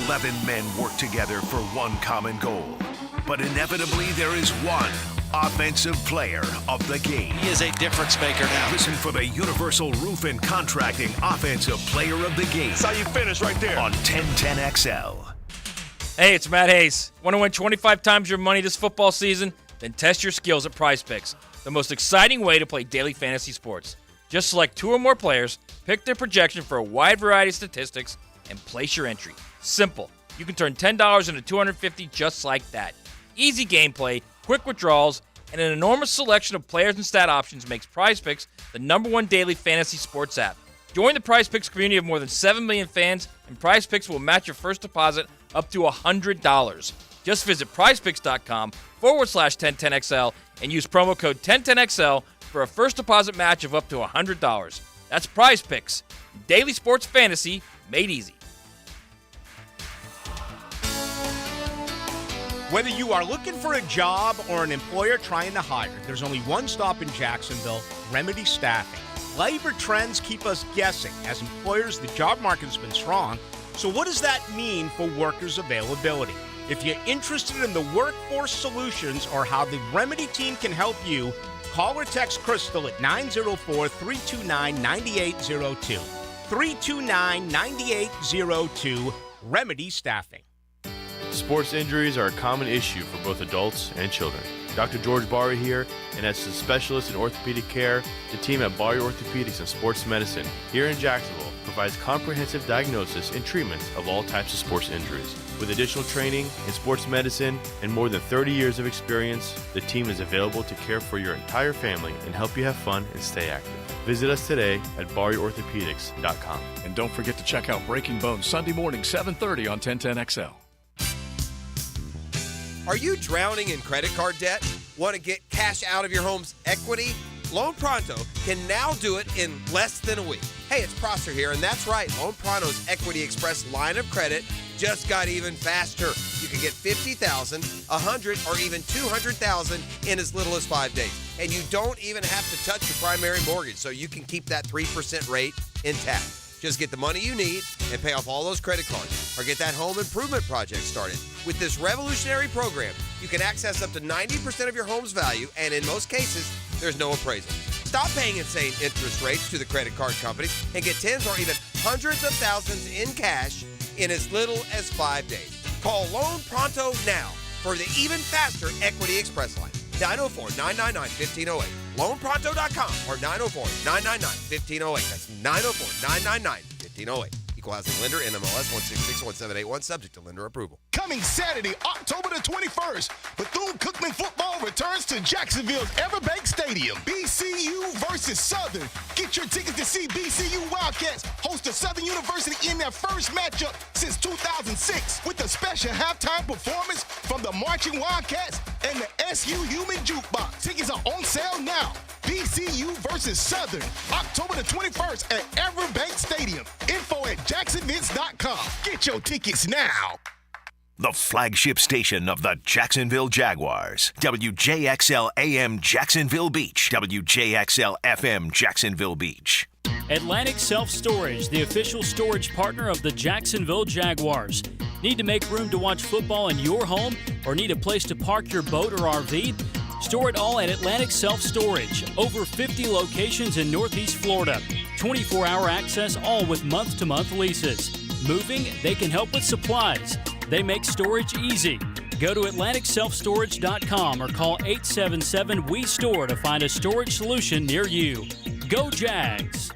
S1: 11 men work together for one common goal. But inevitably, there is one offensive player of the game.
S3: He is a difference maker now.
S1: Listen for the Universal Roof and Contracting Offensive Player of the Game.
S3: That's how you finish right there.
S1: On 1010XL.
S11: Hey, it's Matt Hayes. Want to win 25 times your money this football season? Then test your skills at PrizePicks, the most exciting way to play daily fantasy sports. Just select 2 or more players, pick their projection for a wide variety of statistics, and place your entry. Simple. You can turn $10 into $250 just like that. Easy gameplay, quick withdrawals, and an enormous selection of players and stat options makes PrizePicks the #1 daily fantasy sports app. Join the PrizePicks community of more than 7 million fans, and PrizePicks will match your first deposit up to $100. Just visit prizepicks.com/1010XL and use promo code 1010XL for a first deposit match of up to $100. That's PrizePicks. Daily sports fantasy made easy.
S4: Whether you are looking for a job or an employer trying to hire, there's only one stop in Jacksonville, Remedy Staffing. Labor trends keep us guessing. As employers, the job market's been strong. So what does that mean for workers' availability? If you're interested in the workforce solutions or how the Remedy team can help you, call or text Crystal at 904-329-9802. 329-9802, Remedy Staffing.
S7: Sports injuries are a common issue for both adults and children. Dr. George Barry here, and as a specialist in orthopedic care, the team at Barry Orthopedics and Sports Medicine here in Jacksonville provides comprehensive diagnosis and treatment of all types of sports injuries. With additional training in sports medicine and more than 30 years of experience, the team is available to care for your entire family and help you have fun and stay active. Visit us today at barryorthopedics.com.
S8: And don't forget to check out Breaking Bones Sunday morning, 7:30 on 1010XL.
S10: Are you drowning in credit card debt? Want to get cash out of your home's equity? Loan Pronto can now do it in less than a week. Hey, it's Prosser here, and that's right. Loan Pronto's Equity Express line of credit just got even faster. You can get $50,000, $100,000, or even $200,000 in as little as 5 days. And you don't even have to touch your primary mortgage, so you can keep that 3% rate intact. Just get the money you need and pay off all those credit cards, or get that home improvement project started. With this revolutionary program, you can access up to 90% of your home's value, and in most cases, there's no appraisal. Stop paying insane interest rates to the credit card companies and get tens or even hundreds of thousands in cash in as little as 5 days. Call Loan Pronto now for the even faster Equity Express line. 904-999-1508. LoanPronto.com or 904-999-1508. That's 904-999-1508. Equal housing lender, NMLS 1661781, subject to lender approval.
S14: Coming Saturday, October the 21st, Bethune-Cookman football returns to Jacksonville's Everbank Stadium. BCU versus Southern. Get your tickets to see BCU Wildcats host a Southern University in their first matchup since 2006 with a special halftime performance from the Marching Wildcats and the SU Human Jukebox. Tickets are on sale now. BCU versus Southern, October the 21st at Everbank Stadium. Info at jacksonvince.com. Get your tickets now.
S1: The flagship station of the Jacksonville Jaguars. WJXL AM Jacksonville Beach. WJXL FM Jacksonville Beach.
S27: Atlantic Self Storage, the official storage partner of the Jacksonville Jaguars. Need to make room to watch football in your home, or need a place to park your boat or RV? Store it all at Atlantic Self Storage. Over 50 locations in Northeast Florida. 24-hour access, all with month-to-month leases. Moving? They can help with supplies. They make storage easy. Go to AtlanticSelfStorage.com or call 877-WE-STORE to find a storage solution near you. Go Jags!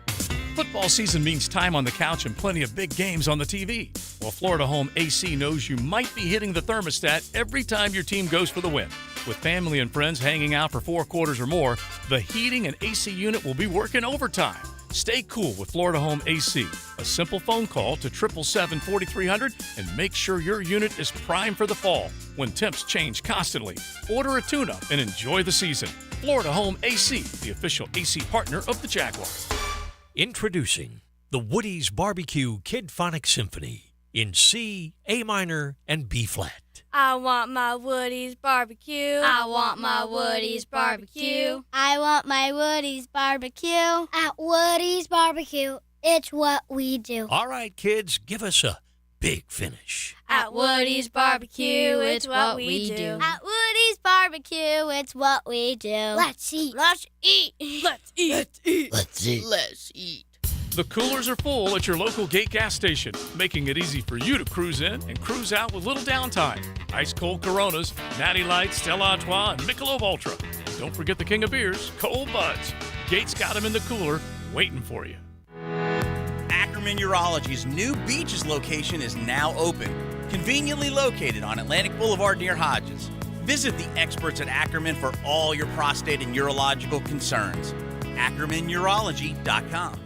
S8: Football season means time on the couch and plenty of big games on the TV. Well, Florida Home AC knows you might be hitting the thermostat every time your team goes for the win. With family and friends hanging out for 4 quarters or more, the heating and AC unit will be working overtime. Stay cool with Florida Home AC. A simple phone call to 777-4300 and make sure your unit is primed for the fall when temps change constantly. Order a tune-up and enjoy the season. Florida Home AC, the official AC partner of the Jaguars.
S9: Introducing the Woody's Barbecue Kidphonic Symphony in C, A minor, and B flat.
S16: I want my Woody's barbecue. I want my Woody's barbecue.
S17: I want my Woody's barbecue. At Woody's Barbecue, it's what we do.
S9: All right, kids, give us a big finish.
S16: At Woody's barbecue, it's what we do.
S17: At Woody's Barbecue, it's what we do. Let's eat.
S16: Let's eat. Let's eat.
S17: Let's eat.
S9: Let's eat.
S16: Let's eat.
S8: The coolers are full at your local Gate gas station, making it easy for you to cruise in and cruise out with little downtime. Ice cold Coronas, Natty Light, Stella Artois, and Michelob Ultra. And don't forget the king of beers, Cold Buds. Gates got them in the cooler, waiting for you.
S19: Ackerman Urology's new Beaches location is now open, conveniently located on Atlantic Boulevard near Hodges. Visit the experts at Ackerman for all your prostate and urological concerns. AckermanUrology.com.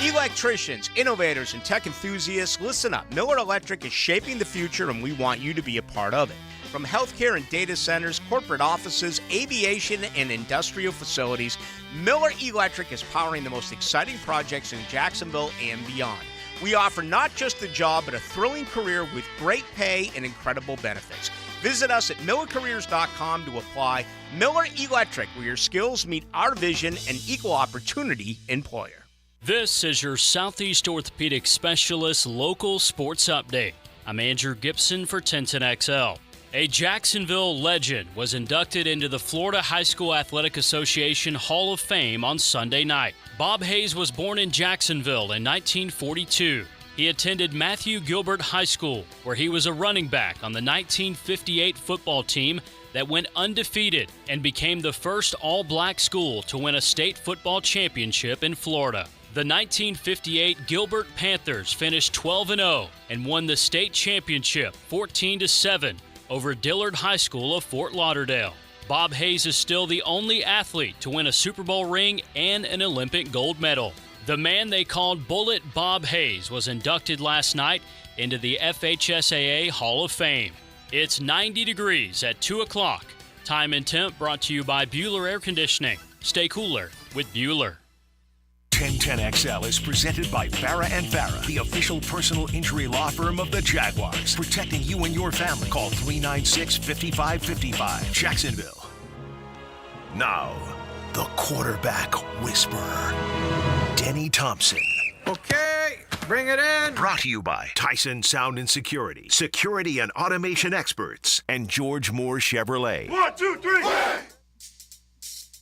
S4: Electricians, innovators, and tech enthusiasts, listen up. Miller Electric is shaping the future, and we want you to be a part of it. From healthcare and data centers, corporate offices, aviation, and industrial facilities, Miller Electric is powering the most exciting projects in Jacksonville and beyond. We offer not just a job, but a thrilling career with great pay and incredible benefits. Visit us at millercareers.com to apply. Miller Electric, where your skills meet our vision and equal opportunity employer.
S27: This is your Southeast Orthopedic Specialist Local Sports Update. I'm Andrew Gibson for 1010XL. A Jacksonville legend was inducted into the Florida High School Athletic Association Hall of Fame on Sunday night. Bob Hayes was born in Jacksonville in 1942. He attended Matthew Gilbert High School, where he was a running back on the 1958 football team that went undefeated and became the first all-black school to win a state football championship in Florida. The 1958 Gilbert Panthers finished 12-0 and won the state championship 14-7 over Dillard High School of Fort Lauderdale. Bob Hayes is still the only athlete to win a Super Bowl ring and an Olympic gold medal. The man they called Bullet Bob Hayes was inducted last night into the FHSAA Hall of Fame. It's 90 degrees at 2 o'clock. Time and temp brought to you by Bueller Air Conditioning. Stay cooler with Bueller.
S1: 1010XL is presented by Farah & Farah, the official personal injury law firm of the Jaguars, protecting you and your family. Call 396-5555, Jacksonville. Now, the quarterback whisperer, Denny Thompson.
S21: Okay, bring it in.
S1: Brought to you by Tyson Sound and Security, security and automation experts, and George Moore Chevrolet.
S5: 1, 2, 3.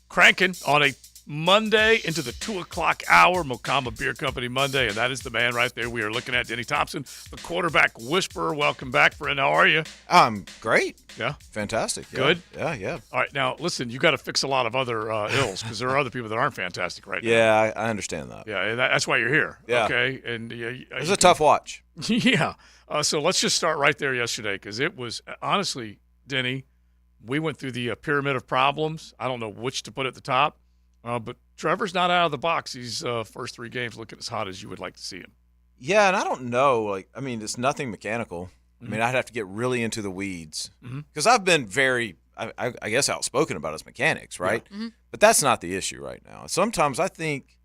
S5: Cranking on a Monday into the 2 o'clock hour, Mokama Beer Company Monday, and that is the man right there we are looking at, Denny Thompson, the quarterback whisperer. Welcome back, friend. How are you?
S22: I'm great.
S5: Yeah?
S22: Fantastic. Yeah.
S5: Good?
S22: Yeah.
S5: All right, now, listen, you got to fix a lot of other ills because there are other people that aren't fantastic right now.
S22: Yeah, I understand that.
S5: Yeah, and that's why you're here.
S22: Yeah.
S5: Okay? And
S22: it was a tough watch.
S5: Yeah. So let's just start right there yesterday because it was, honestly, Denny, we went through the pyramid of problems. I don't know which to put at the top. But Trevor's not out of the box. These first 3 games looking as hot as you would like to see him.
S22: Yeah, and I don't know. It's nothing mechanical. Mm-hmm. I mean, I'd have to get really into the weeds because I've been very, I guess, outspoken about his mechanics, right? Yeah. Mm-hmm. But that's not the issue right now. Sometimes I think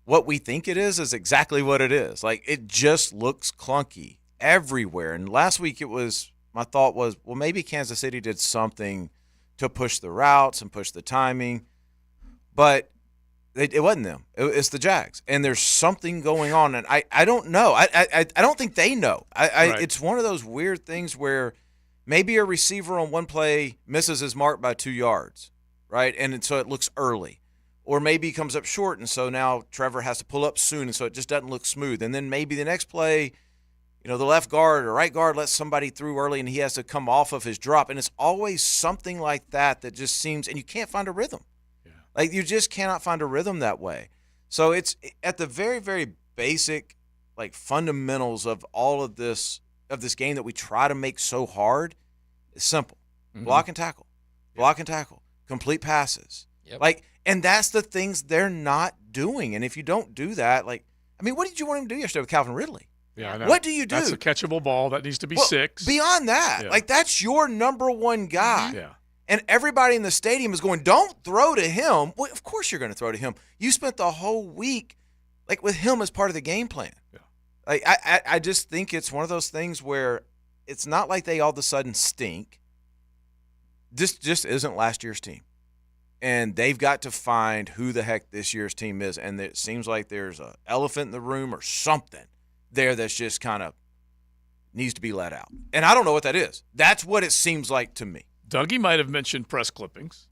S22: what we think it is exactly what it is. Like, it just looks clunky everywhere. And last week my thought was, well, maybe Kansas City did something to push the routes and push the timing. But it wasn't them. It's the Jags, and there's something going on, and I don't know. I don't think they know.
S5: Right.
S22: It's one of those weird things where maybe a receiver on one play misses his mark by 2 yards, right, and so it looks early, or maybe he comes up short, and so now Trevor has to pull up soon, and so it just doesn't look smooth, and then maybe the next play, the left guard or right guard lets somebody through early, and he has to come off of his drop, and it's always something like that just seems, and you can't find a rhythm. Like, you just cannot find a rhythm that way. So it's at the very, very basic, like fundamentals of all of this game that we try to make so hard. It's simple: block and tackle, complete passes.
S11: Yep.
S22: And that's the things they're not doing. And if you don't do that, what did you want him to do yesterday with Calvin Ridley?
S5: Yeah, I know.
S22: What do you do?
S5: That's a catchable ball. That needs to be
S22: Well,
S5: 6.
S22: Beyond that, that's your number one guy.
S5: Yeah.
S22: And everybody in the stadium is going, don't throw to him. Well, of course you're going to throw to him. You spent the whole week with him as part of the game plan. Yeah. I just think it's one of those things where it's not like they all of a sudden stink. This just isn't last year's team. And they've got to find who the heck this year's team is. And it seems like there's an elephant in the room or something there that's just kind of needs to be let out. And I don't know what that is. That's what it seems like to me.
S5: Dougie might have mentioned press clippings.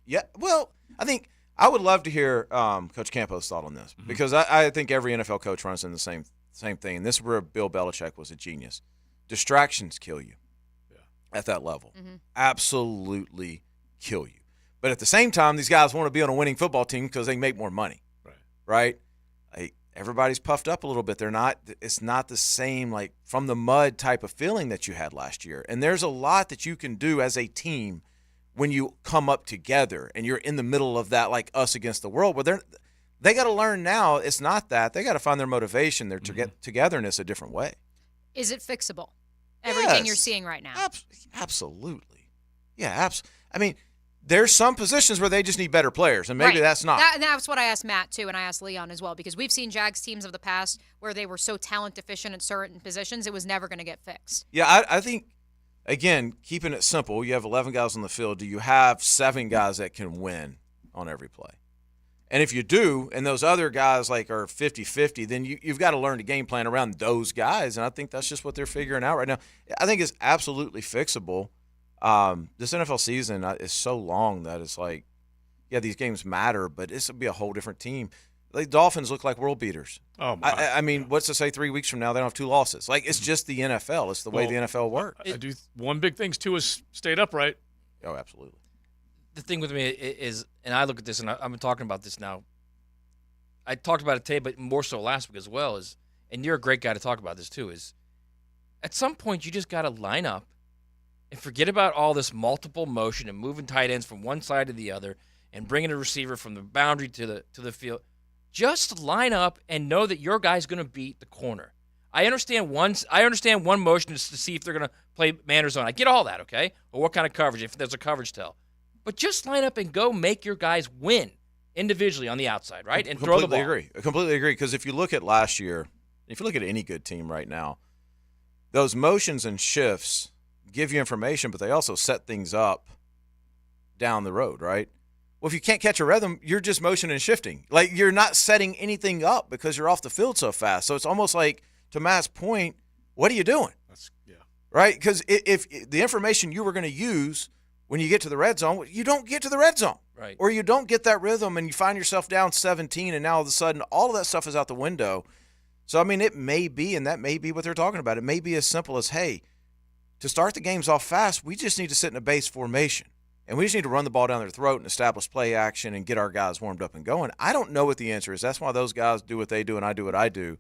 S22: Yeah, well, I think I would love to hear Coach Campos' thought on this because I think every NFL coach runs into the same thing. And this is where Bill Belichick was a genius. Distractions kill you at that level. Absolutely kill you. But at the same time, these guys want to be on a winning football team because they make more money. Right? Everybody's puffed up a little bit. It's not the same from the mud type of feeling that you had last year. And there's a lot that you can do as a team when you come up together and you're in the middle of that us against the world. But they got to learn now it's not that. They got to find their motivation, their togetherness a different way.
S6: Is it fixable? Everything you're seeing right now.
S22: Absolutely. Yeah, there's some positions where they just need better players, and maybe that's not.
S6: That's what I asked Matt, too, and I asked Leon as well, because we've seen Jags teams of the past where they were so talent deficient in certain positions, it was never going to get fixed.
S22: Yeah, I think, again, keeping it simple, you have 11 guys on the field. Do you have 7 guys that can win on every play? And if you do, and those other guys are 50-50, then you've got to learn to game plan around those guys, and I think that's just what they're figuring out right now. I think it's absolutely fixable. This NFL season is so long that it's these games matter, but this will be a whole different team. The Dolphins look like world beaters.
S5: Oh, my.
S22: I mean, what's to say 3 weeks from now they don't have 2 losses? It's just the NFL. It's the way the NFL works.
S5: I do one big thing, too, is stayed upright.
S22: Oh, absolutely.
S11: The thing with me is, and I look at this, and I've been talking about this now. I talked about it today, but more so last week as well, and you're a great guy to talk about this, too, is at some point you just got to line up and forget about all this multiple motion and moving tight ends from one side to the other and bringing a receiver from the boundary to the field. Just line up and know that your guy's going to beat the corner. I understand one motion is to see if they're going to play man or zone. I get all that, okay? Or what kind of coverage, if there's a coverage tell. But just line up and go make your guys win individually on the outside, right? And throw the ball.
S22: I completely agree. Because if you look at last year, if you look at any good team right now, those motions and shifts give you information, but they also set things up down the road, right? Well, if you can't catch a rhythm, you're just motion and shifting. You're not setting anything up because you're off the field so fast. So it's almost like, to Matt's point, what are you doing? Right? Because if the information you were going to use when you get to the red zone, you don't get to the red zone.
S11: Right.
S22: Or you don't get that rhythm and you find yourself down 17 and now all of a sudden all of that stuff is out the window. So, it may be, and that may be what they're talking about. It may be as simple as, hey, to start the games off fast, we just need to sit in a base formation. And we just need to run the ball down their throat and establish play action and get our guys warmed up and going. I don't know what the answer is. That's why those guys do what they do and I do what I do.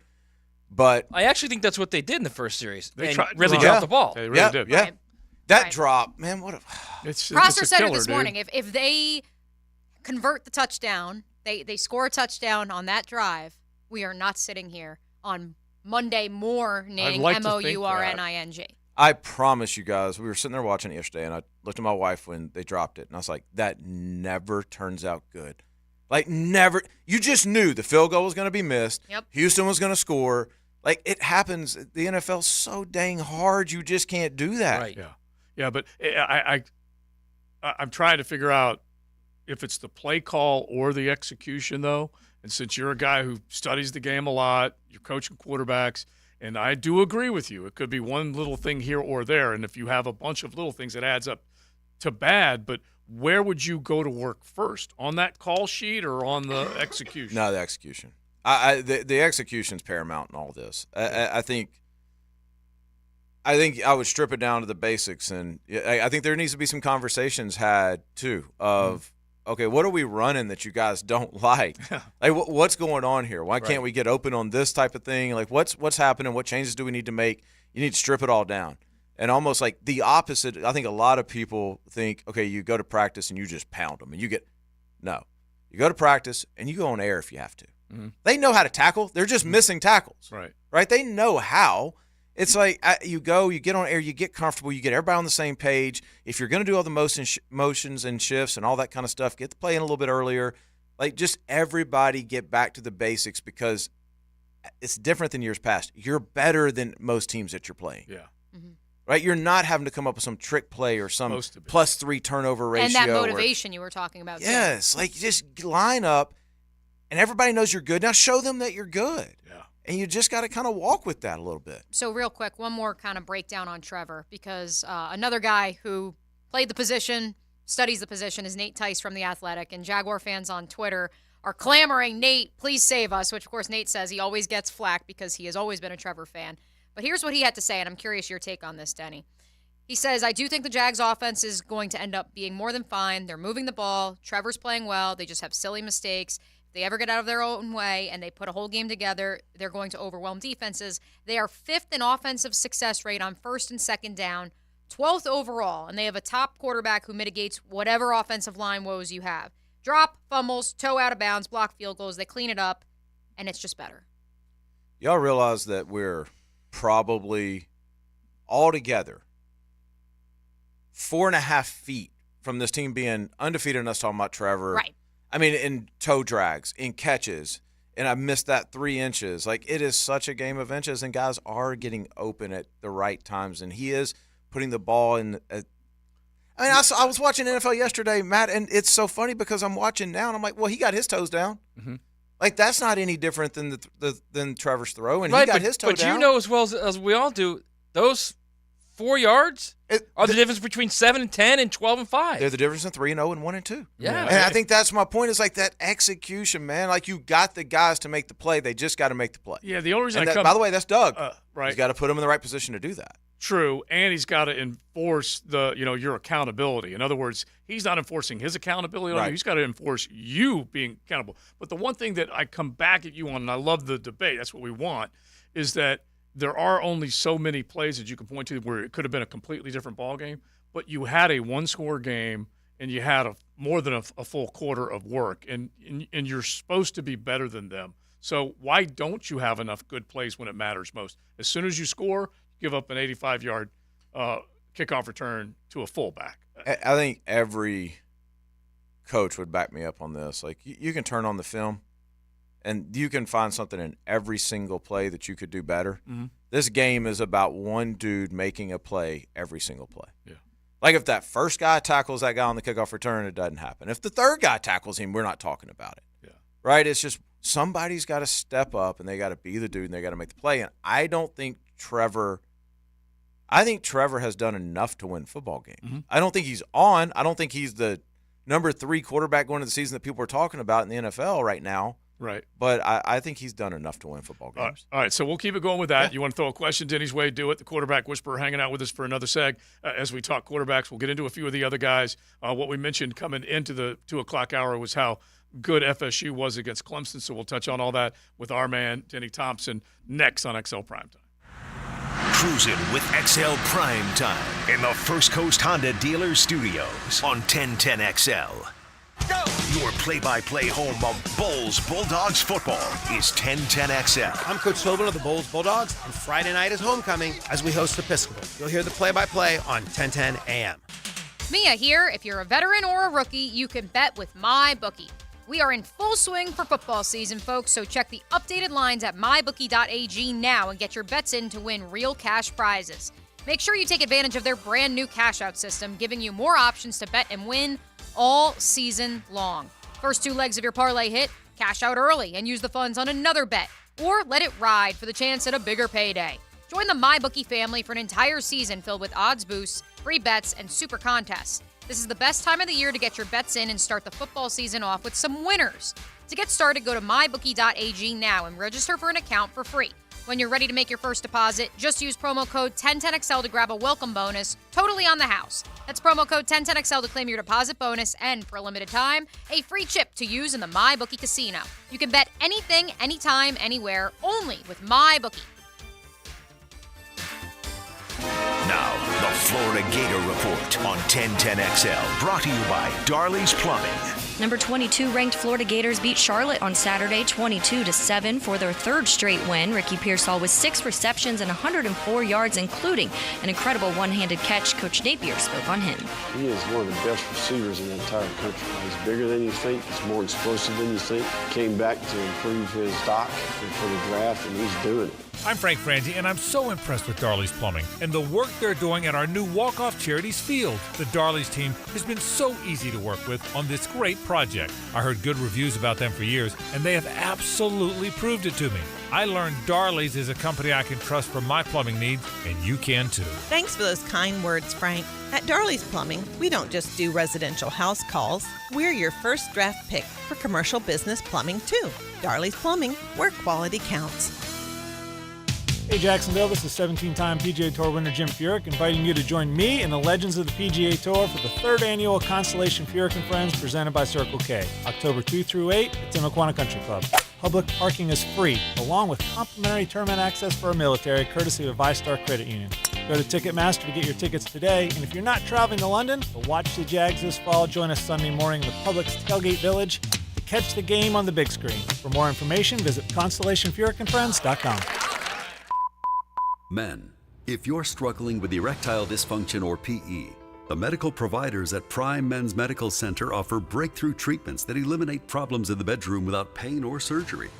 S22: But
S11: I actually think that's what they did in the first series.
S5: They
S11: really dropped the ball.
S5: They really did.
S22: Yeah. That drop, man, what a
S6: Prosser said
S5: killer,
S6: it this morning. If they convert the touchdown, they score a touchdown on that drive, we are not sitting here on Monday morning, MOURNING.
S22: I promise you guys, we were sitting there watching it yesterday, and I looked at my wife when they dropped it, and I was like, that never turns out good. Never. You just knew the field goal was going to be missed.
S6: Yep.
S22: Houston was going to score. It happens. The NFL's so dang hard, you just can't do that.
S11: Right.
S5: Yeah, but I'm trying to figure out if it's the play call or the execution, though. And since you're a guy who studies the game a lot, you're coaching quarterbacks, and I do agree with you. It could be one little thing here or there, and if you have a bunch of little things, it adds up to bad. But where would you go to work first, on that call sheet or on the execution?
S22: No, the execution. The execution's paramount in all this. I think I would strip it down to the basics, and I think there needs to be some conversations had too of okay, what are we running that you guys don't like? Like, what's going on here? Why can't we get open on this type of thing? Like, what's happening? What changes do we need to make? You need to strip it all down. And almost like the opposite, I think a lot of people think, okay, you go to practice and you just pound them. And no. You go to practice and you go on air if you have to. Mm-hmm. They know how to tackle. They're just missing tackles. Right? They know how. It's like you get on air, you get comfortable, you get everybody on the same page. If you're going to do all the motions and shifts and all that kind of stuff, get the play in a little bit earlier. Like, just everybody get back to the basics, because it's different than years past. You're better than most teams that you're playing.
S5: Yeah.
S6: Mm-hmm.
S22: Right? You're not having to come up with some trick play or some +3 turnover ratio.
S6: And that motivation you were talking about.
S22: Yes. Like, just line up, and everybody knows you're good. Now show them that you're good.
S5: Yeah.
S22: And you just got to kind of walk with that a little bit.
S6: So real quick, one more kind of breakdown on Trevor, because another guy who played the position, studies the position, is Nate Tice from The Athletic. And Jaguar fans on Twitter are clamoring, Nate, please save us, which, of course, Nate says he always gets flack because he has always been a Trevor fan. But here's what he had to say, and I'm curious your take on this, Denny. He says, I do think the Jags offense is going to end up being more than fine. They're moving the ball. Trevor's playing well. They just have silly mistakes. If they ever get out of their own way and they put a whole game together, they're going to overwhelm defenses. They are 5th in offensive success rate on 1st and 2nd down, 12th overall, and they have a top quarterback who mitigates whatever offensive line woes you have. Drop, fumbles, toe out of bounds, block field goals. They clean it up, and it's just better.
S22: Y'all realize that we're probably altogether 4.5 feet from this team being undefeated, and us talking about Trevor.
S6: Right.
S22: I mean, in toe drags, in catches, and I missed that 3 inches. Like, it is such a game of inches, and guys are getting open at the right times, and he is putting the ball in. I was watching NFL yesterday, Matt, and it's so funny because I'm watching now, and I'm like, well, he got his toes down.
S5: Mm-hmm.
S22: Like, that's not any different than Trevor's throw, and he got his toe down.
S11: But you know as well as we all do, those 4 yards are the difference between 7 and 10 and 12 and 5.
S22: They're the difference in 3-0 and 1-2.
S11: Yeah.
S22: And I think that's my point. Is like that execution, man. Like, you got the guys to make the play. They just got to make the play.
S5: Yeah, the only reason
S22: by the way, that's Doug.
S5: Right.
S22: He's got to put him in the right position to do that.
S5: True, and he's got to enforce your accountability. In other words, he's not enforcing his accountability on you. He's got to enforce you being accountable. But the one thing that I come back at you on, and I love the debate, that's what we want, is that there are only so many plays that you can point to where it could have been a completely different ball game, but you had a one-score game and you had more than a full quarter of work, and you're supposed to be better than them. So why don't you have enough good plays when it matters most? As soon as you score, give up an 85-yard kickoff return to a fullback.
S22: I think every coach would back me up on this. Like, you can turn on the film, and you can find something in every single play that you could do better.
S5: Mm-hmm.
S22: This game is about one dude making a play every single play.
S5: Yeah.
S22: Like, if that first guy tackles that guy on the kickoff return, it doesn't happen. If the third guy tackles him, we're not talking about it.
S5: Yeah.
S22: Right? It's just somebody's got to step up, and they got to be the dude, and they got to make the play. And I think Trevor has done enough to win football games.
S5: Mm-hmm.
S22: I don't think he's on. I don't think he's the number 3 quarterback going into the season that people are talking about in the NFL right now.
S5: Right.
S22: But I think he's done enough to win football games.
S5: All right, so we'll keep it going with that. Yeah. You want to throw a question Denny's way, do it. The quarterback whisperer hanging out with us for another seg. As we talk quarterbacks, we'll get into a few of the other guys. What we mentioned coming into the 2 o'clock hour was how good FSU was against Clemson, so we'll touch on all that with our man, Denny Thompson, next on XL Primetime.
S1: Cruising with XL Primetime in the First Coast Honda Dealer Studios on 1010XL. Go! Your play-by-play home of Bulls Bulldogs football is 1010XL.
S10: I'm Coach Tobin of the Bulls Bulldogs, and Friday night is homecoming as we host Episcopal. You'll hear the play-by-play on 1010 AM.
S6: Mia here. If you're a veteran or a rookie, you can bet with MyBookie. We are in full swing for football season, folks, so check the updated lines at mybookie.ag now and get your bets in to win real cash prizes. Make sure you take advantage of their brand new cash-out system, giving you more options to bet and win all season long. First 2 legs of your parlay hit, cash out early and use the funds on another bet, or let it ride for the chance at a bigger payday. Join the MyBookie family for an entire season filled with odds boosts, free bets, and super contests. This is the best time of the year to get your bets in and start the football season off with some winners. To get started, go to mybookie.ag now and register for an account for free. When you're ready to make your first deposit, just use promo code 1010XL to grab a welcome bonus totally on the house. That's promo code 1010XL to claim your deposit bonus and, for a limited time, a free chip to use in the MyBookie casino. You can bet anything, anytime, anywhere, only with MyBookie.
S1: Now, the Florida Gator Report on 1010XL, brought to you by Darley's Plumbing.
S12: Number 22 ranked Florida Gators beat Charlotte on Saturday 22-7 for their third straight win. Ricky Pearsall with 6 receptions and 104 yards, including an incredible one-handed catch. Coach Napier spoke on him.
S13: He is one of the best receivers in the entire country. He's bigger than you think. He's more explosive than you think. Came back to improve his stock for the draft, and he's doing it.
S15: I'm Frank Franzi, and I'm so impressed with Darley's Plumbing and the work they're doing at our new Walk-Off Charities field. The Darley's team has been so easy to work with on this great project. I heard good reviews about them for years, and they have absolutely proved it to me. I learned Darley's is a company I can trust for my plumbing needs, and you can too.
S20: Thanks for those kind words, Frank. At Darley's Plumbing, we don't just do residential house calls. We're your first draft pick for commercial business plumbing, too. Darley's Plumbing, where quality counts.
S24: Hey Jacksonville, this is 17-time PGA Tour winner Jim Furyk inviting you to join me and the legends of the PGA Tour for the 3rd annual Constellation Furyk and Friends presented by Circle K, October 2 through 8 at Timaquana Country Club. Public parking is free, along with complimentary tournament access for our military, courtesy of ViStar Credit Union. Go to Ticketmaster to get your tickets today, and if you're not traveling to London to watch the Jags this fall, join us Sunday morning in the Publix Tailgate Village to catch the game on the big screen. For more information, visit ConstellationFurykandFriends.com.
S25: Men, if you're struggling with erectile dysfunction or PE, the medical providers at Prime Men's Medical Center offer breakthrough treatments that eliminate problems in the bedroom without pain or surgery.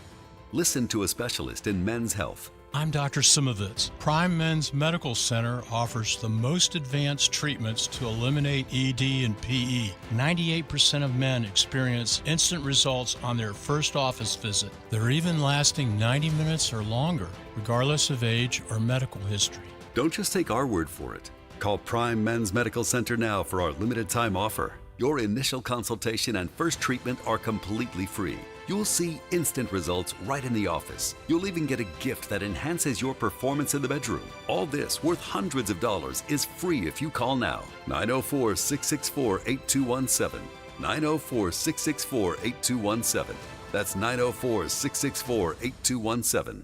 S25: Listen to a specialist in men's health.
S26: I'm Dr. Simovitz. Prime Men's Medical Center offers the most advanced treatments to eliminate ED and PE. 98% of men experience instant results on their first office visit. They're even lasting 90 minutes or longer, regardless of age or medical history.
S25: Don't just take our word for it. Call Prime Men's Medical Center now for our limited time offer. Your initial consultation and first treatment are completely free. You'll see instant results right in the office. You'll even get a gift that enhances your performance in the bedroom. All this, worth hundreds of dollars, is free if you call now. 904-664-8217. 904-664-8217. That's 904-664-8217.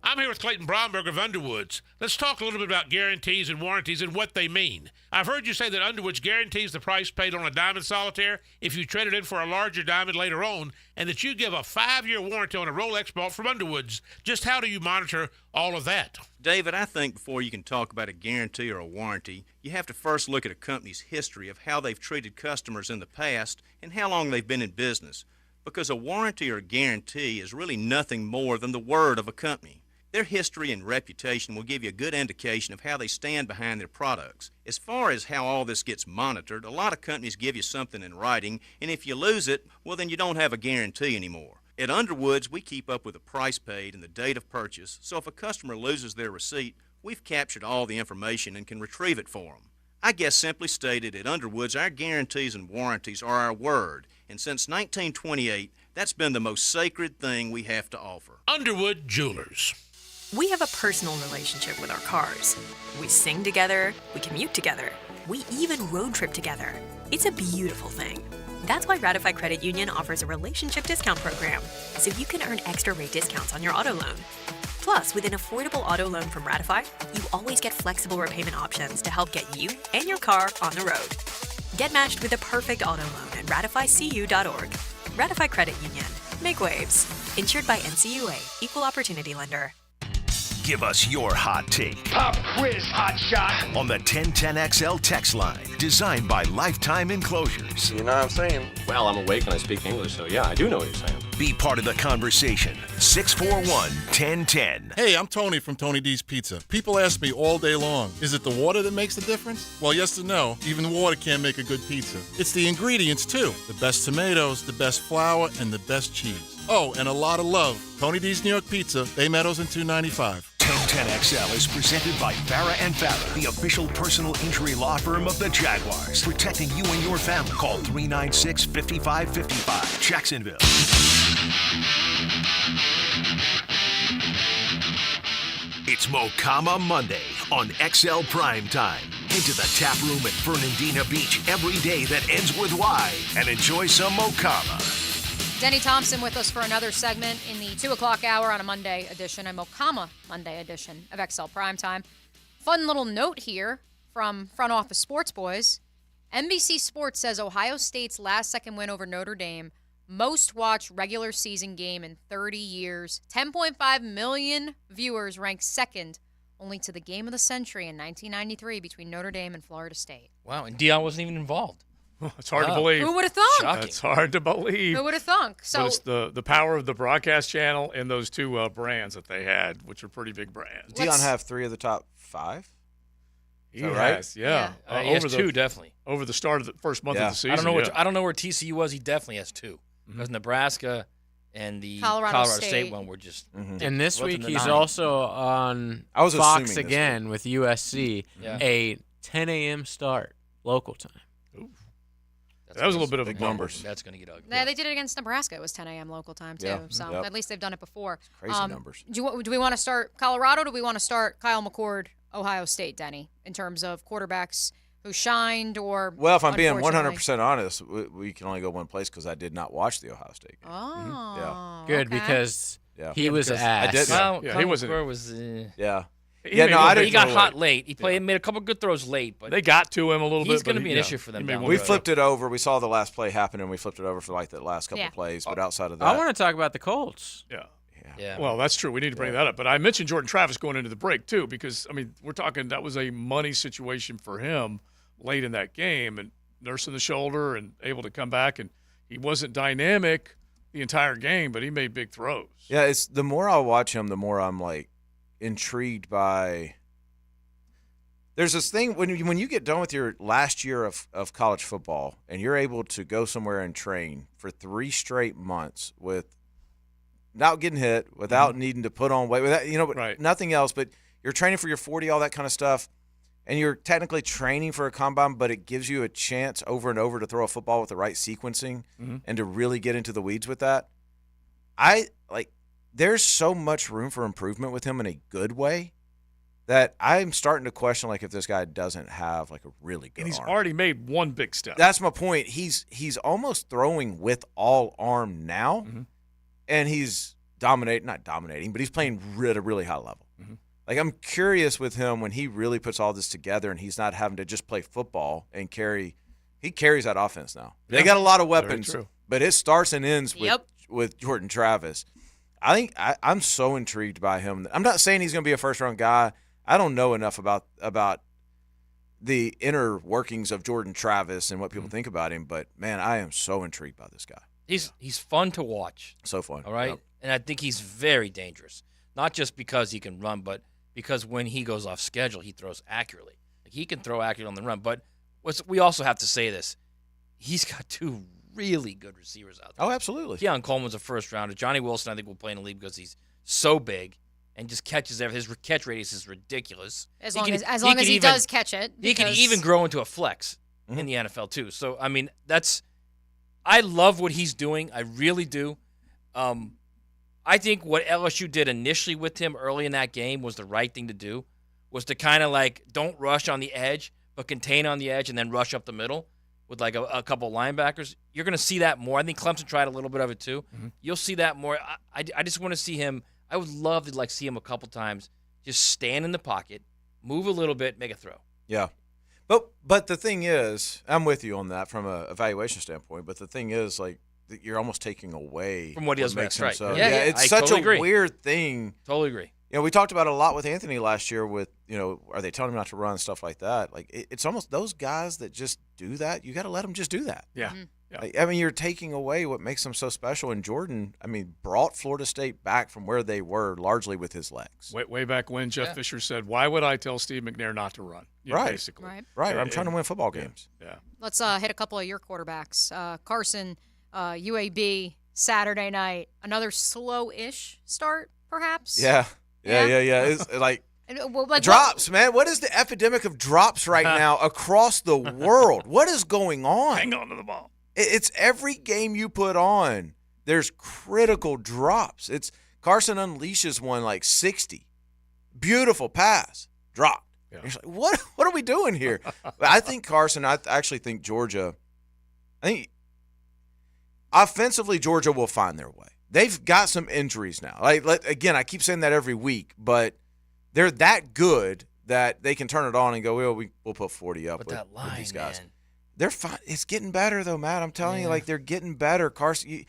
S28: I'm here with Clayton Bromberg of Underwoods. Let's talk a little bit about guarantees and warranties and what they mean. I've heard you say that Underwoods guarantees the price paid on a diamond solitaire if you trade it in for a larger diamond later on, and that you give a 5-year warranty on a Rolex bought from Underwoods. Just how do you monitor all of that?
S29: David, I think before you can talk about a guarantee or a warranty, you have to first look at a company's history of how they've treated customers in the past and how long they've been in business. Because a warranty or a guarantee is really nothing more than the word of a company. Their history and reputation will give you a good indication of how they stand behind their products. As far as how all this gets monitored, a lot of companies give you something in writing, and if you lose it, well, then you don't have a guarantee anymore. At Underwoods, we keep up with the price paid and the date of purchase, so if a customer loses their receipt, we've captured all the information and can retrieve it for them. I guess simply stated, at Underwoods, our guarantees and warranties are our word, and since 1928, that's been the most sacred thing we have to offer.
S28: Underwood Jewelers.
S30: We have a personal relationship with our cars. We sing together, we commute together, we even road trip together. It's a beautiful thing. That's why Ratify Credit Union offers a relationship discount program, so you can earn extra rate discounts on your auto loan. Plus, with an affordable auto loan from Ratify, you always get flexible repayment options to help get you and your car on the road. Get matched with the perfect auto loan at ratifycu.org. Ratify Credit Union. Make waves. Insured by NCUA. Equal Opportunity Lender.
S1: Give us your hot take.
S3: Pop quiz, hot shot.
S1: On the 1010XL text line, designed by Lifetime Enclosures.
S31: You know what I'm saying? Well, I'm awake and I speak English, so yeah, I do know what you're saying.
S1: Be part of the conversation. 641-1010.
S32: Hey, I'm Tony from Tony D's Pizza. People ask me all day long, is it the water that makes the difference? Well, yes and no. Even water can't make a good pizza. It's the ingredients, too. The best tomatoes, the best flour, and the best cheese. Oh, and a lot of love. Tony D's New York Pizza, Bay Meadows and 295.
S1: 1010XL is presented by Farah & Farah, the official personal injury law firm of the Jaguars. Protecting you and your family. Call 396-5555. Jacksonville. It's Mocama Monday on XL Primetime. Head to the tap room at Fernandina Beach every day that ends with Y and enjoy some Mocama.
S6: Denny Thompson with us for another segment in the 2 o'clock hour on a Monday edition, a Mocama Monday edition of XL Primetime. Fun little note here from Front Office Sports Boys. NBC Sports says Ohio State's last second win over Notre Dame, most watched regular season game in 30 years. 10.5 million viewers, ranked second only to the game of the century in 1993 between Notre Dame and Florida State.
S11: Wow, and Dion wasn't even involved.
S5: It's hard to believe.
S6: Who would have thunk?
S11: Shocking.
S5: It's hard to believe.
S6: Who would have thunk? So
S5: but it's the power of the broadcast channel and those two brands that they had, which are pretty big brands.
S22: Does Dion have 3 of the top 5?
S5: He has, yeah.
S11: He has 2, definitely.
S5: Over the start of the first month of the season.
S11: I don't know where TCU was. He definitely has 2. Because Nebraska and the Colorado State one were just.
S2: And this week he's also on
S22: I was
S2: Fox again with USC, a 10 a.m. start local time.
S5: That was a little bit of
S22: big
S5: a
S22: numbers.
S11: That's going to get ugly.
S6: Yeah, they did it against Nebraska. It was 10 a.m. local time, too.
S22: Yeah.
S6: So
S22: Yep.
S6: at least they've done it before.
S22: Crazy numbers.
S6: Do we want to start Colorado or do we want to start Kyle McCord, Ohio State, Denny, in terms of quarterbacks who shined or.
S22: Well, if I'm being
S6: unfortunately-
S22: 100% honest, we can only go one place because I did not watch the Ohio State game.
S6: Oh.
S2: Good,
S6: okay.
S2: because
S22: Yeah.
S2: he was
S22: because
S2: ass.
S22: I did.
S11: Well,
S5: Yeah, he wasn't.
S22: Yeah.
S11: He got hot late. He made a couple good throws late, but
S5: they got to him a little bit.
S11: He's going to
S5: but
S11: be an issue for them. Down the
S22: We
S11: road.
S22: flipped it over. We saw the last play happen, and we flipped it over for like the last couple plays. But outside of that,
S2: I want to talk about the Colts.
S11: Yeah.
S5: Well, that's true. We need to bring that up. But I mentioned Jordan Travis going into the break, too, because, I mean, we're talking that was a money situation for him late in that game and nursing the shoulder and able to come back. And he wasn't dynamic the entire game, but he made big throws.
S22: Yeah, it's the more I watch him, the more I'm like intrigued by. There's this thing when you get done with your last year of college football and you're able to go somewhere and train for 3 straight months without getting hit, without needing to put on weight, without nothing else, but you're training for your 40, all that kind of stuff, and you're technically training for a combine, but it gives you a chance over and over to throw a football with the right sequencing and to really get into the weeds with that. There's so much room for improvement with him in a good way that I'm starting to question if this guy doesn't have a really good
S5: And he's
S22: arm.
S5: already made one big step.
S22: That's my point. He's almost throwing with all arm now, and he's not dominating, but he's playing at a really high level. I'm curious with him when he really puts all this together and he's not having to just play football and he carries that offense now. They got a lot of weapons, but it starts and ends with Jordan Travis. I think I'm so intrigued by him. I'm not saying he's going to be a first-round guy. I don't know enough about the inner workings of Jordan Travis and what people think about him, but, man, I am so intrigued by this guy.
S11: He's fun to watch.
S22: So fun.
S11: All right?
S22: Yep.
S11: And I think he's very dangerous. Not just because he can run, but because when he goes off schedule, he throws accurately. He can throw accurately on the run. But we also have to say this. He's got 2 really good receivers out there.
S22: Oh, absolutely.
S11: Keon Coleman's a first-rounder. Johnny Wilson, I think, will play in the league because he's so big and just catches everything. His catch radius is ridiculous.
S6: As long as he does catch it.
S11: He can even grow into a flex in the NFL, too. So, I mean, I love what he's doing. I really do. I think what LSU did initially with him early in that game was the right thing to do, was to kind of don't rush on the edge, but contain on the edge and then rush up the middle with a couple linebackers. You're going to see that more. I think Clemson tried a little bit of it too. You'll see that more. I just want to see him. I would love to see him a couple times just stand in the pocket, move a little bit, make a throw.
S22: Yeah. But the thing is, I'm with you on that from a evaluation standpoint, but the thing is you're almost taking away
S11: from what he does
S22: makes
S11: best,
S22: him
S11: right?
S22: so.
S11: Yeah,
S22: it's
S11: I
S22: such
S11: totally
S22: a
S11: agree.
S22: weird thing.
S11: Totally agree.
S22: We talked about it a lot with Anthony last year with, are they telling him not to run, stuff like that. It's almost those guys that just do that, you got to let them just do that.
S5: Yeah.
S22: Yeah. You're taking away what makes them so special. And Jordan, brought Florida State back from where they were largely with his legs.
S5: Way back when Jeff Fisher said, "Why would I tell Steve McNair not to run?"
S22: Right.
S5: Basically.
S22: Right. I'm trying to win football games.
S5: Yeah.
S6: Let's hit a couple of your quarterbacks. Carson, UAB, Saturday night. Another slow-ish start, perhaps?
S22: Yeah. It's drops, man. What is the epidemic of drops right now across the world? What is going on?
S5: Hang on to the ball.
S22: It's every game you put on, there's critical drops. Carson unleashes one 60 Beautiful pass. Dropped. Yeah. You're like, what are we doing here? I think Carson, I actually think Georgia, offensively, Georgia will find their way. They've got some injuries now. Again, I keep saying that every week, but they're that good that they can turn it on and go, well, we'll put 40 up with these guys. Man. They're fine. It's getting better, though, Matt. I'm telling you, they're getting better. Carson's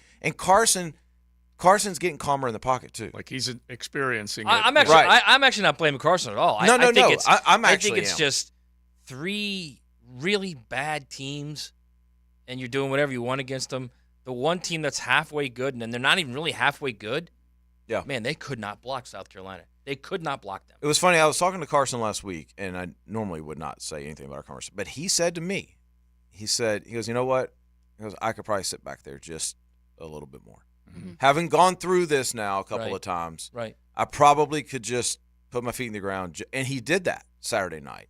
S22: getting calmer in the pocket, too.
S5: Like he's experiencing it.
S11: I'm actually not blaming Carson at all.
S22: No.
S11: I think it's just 3 really bad teams, and you're doing whatever you want against them. The one team that's halfway good, and then they're not even really halfway good, man, they could not block South Carolina. They could not block them.
S22: It was funny. I was talking to Carson last week, and I normally would not say anything about our conversation, but he said to me, he goes, you know what? He goes, I could probably sit back there just a little bit more. Mm-hmm. Having gone through this now a couple of times, I probably could just put my feet in the ground. And he did that Saturday night.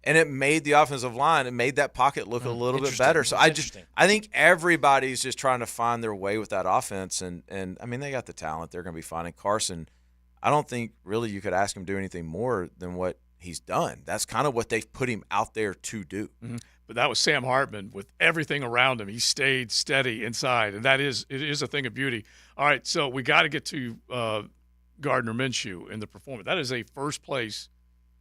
S22: And it made the offensive line, it made that pocket look a little bit better. So I think everybody's just trying to find their way with that offense. And I mean, they got the talent. They're going to be fine. And Carson, I don't think really you could ask him to do anything more than what he's done. That's kind of what they've put him out there to do.
S5: Mm-hmm. But that was Sam Hartman with everything around him. He stayed steady inside, and it is a thing of beauty. All right, so we got to get to Gardner Minshew in the performance. That is a first place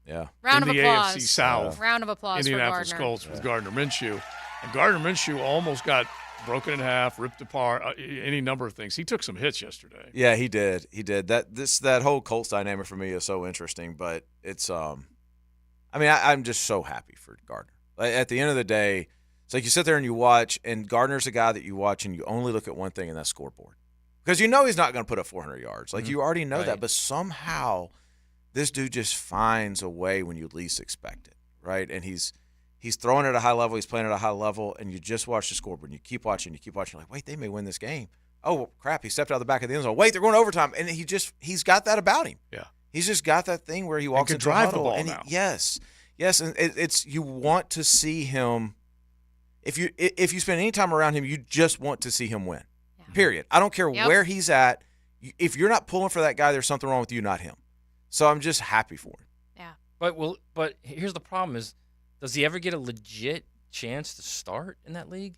S6: round
S5: in
S6: of
S5: the
S6: applause.
S5: AFC South.
S6: Round of applause
S5: Indianapolis
S6: for Gardner.
S5: Colts with Gardner Minshew. And Gardner Minshew almost got broken in half, ripped apart, any number of things. He took some hits yesterday.
S22: Yeah, he did. That whole Colts dynamic for me is so interesting, but it's I'm just so happy for Gardner. At the end of the day, it's like you sit there and you watch, and Gardner's a guy that you watch and you only look at one thing, and that's scoreboard. Because you know he's not going to put up 400 yards. You already know that, but somehow this dude just finds a way when you least expect it, right? And he's throwing at a high level, he's playing at a high level, and you just watch the scoreboard, and you keep watching, like, wait, they may win this game. Oh, crap, he stepped out the back of the end zone. Wait, they're going to overtime. And he's got that about him.
S5: Yeah.
S22: He's just got that thing where he walks into
S5: drive
S22: the huddle.
S5: The ball now.
S22: Yes, and it's you want to see him. If you spend any time around him, you just want to see him win. Yeah. Period. I don't care where he's at. If you're not pulling for that guy, there's something wrong with you, not him. So I'm just happy for him.
S6: Yeah.
S11: But here's the problem: does he ever get a legit chance to start in that league,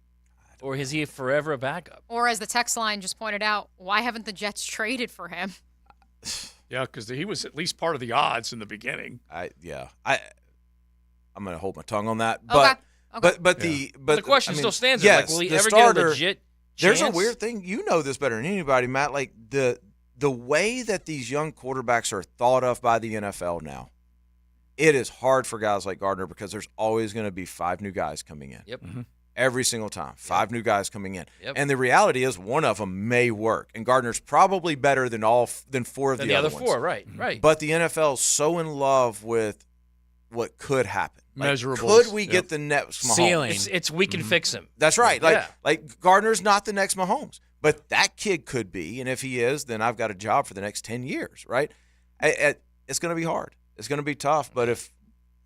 S11: or is he forever a backup?
S6: Or as the text line just pointed out, why haven't the Jets traded for him?
S5: Yeah, because he was at least part of the odds in the beginning.
S22: I'm going to hold my tongue on that. But
S11: the question still stands.
S22: Yes,
S11: will he ever get a legit chance?
S22: There's a weird thing. You know this better than anybody, Matt. Like the way that these young quarterbacks are thought of by the NFL now, it is hard for guys like Gardner because there's always going to be 5 new guys coming in.
S11: Yep. Mm-hmm.
S22: Every single time, 5 new guys coming in.
S11: Yep.
S22: And the reality is one of them may work. And Gardner's probably better than 4 of the other ones.
S11: 4, right.
S22: But the NFL is so in love with what could happen.
S5: Measurables.
S22: Could we get the next Mahomes?
S2: Ceiling.
S11: It's we can fix him.
S22: That's right. Like Gardner's not the next Mahomes, but that kid could be. And if he is, then I've got a job for the next 10 years, right? It's going to be hard. It's going to be tough. But if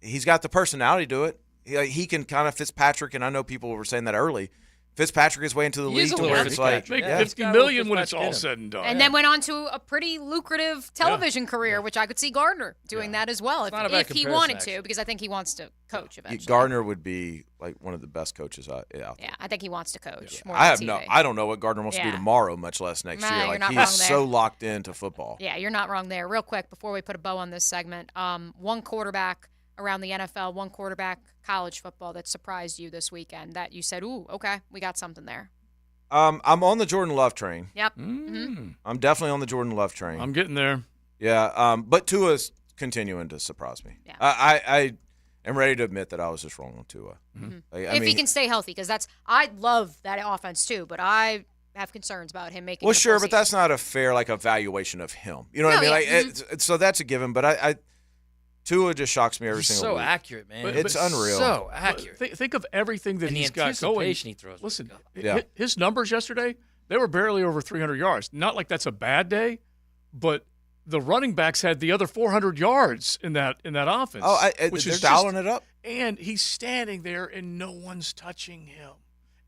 S22: he's got the personality to do it, he can kind of Fitzpatrick, and I know people were saying that early. Fitzpatrick his way into the league to where it's like
S5: make $50 million when it's all said and done.
S6: And then went on to a pretty lucrative television career, which I could see Gardner doing that as well if he wanted to, because I think he wants to coach eventually.
S22: Gardner would be like one of the best coaches out there.
S6: Yeah, I think he wants to coach. More
S22: I don't know what Gardner wants to do tomorrow, much less next year. Like he's so locked into football.
S6: Yeah, you're not wrong there. Real quick before we put a bow on this segment, one quarterback around the NFL, one quarterback college football that surprised you this weekend that you said, ooh, okay, we got something there?
S22: I'm on the Jordan Love train.
S6: Yep.
S22: Mm-hmm. I'm definitely on the Jordan Love train.
S5: I'm getting there.
S22: Yeah, but Tua's continuing to surprise me.
S6: Yeah.
S22: I am ready to admit that I was just wrong on Tua.
S6: Mm-hmm. If he can stay healthy, because I love that offense too, but I have concerns about him making.
S22: Well, sure, but that's not a fair evaluation of him. You know what I mean? So that's a given. But Tua just shocks me every single week.
S11: So accurate, man.
S22: It's unreal.
S11: So accurate.
S5: Think of everything that he's got going.
S11: He throws.
S5: Listen, his numbers yesterday, they were barely over 300 yards. Not like that's a bad day, but the running backs had the other 400 yards in that offense.
S22: Oh, they're dialing it up.
S5: And he's standing there, and no one's touching him.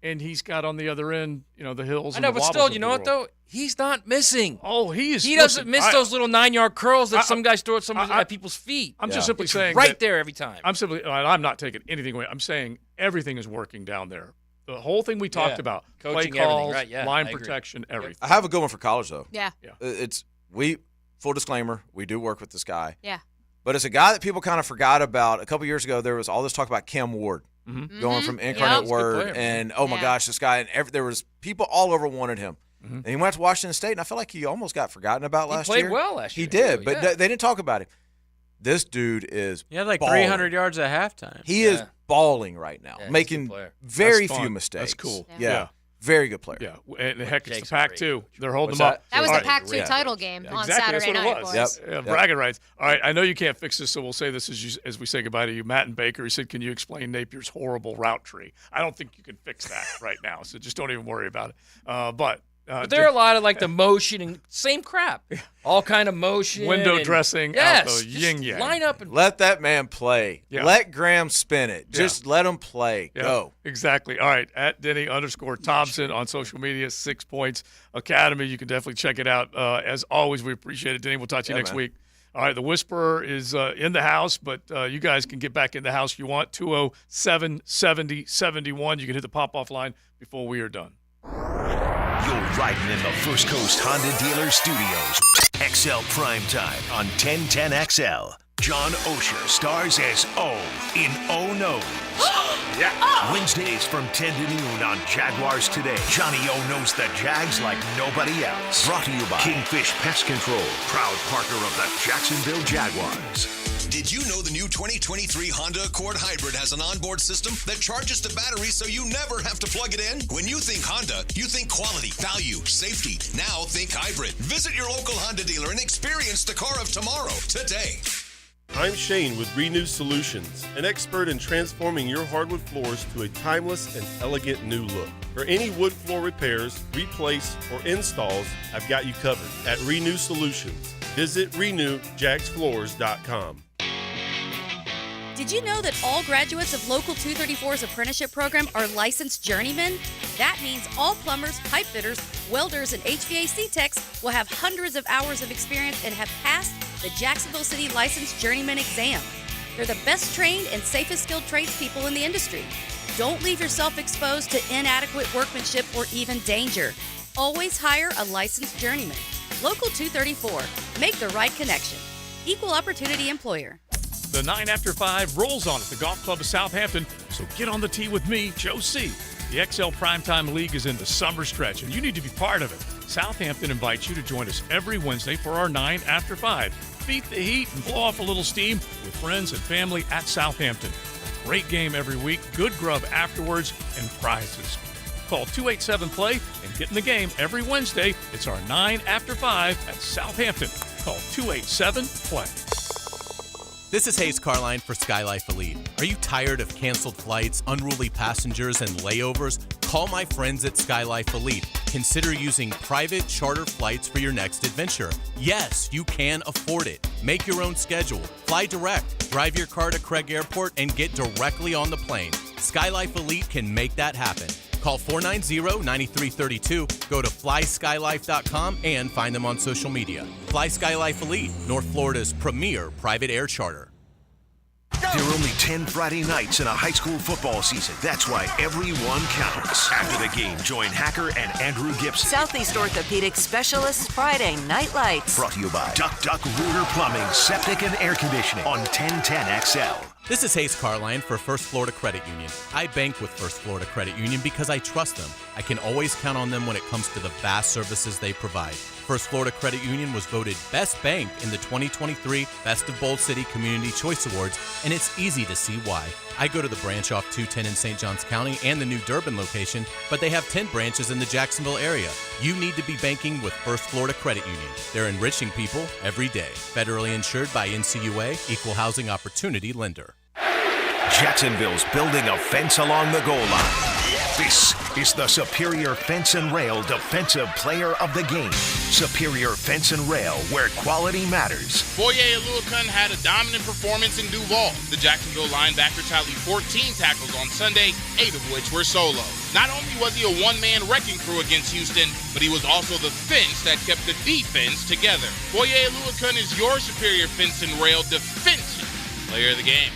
S5: and he's got on the other end, the hills.
S11: I know, but still, you know what though? He's not missing.
S5: Oh, he
S11: doesn't miss those little 9-yard curls that some guys throw at people's feet.
S5: I'm just simply saying
S11: right there every time.
S5: I'm not taking anything away. I'm saying everything is working down there. The whole thing we talked about,
S11: coaching,
S5: play calls,
S11: everything, right?
S5: line protection, everything.
S22: I have a good one for college though.
S6: Yeah.
S22: Full disclaimer, we do work with this guy.
S6: Yeah.
S22: But it's a guy that people kind of forgot about. A couple years ago, there was all this talk about Cam Ward going from Incarnate Word, and my gosh, this guy, and there was people all over wanted him. And he went to Washington State, and I feel like he almost got forgotten about last year.
S11: He played well last year.
S22: He did, but they didn't talk about him. This dude is
S2: He had like
S22: balling.
S2: 300 yards at halftime.
S22: He is balling right now, making very few mistakes.
S5: That's cool.
S22: Yeah. Very good player.
S5: Yeah, and heck, it's the Pac-2. They're holding
S22: What's
S5: them up.
S6: That was the Pac-2 title game on
S5: exactly,
S6: Saturday night, boys.
S22: Yep.
S5: Bragging rights. All right, I know you can't fix this, so we'll say this as we say goodbye to you. Matt and Baker, he said, can you explain Napier's horrible route tree? I don't think you can fix that right now, so just don't even worry about it. But
S11: there are a lot of like the motion and same crap. All kind of motion.
S5: Window dressing.
S11: Yes.
S5: Out the yin-yang.
S11: Line up and
S22: let that man play.
S5: Yeah.
S22: Let Graham spin it. Just let him play.
S5: Yeah,
S22: Go.
S5: Exactly. All right. At Denny_Thompson on social media, 6 Points Academy. You can definitely check it out. As always, we appreciate it. Denny, we'll talk to you next week. All right. The Whisperer is in the house, but you guys can get back in the house if you want. 207-70-71. You can hit the pop-off line before we are done.
S1: You're riding in the First Coast Honda Dealer Studios. XL Primetime on 1010XL. John Osher stars as O in O Knows. Wednesdays from 10 to noon on Jaguars Today. Johnny O knows the Jags like nobody else. Brought to you by Kingfish Pest Control, proud partner of the Jacksonville Jaguars.
S4: Did you know the new 2023 Honda Accord Hybrid has an onboard system that charges the battery so you never have to plug it in? When you think Honda, you think quality, value, safety. Now think hybrid. Visit your local Honda dealer and experience the car of tomorrow today.
S7: I'm Shane with Renew Solutions, an expert in transforming your hardwood floors to a timeless and elegant new look. For any wood floor repairs, replace, or installs, I've got you covered at Renew Solutions. Visit renewjacksfloors.com.
S8: Did you know that all graduates of Local 234's apprenticeship program are licensed journeymen? That means all plumbers, pipe fitters, welders, and HVAC techs will have hundreds of hours of experience and have passed the Jacksonville City Licensed Journeyman exam. They're the best trained and safest skilled tradespeople in the industry. Don't leave yourself exposed to inadequate workmanship or even danger. Always hire a licensed journeyman. Local 234. Make the right connection. Equal opportunity employer.
S5: The 9 after 5 rolls on at the Golf Club of Southampton, so get on the tee with me, Joe C. The XL Primetime League is in the summer stretch, and you need to be part of it. Southampton invites you to join us every Wednesday for our 9 after 5. Beat the heat and blow off a little steam with friends and family at Southampton. A great game every week, good grub afterwards, and prizes. Call 287-PLAY and get in the game every Wednesday. It's our 9 after 5 at Southampton. Call 287-PLAY.
S9: This is Hayes Carline for SkyLife Elite. Are you tired of canceled flights, unruly passengers, and layovers? Call my friends at SkyLife Elite. Consider using private charter flights for your next adventure. Yes, you can afford it. Make your own schedule. Fly direct. Drive your car to Craig Airport and get directly on the plane. SkyLife Elite can make that happen. Call 490-9332, go to flyskylife.com, and find them on social media. Fly SkyLife Elite, North Florida's premier private air charter.
S1: There are only 10 Friday nights in a high school football season. That's why everyone counts. After the game, join Hacker and Andrew Gibson.
S14: Southeast Orthopedic Specialists Friday Night Lights.
S1: Brought to you by Duck Duck Rooter Plumbing, Septic and Air Conditioning on 1010XL.
S9: This is Hayes Carline for First Florida Credit Union. I bank with First Florida Credit Union because I trust them. I can always count on them when it comes to the vast services they provide. First Florida Credit Union was voted Best Bank in the 2023 Best of Bold City Community Choice Awards, and it's easy to see why. I go to the branch off 210 in St. Johns County and the new Durbin location, but they have 10 branches in the Jacksonville area. You need to be banking with First Florida Credit Union. They're enriching people every day. Federally insured by NCUA, Equal Housing Opportunity Lender.
S1: Jacksonville's building a fence along the goal line. This is the Superior Fence and Rail Defensive Player of the Game. Superior Fence and Rail, where quality matters.
S10: Boye Aluakun had a dominant performance in Duval. The Jacksonville linebacker tallied 14 tackles on Sunday, 8 of which were solo. Not only was he a one-man wrecking crew against Houston, but he was also the fence that kept the defense together. Boye Aluakun is your Superior Fence and Rail Defensive Player of the Game.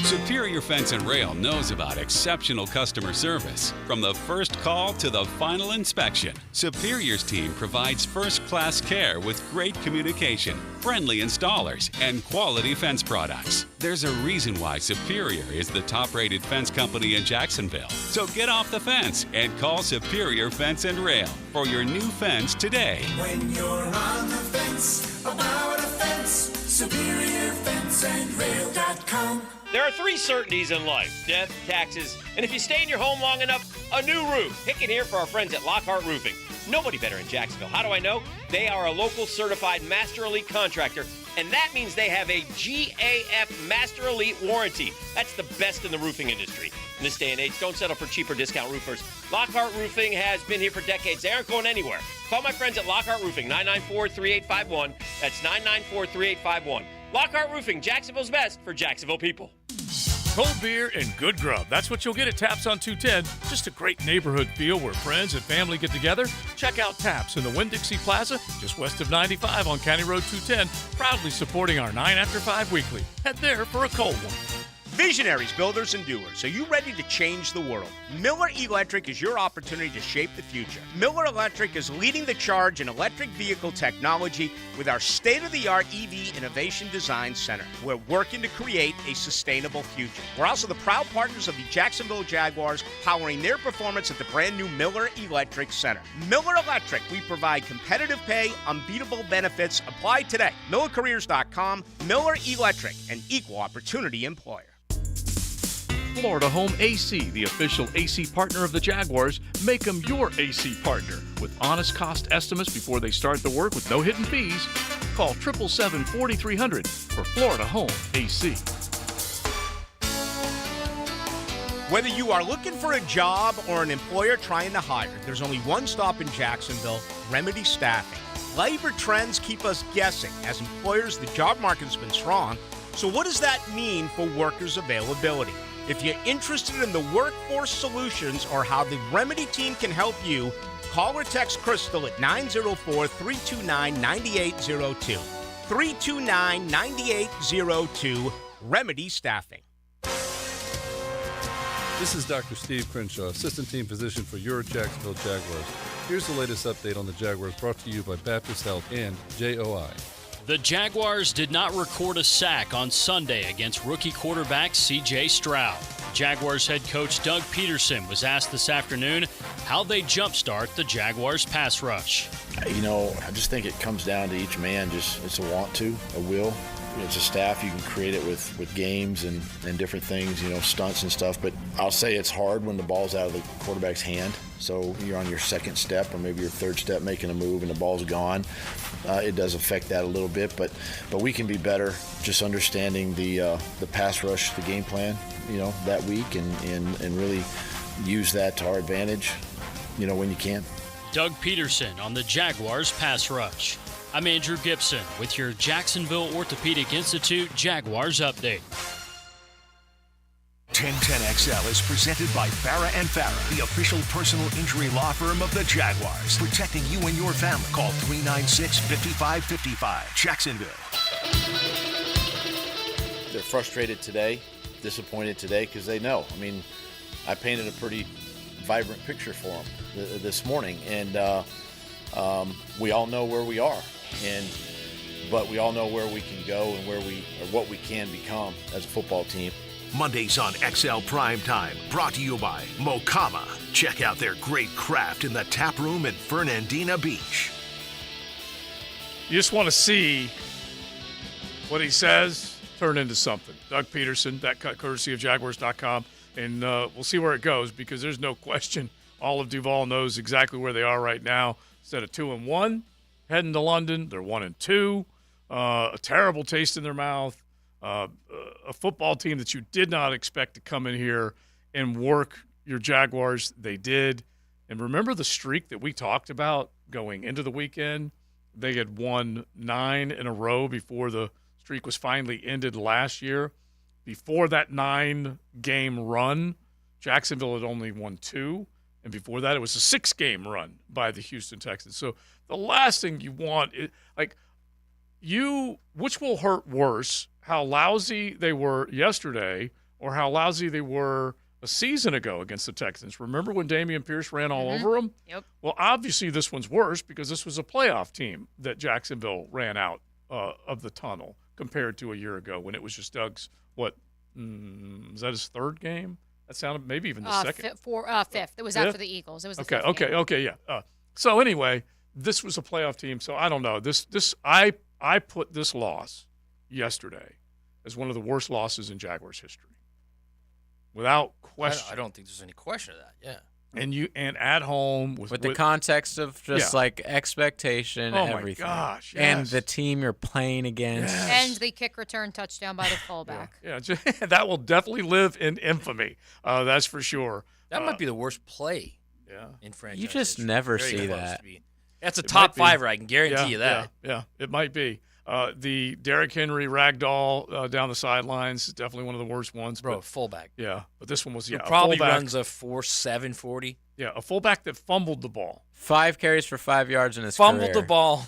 S12: Superior Fence and Rail knows about exceptional customer service. From the first call to the final inspection, Superior's team provides first-class care with great communication, friendly installers, and quality fence products. There's a reason why Superior is the top-rated fence company in Jacksonville. So get off the fence and call Superior Fence and Rail for your new fence today.
S13: When you're on the fence, about a fence, SuperiorFenceandRail.com.
S15: There are 3 certainties in life: death, taxes, and if you stay in your home long enough, a new roof. Pick it here for our friends at Lockhart Roofing. Nobody better in Jacksonville. How do I know? They are a local certified Master Elite contractor, and that means they have a GAF Master Elite warranty. That's the best in the roofing industry. In this day and age, don't settle for cheaper discount roofers. Lockhart Roofing has been here for decades. They aren't going anywhere. Call my friends at Lockhart Roofing, 994-3851. That's 994-3851. Lockhart Roofing, Jacksonville's best for Jacksonville people.
S5: Cold beer and good grub. That's what you'll get at Taps on 210. Just a great neighborhood feel where friends and family get together. Check out Taps in the Winn-Dixie Plaza, just west of 95 on County Road 210, proudly supporting our 9 After 5 weekly. Head there for a cold one.
S3: Visionaries, builders, and doers, are you ready to change the world? Miller Electric is your opportunity to shape the future. Miller Electric is leading the charge in electric vehicle technology with our state-of-the-art EV Innovation Design Center. We're working to create a sustainable future. We're also the proud partners of the Jacksonville Jaguars, powering their performance at the brand-new Miller Electric Center. Miller Electric, we provide competitive pay, unbeatable benefits. Apply today. MillerCareers.com. Miller Electric, an equal opportunity employer.
S5: Florida Home AC, the official AC partner of the Jaguars. Make them your AC partner with honest cost estimates before they start the work with no hidden fees. Call 777-4300 for Florida Home AC.
S3: Whether you are looking for a job or an employer trying to hire, there's only one stop in Jacksonville, Remedy Staffing. Labor trends keep us guessing. As employers, the job market's been strong. So what does that mean for workers' availability? If you're interested in the workforce solutions or how the Remedy team can help you, call or text Crystal at 904-329-9802. 329-9802, Remedy Staffing.
S16: This is Dr. Steve Crenshaw, Assistant Team Physician for your Jacksonville Jaguars. Here's the latest update on the Jaguars brought to you by Baptist Health and JOI.
S17: The Jaguars did not record a sack on Sunday against rookie quarterback C.J. Stroud. Jaguars head coach Doug Peterson was asked this afternoon how they jumpstart the Jaguars pass rush.
S18: You know, I just think it comes down to each man. It's a want to, a will. It's a staff. You can create it with games and different things, stunts and stuff. But I'll say it's hard when the ball's out of the quarterback's hand. So you're on your second step or maybe your third step making a move and the ball's gone. It does affect that a little bit, but we can be better just understanding the pass rush, the game plan, that week and really use that to our advantage, when you can.
S17: Doug Peterson on the Jaguars pass rush. I'm Andrew Gibson with your Jacksonville Orthopedic Institute Jaguars update.
S1: 1010XL is presented by Farah & Farah, the official personal injury law firm of the Jaguars, protecting you and your family. Call 396-5555, Jacksonville.
S22: They're frustrated today, disappointed today, because they know. I painted a pretty vibrant picture for them this morning, and we all know where we are, but we all know where we can go and what we can become as a football team.
S1: Mondays on XL Primetime, brought to you by Mokama. Check out their great craft in the tap room at Fernandina Beach.
S5: You just want to see what he says turn into something. Doug Peterson, that cut courtesy of Jaguars.com, and we'll see where it goes because there's no question all of Duval knows exactly where they are right now. Instead of 2-1, heading to London, they're 1-2. A terrible taste in their mouth. A football team that you did not expect to come in here and work your Jaguars. They did. And remember the streak that we talked about going into the weekend? They had won 9 in a row before the streak was finally ended last year. Before that 9-game run, Jacksonville had only won 2. And before that, it was a 6-game run by the Houston Texans. So the last thing you want is, which will hurt worse, how lousy they were yesterday or how lousy they were a season ago against the Texans. Remember when Dameon Pierce ran all over them?
S6: Yep.
S5: Well, obviously this one's worse because this was a playoff team that Jacksonville ran out of the tunnel compared to a year ago when it was just Doug's, was that his 3rd game? That sounded maybe even the second.
S6: Fifth. It was after the Eagles. It was the fifth game.
S5: Okay, yeah. So anyway, this was a playoff team, so I don't know. I put this loss yesterday as one of the worst losses in Jaguars history. Without question.
S11: I don't think there's any question of that. Yeah.
S5: And at home
S2: with the context of just expectation, everything.
S5: Oh my gosh! Yes.
S2: And the team you're playing against,
S6: and the kick return touchdown by the fullback.
S5: Yeah, that will definitely live in infamy. That's for sure.
S11: That might be the worst play.
S5: Yeah.
S11: In franchise.
S2: You just
S11: history.
S2: never
S11: Very
S2: see
S11: close
S2: that.
S11: to be. That's a top 5er. I can guarantee
S5: Yeah,
S11: you that.
S5: Yeah, it might be. The Derrick Henry ragdoll down the sidelines is definitely one of the worst ones.
S11: Bro,
S5: but,
S11: fullback.
S5: Yeah, but this one was
S11: He
S5: a
S11: probably
S5: fullback.
S11: runs a 4.7 40.
S5: Yeah, a fullback that fumbled the ball.
S2: 5 carries for 5 yards in his
S11: Fumbled
S2: career.
S11: the ball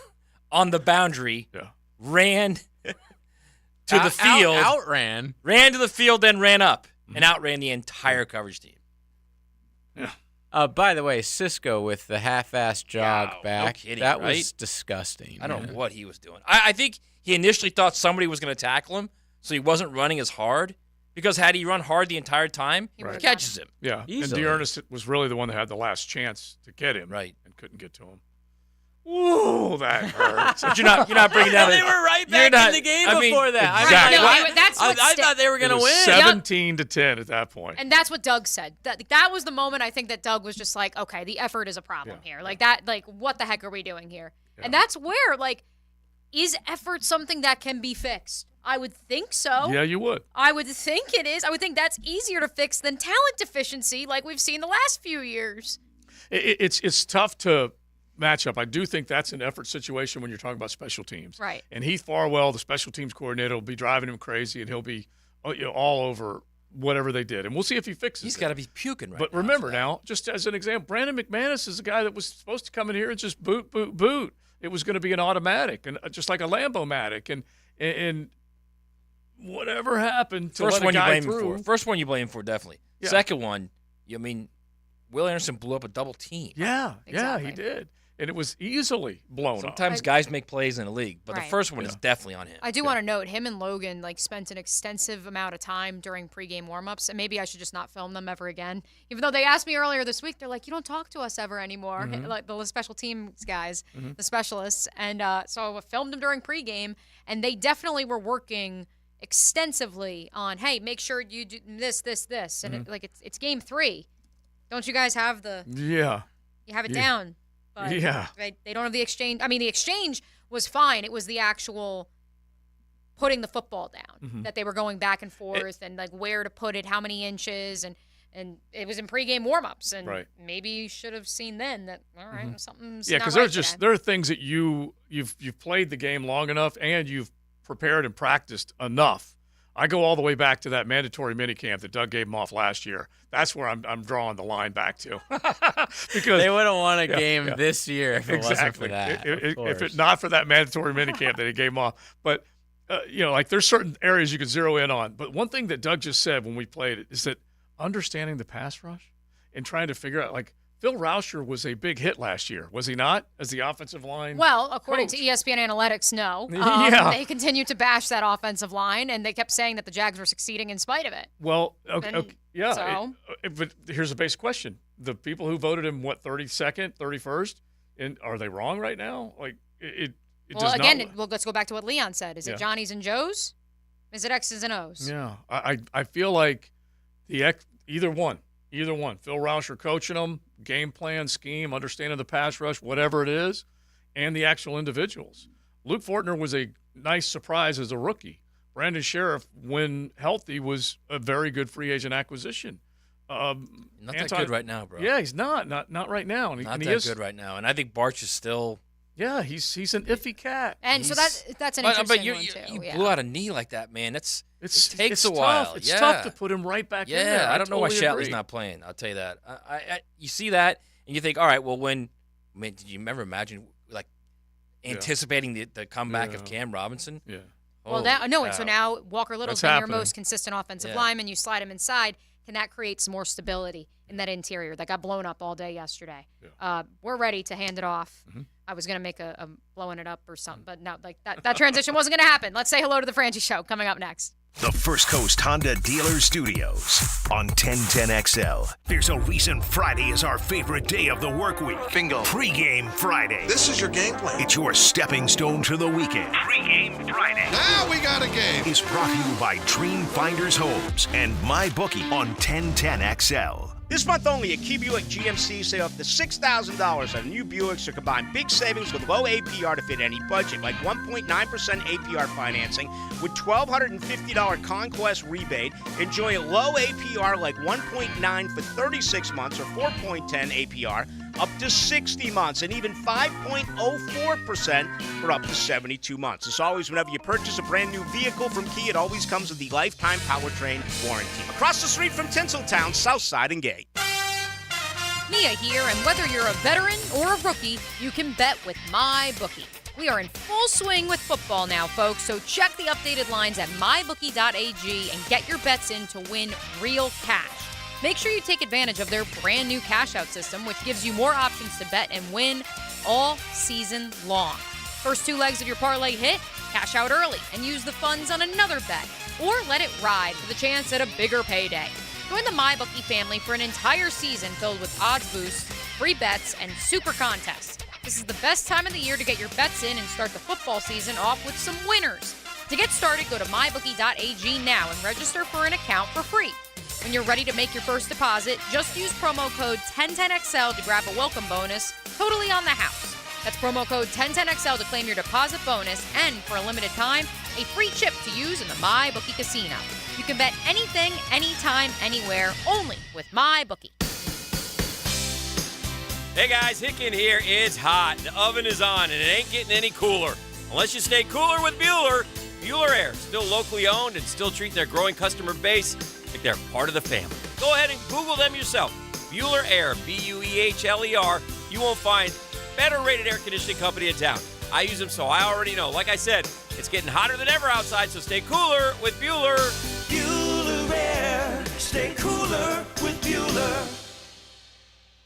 S11: on the boundary.
S5: Yeah.
S11: Ran to the field.
S2: Outran.
S11: Ran to the field, then ran up and outran the entire coverage team.
S5: Yeah.
S2: By the way, Cisco with the half-ass jog back.
S11: No kidding,
S2: that
S11: right?
S2: was disgusting.
S11: I don't know what he was doing. I think he initially thought somebody was going to tackle him, so he wasn't running as hard. Because had he run hard the entire time, he catches him.
S5: Yeah,
S2: Easily.
S5: and Dearness was really the one that had the last chance to get him,
S11: right,
S5: and couldn't get to him. Ooh, that hurts.
S11: But you're not bringing down.
S2: They were right back in the game before that.
S5: Exactly.
S2: I thought they were going to win.
S5: 17-10 at that point.
S6: And that's what Doug said. That was the moment I think that Doug was just like, okay, the effort is a problem here. Like that, like what the heck are we doing here?
S5: Yeah.
S6: And that's where, like, is effort something that can be fixed? I would think so.
S5: Yeah, you would.
S6: I would think it is. I would think that's easier to fix than talent deficiency like we've seen the last few years.
S5: It's tough to match up. I do think that's an effort situation when you're talking about special teams.
S6: Right.
S5: And Heath Farwell, the special teams coordinator, will be driving him crazy, and he'll be all over whatever they did. And we'll see if he fixes it.
S11: He's got to be puking right now.
S5: But remember now, just as an example, Brandon McManus is a guy that was supposed to come in here and just boot. It was going to be an automatic, and just like a Lambo-matic. And whatever happened to let a guy through.
S11: First one you blame for, definitely.
S5: Yeah.
S11: Second one, Will Anderson blew up a double team.
S5: Yeah,
S6: Exactly.
S5: yeah, he did. And it was easily blown up.
S11: Sometimes guys make plays in the league, but the
S6: Right.
S11: first one is definitely on him.
S6: I do want to note him and Logan spent an extensive amount of time during pregame warmups, and maybe I should just not film them ever again. Even though they asked me earlier this week, they're like, "You don't talk to us ever anymore," like the special teams guys, the specialists, and so I filmed them during pregame, and they definitely were working extensively on, hey, make sure you do this, and it's game 3. Don't you guys have the?
S5: Yeah.
S6: You have it down. But
S5: Yeah.
S6: they don't have the exchange. I mean, the exchange was fine. It was the actual putting the football down that they were going back and forth and where to put it, how many inches, and it was in pregame warmups. And maybe you should have seen then that all right, something's not
S5: because
S6: right
S5: there are things that you've played the game long enough and you've prepared and practiced enough. I go all the way back to that mandatory minicamp that Doug gave them off last year. That's where I'm drawing the line back to. Because
S2: they would have won a game this year if it wasn't for that.
S5: If it not for that mandatory minicamp that he gave them off. But there's certain areas you could zero in on. But one thing that Doug just said when we played it is that understanding the pass rush and trying to figure out, Phil Rauscher was a big hit last year, was he not, as the offensive line?
S6: Well, according
S5: coach?
S6: to ESPN Analytics, no. They continued to bash that offensive line, and they kept saying that the Jags were succeeding in spite of it.
S5: Well, okay, yeah.
S6: So?
S5: But here's a basic question. The people who voted him, 32nd, 31st, and are they wrong right now? It does not.
S6: Let's go back to what Leon said. Is it Johnny's and Joe's? Is it X's and O's?
S5: Yeah. I feel like either one. Phil Rauscher coaching them, game plan, scheme, understanding the pass rush, whatever it is, and the actual individuals. Luke Fortner was a nice surprise as a rookie. Brandon Sheriff, when healthy, was a very good free agent acquisition.
S11: Not that good right now, bro.
S5: Yeah, he's not right now.
S11: Not that good right now. And I think Barch is still.
S5: Yeah, he's an iffy cat.
S6: And so that's an interesting one, too.
S11: You blew out a knee like that, man. It takes
S5: it's
S11: a while.
S5: Tough. It's tough to put him right back in there.
S11: I don't know why
S5: totally
S11: Shatley's
S5: agree.
S11: not playing. I'll tell you that. You see that, and you think, all right, well, did you ever imagine, like, anticipating the comeback of Cam Robinson?
S5: Yeah.
S6: Well, so now Walker Little's been your most consistent offensive
S11: Yeah.
S6: lineman. You slide him inside. Can that create some more stability in that interior that got blown up all day yesterday?
S5: Yeah.
S6: We're ready to hand it off.
S5: Mm-hmm.
S6: I was going to make a blowing it up or something, but no, like that transition wasn't going to happen. Let's say hello to the Frangie Show coming up next.
S1: The First Coast Honda Dealer Studios on 1010XL. There's a reason Friday is our favorite day of the work week. Bingo. Pre-game Friday.
S13: This is your game plan.
S1: It's your stepping stone to the weekend. Pre-game Friday.
S13: Now we got a game.
S1: Is brought to you by Dream Finders Homes and MyBookie on 1010XL.
S3: This month only at Key Buick GMC, save up to $6,000 on new Buicks or combine big savings with low APR to fit any budget, like 1.9% APR financing with $1,250 Conquest rebate. Enjoy a low APR like 1.9 for 36 months or 4.10 APR up to 60 months, and even 5.04% for up to 72 months. As always, whenever you purchase a brand new vehicle from Key, it always comes with the lifetime powertrain warranty. Across the street from Tinseltown, Southside and Gate.
S6: Mia here, and whether you're a veteran or a rookie, you can bet with MyBookie. We are in full swing with football now, folks, so check the updated lines at mybookie.ag and get your bets in to win real cash. Make sure you take advantage of their brand new cash out system, which gives you more options to bet and win all season long. First two legs of your parlay hit, cash out early and use the funds on another bet, or let it ride for the chance at a bigger payday. Join the MyBookie family for an entire season filled with odds boosts, free bets, and super contests. This is the best time of the year to get your bets in and start the football season off with some winners. To get started, go to mybookie.ag now and register for an account for free. When you're ready to make your first deposit, just use promo code 1010XL to grab a welcome bonus totally on the house. That's promo code 1010XL to claim your deposit bonus and, for a limited time, a free chip to use in the MyBookie casino. You can bet anything, anytime, anywhere, only with MyBookie.
S15: Hey guys, Hicken here. It's hot. The oven is on and it ain't getting any cooler. Unless you stay cooler with Bueller. Bueller Air, still locally owned and still treating their growing customer base like they're part of the family. Go ahead and Google them yourself. Bueller Air, Buehler. You won't find better rated air conditioning company in town. I use them, so I already know. Like I said, it's getting hotter than ever outside, so stay cooler with Bueller.
S13: Bueller Air. Stay cooler with Bueller.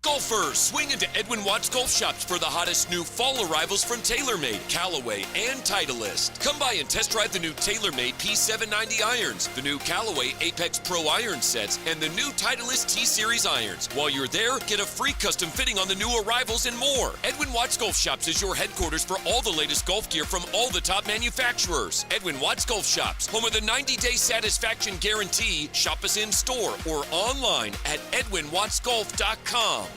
S19: Golfers, swing into Edwin Watts Golf Shops for the hottest new fall arrivals from TaylorMade, Callaway, and Titleist. Come by and test drive the new TaylorMade P790 irons, the new Callaway Apex Pro iron sets, and the new Titleist T-Series irons. While you're there, get a free custom fitting on the new arrivals and more. Edwin Watts Golf Shops is your headquarters for all the latest golf gear from all the top manufacturers. Edwin Watts Golf Shops, home of the 90-day satisfaction guarantee. Shop us in store or online at edwinwattsgolf.com.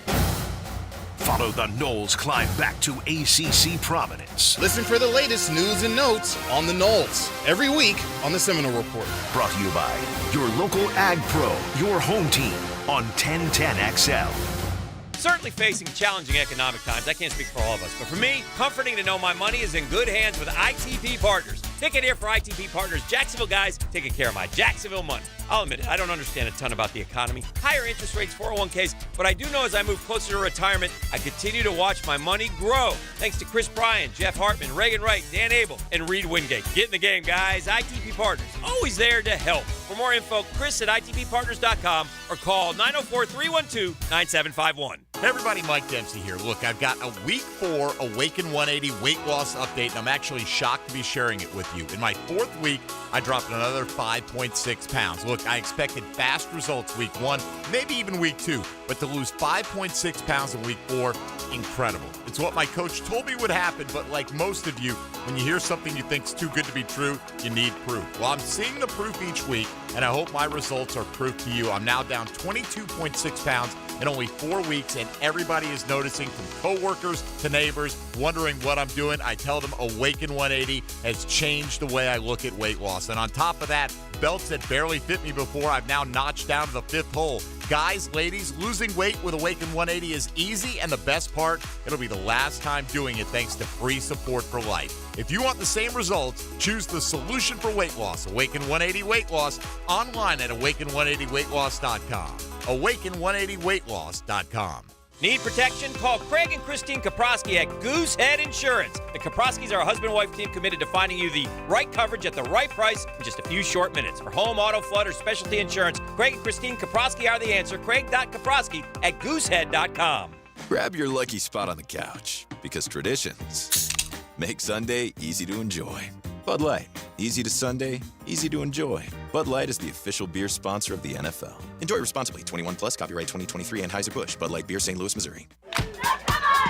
S1: Follow the Knowles climb back to ACC prominence.
S20: Listen for the latest news and notes on the Knowles every week on the Seminole Report.
S1: Brought to you by your local Ag Pro, your home team on 1010XL.
S15: Certainly facing challenging economic times. I can't speak for all of us, but for me, comforting to know my money is in good hands with ITP Partners. Ticket here for ITP Partners. Jacksonville guys taking care of my Jacksonville money. I'll admit it, I don't understand a ton about the economy. Higher interest rates, 401ks, but I do know as I move closer to retirement, I continue to watch my money grow. Thanks to Chris Bryan, Jeff Hartman, Reagan Wright, Dan Abel, and Reed Wingate. Get in the game, guys. ITP Partners, always there to help. For more info, Chris at ITPPartners.com or call 904-312-9751.
S21: Hey everybody, Mike Dempsey here. Look, I've got a week 4 Awaken 180 weight loss update, and I'm actually shocked to be sharing it with you. In my 4th week, I dropped another 5.6 pounds. Look, I expected fast results week 1, maybe even week 2, but to lose 5.6 pounds in week 4, incredible. It's what my coach told me would happen, but like most of you, when you hear something you think's too good to be true, you need proof. Well, I'm seeing the proof each week, and I hope my results are proof to you. I'm now down 22.6 pounds in only 4 weeks, and everybody is noticing, from coworkers to neighbors, wondering what I'm doing. I tell them Awaken 180 has changed the way I look at weight loss. And on top of that, belts that barely fit me before, I've now notched down to the 5th hole. Guys, ladies, losing weight with Awaken 180 is easy, and the best part, it'll be the last time doing it thanks to free support for life. If you want the same results, choose the solution for weight loss, Awaken 180 Weight Loss, online at awaken180weightloss.com. awaken180weightloss.com.
S15: Need protection? Call Craig and Christine Kaprosky at Goosehead Insurance. The Kaproskys are a husband-wife team committed to finding you the right coverage at the right price in just a few short minutes. For home, auto, flood, or specialty insurance, Craig and Christine Kaprosky are the answer. Craig.Kaprosky at goosehead.com.
S4: Grab your lucky spot on the couch, because traditions make Sunday easy to enjoy. Bud Light, easy to Sunday, easy to enjoy. Bud Light is the official beer sponsor of the NFL. Enjoy responsibly. 21 plus, copyright 2023, Anheuser-Busch. Bud Light Beer, St. Louis, Missouri.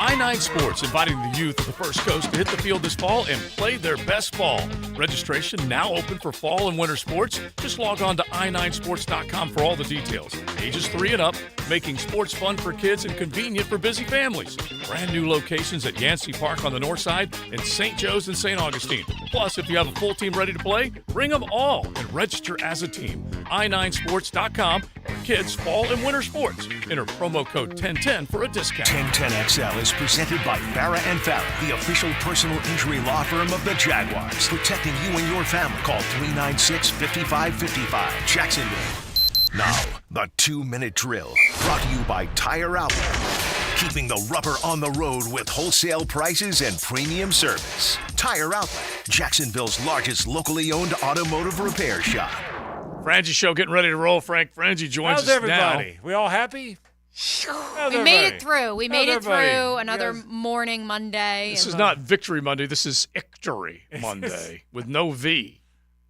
S5: I-9 Sports inviting the youth of the First Coast to hit the field this fall and play their best ball. Registration now open for fall and winter sports. Just log on to i9sports.com for all the details. Ages 3 and up, making sports fun for kids and convenient for busy families. Brand new locations at Yancey Park on the north side and St. Joe's and St. Augustine. Plus, if you have a full team ready to play, bring them all and register as a team. i9sports.com for kids' fall and winter sports. Enter promo code 1010 for a discount.
S1: 1010XL is presented by Farah and Farah, the official personal injury law firm of the Jaguars. Protecting you and your family. Call 396-5555. Jacksonville. Now, the 2-minute drill. Brought to you by Tire Outlet. Keeping the rubber on the road with wholesale prices and premium service. Tire Outlet, Jacksonville's largest locally owned automotive repair shop.
S5: Frangie Show getting ready to roll. Frank Frangie joins
S7: How's
S5: us
S7: everybody?
S5: now.
S7: We all happy?
S6: We made it through. We made it
S7: everybody?
S6: through another
S7: Yes.
S6: morning Monday.
S5: This is not Victory Monday. This is Ictory Monday with no V.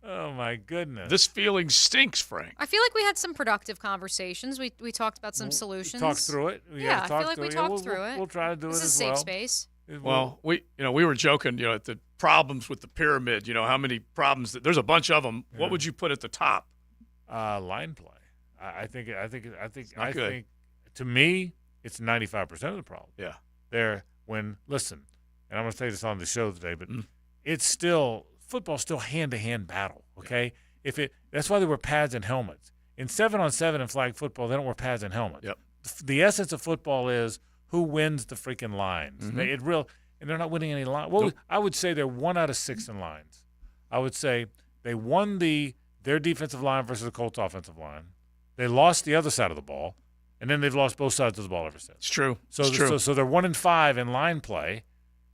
S7: Oh, my goodness.
S5: This feeling stinks, Frank.
S6: I feel like we had some productive conversations. We talked about some solutions.
S7: Talked through it.
S6: Yeah, I feel like we talked through it.
S7: We'll try to do
S6: this
S7: it
S6: is
S7: as
S6: safe
S7: well.
S6: space.
S5: Well, we were joking, at the problems with the pyramid. How many problems? There's a bunch of them. What would you put at the top?
S7: Line play. I think.
S5: Good.
S7: To me, it's 95% of the problem.
S5: Yeah.
S7: Listen, and I'm going to say this on the show today, but it's still football's still hand-to-hand battle. Okay. Yeah. That's why they wear pads and helmets. In 7-on-7 and flag football, they don't wear pads and helmets.
S5: Yep.
S7: The essence of football is who wins the freaking lines.
S5: Mm-hmm.
S7: And they're not winning any lines. Well,
S5: Nope.
S7: I would say they're 1 out of 6 in lines. I would say they won their defensive line versus the Colts offensive line. They lost the other side of the ball, and then they've lost both sides of the ball ever since.
S5: It's true.
S7: So
S5: it's true.
S7: So they're 1-5 in line play,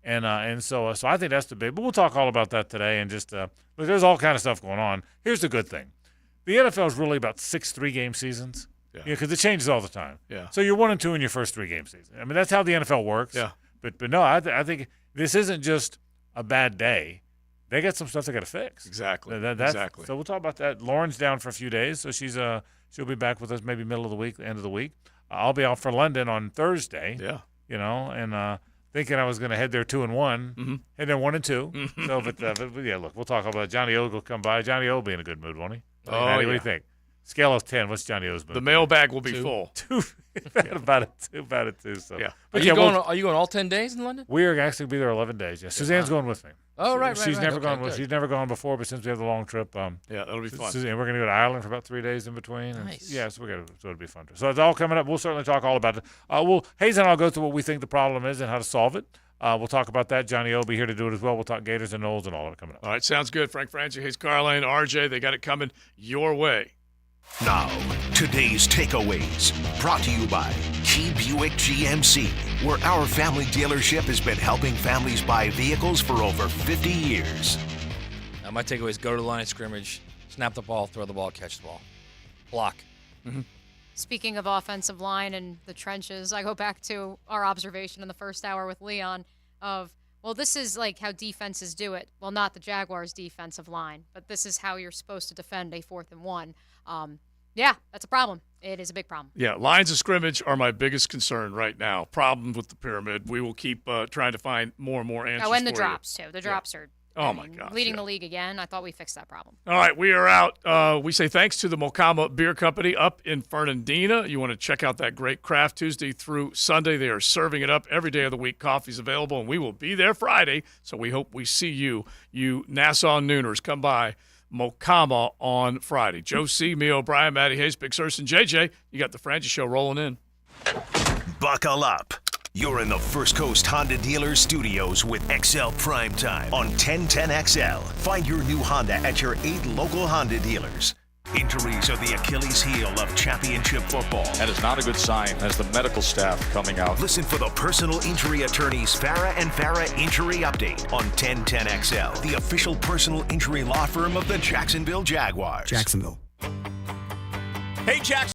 S7: and so I think that's the big. But we'll talk all about that today. And just there's all kind of stuff going on. Here's the good thing: the NFL is really about 6 3-game seasons.
S5: Yeah.
S7: Because it changes all the time.
S5: Yeah.
S7: So you're 1-2 in your first 3-game season. I mean, that's how the NFL works.
S5: Yeah.
S7: But no, I think this isn't just a bad day. They got some stuff they got to fix.
S5: Exactly.
S7: Exactly. So we'll talk about that. Lauren's down for a few days, so she'll be back with us maybe middle of the week, end of the week. I'll be out for London on Thursday.
S5: Yeah.
S7: And thinking I was going to head there 2-1, head there 1-2. So, but yeah, look, we'll talk about it. Johnny O will come by. Johnny O will be in a good mood, won't he?
S5: Oh,
S7: Maddie,
S5: yeah.
S7: what do you think? Scale of 10. What's Johnny O's mood?
S5: The mailbag will be full.
S7: About it too. So
S5: Yeah.
S11: Are you going all 10 days in London?
S7: We're actually be there 11 days. Yeah. Suzanne's going with me.
S11: Oh, right.
S7: She's never gone.
S11: Okay,
S7: She's never gone before, but since we have the long trip,
S5: Yeah, that'll be fun.
S7: Suzanne, we're going to go to Ireland for about 3 days in between. And
S11: Nice.
S7: yeah, so it'll be fun. So it's all coming up. We'll certainly talk all about it. Hayes and I'll go through what we think the problem is and how to solve it. We'll talk about that. Johnny O will be here to do it as well. We'll talk Gators and Knowles and all of it coming up.
S5: All right, sounds good. Frank Franchi, Hayes Carlane, RJ, they got it coming your way.
S1: Now, today's takeaways, brought to you by Key Buick GMC, where our family dealership has been helping families buy vehicles for over 50 years.
S11: Now, my takeaway is go to the line of scrimmage, snap the ball, throw the ball, catch the ball. Block.
S6: Speaking of offensive line and the trenches, I go back to our observation in the first hour with Leon of, well, this is like how defenses do it. Well, not the Jaguars' defensive line, but this is how you're supposed to defend a 4th and 1. Yeah, that's a problem. It is a big problem.
S5: Yeah, lines of scrimmage are my biggest concern right now. Problems with the pyramid. We will keep trying to find more and more answers.
S6: Oh, and the
S5: for
S6: drops,
S5: you.
S6: too. The drops are
S5: my gosh,
S6: leading the league again. I thought we fixed that problem.
S5: All right, we are out. We say thanks to the Mokama Beer Company up in Fernandina. You want to check out that great craft Tuesday through Sunday. They are serving it up every day of the week. Coffee's available, and we will be there Friday, so we hope we see you. You Nassau Nooners, come by. Mokama on Friday. Joe C., me, O'Brien, Matty Hayes, Big Surse, and JJ, you got the Frangie Show rolling in.
S1: Buckle up. You're in the First Coast Honda Dealers Studios with XL Primetime on 1010XL. Find your new Honda at your 8 local Honda dealers. Injuries are the Achilles heel of championship football.
S8: That is not a good sign as the medical staff coming out.
S1: Listen for the personal injury attorneys Farah and Farah Injury Update on 1010XL, the official personal injury law firm of the Jacksonville Jaguars.
S14: Jacksonville.
S23: Hey, Jackson.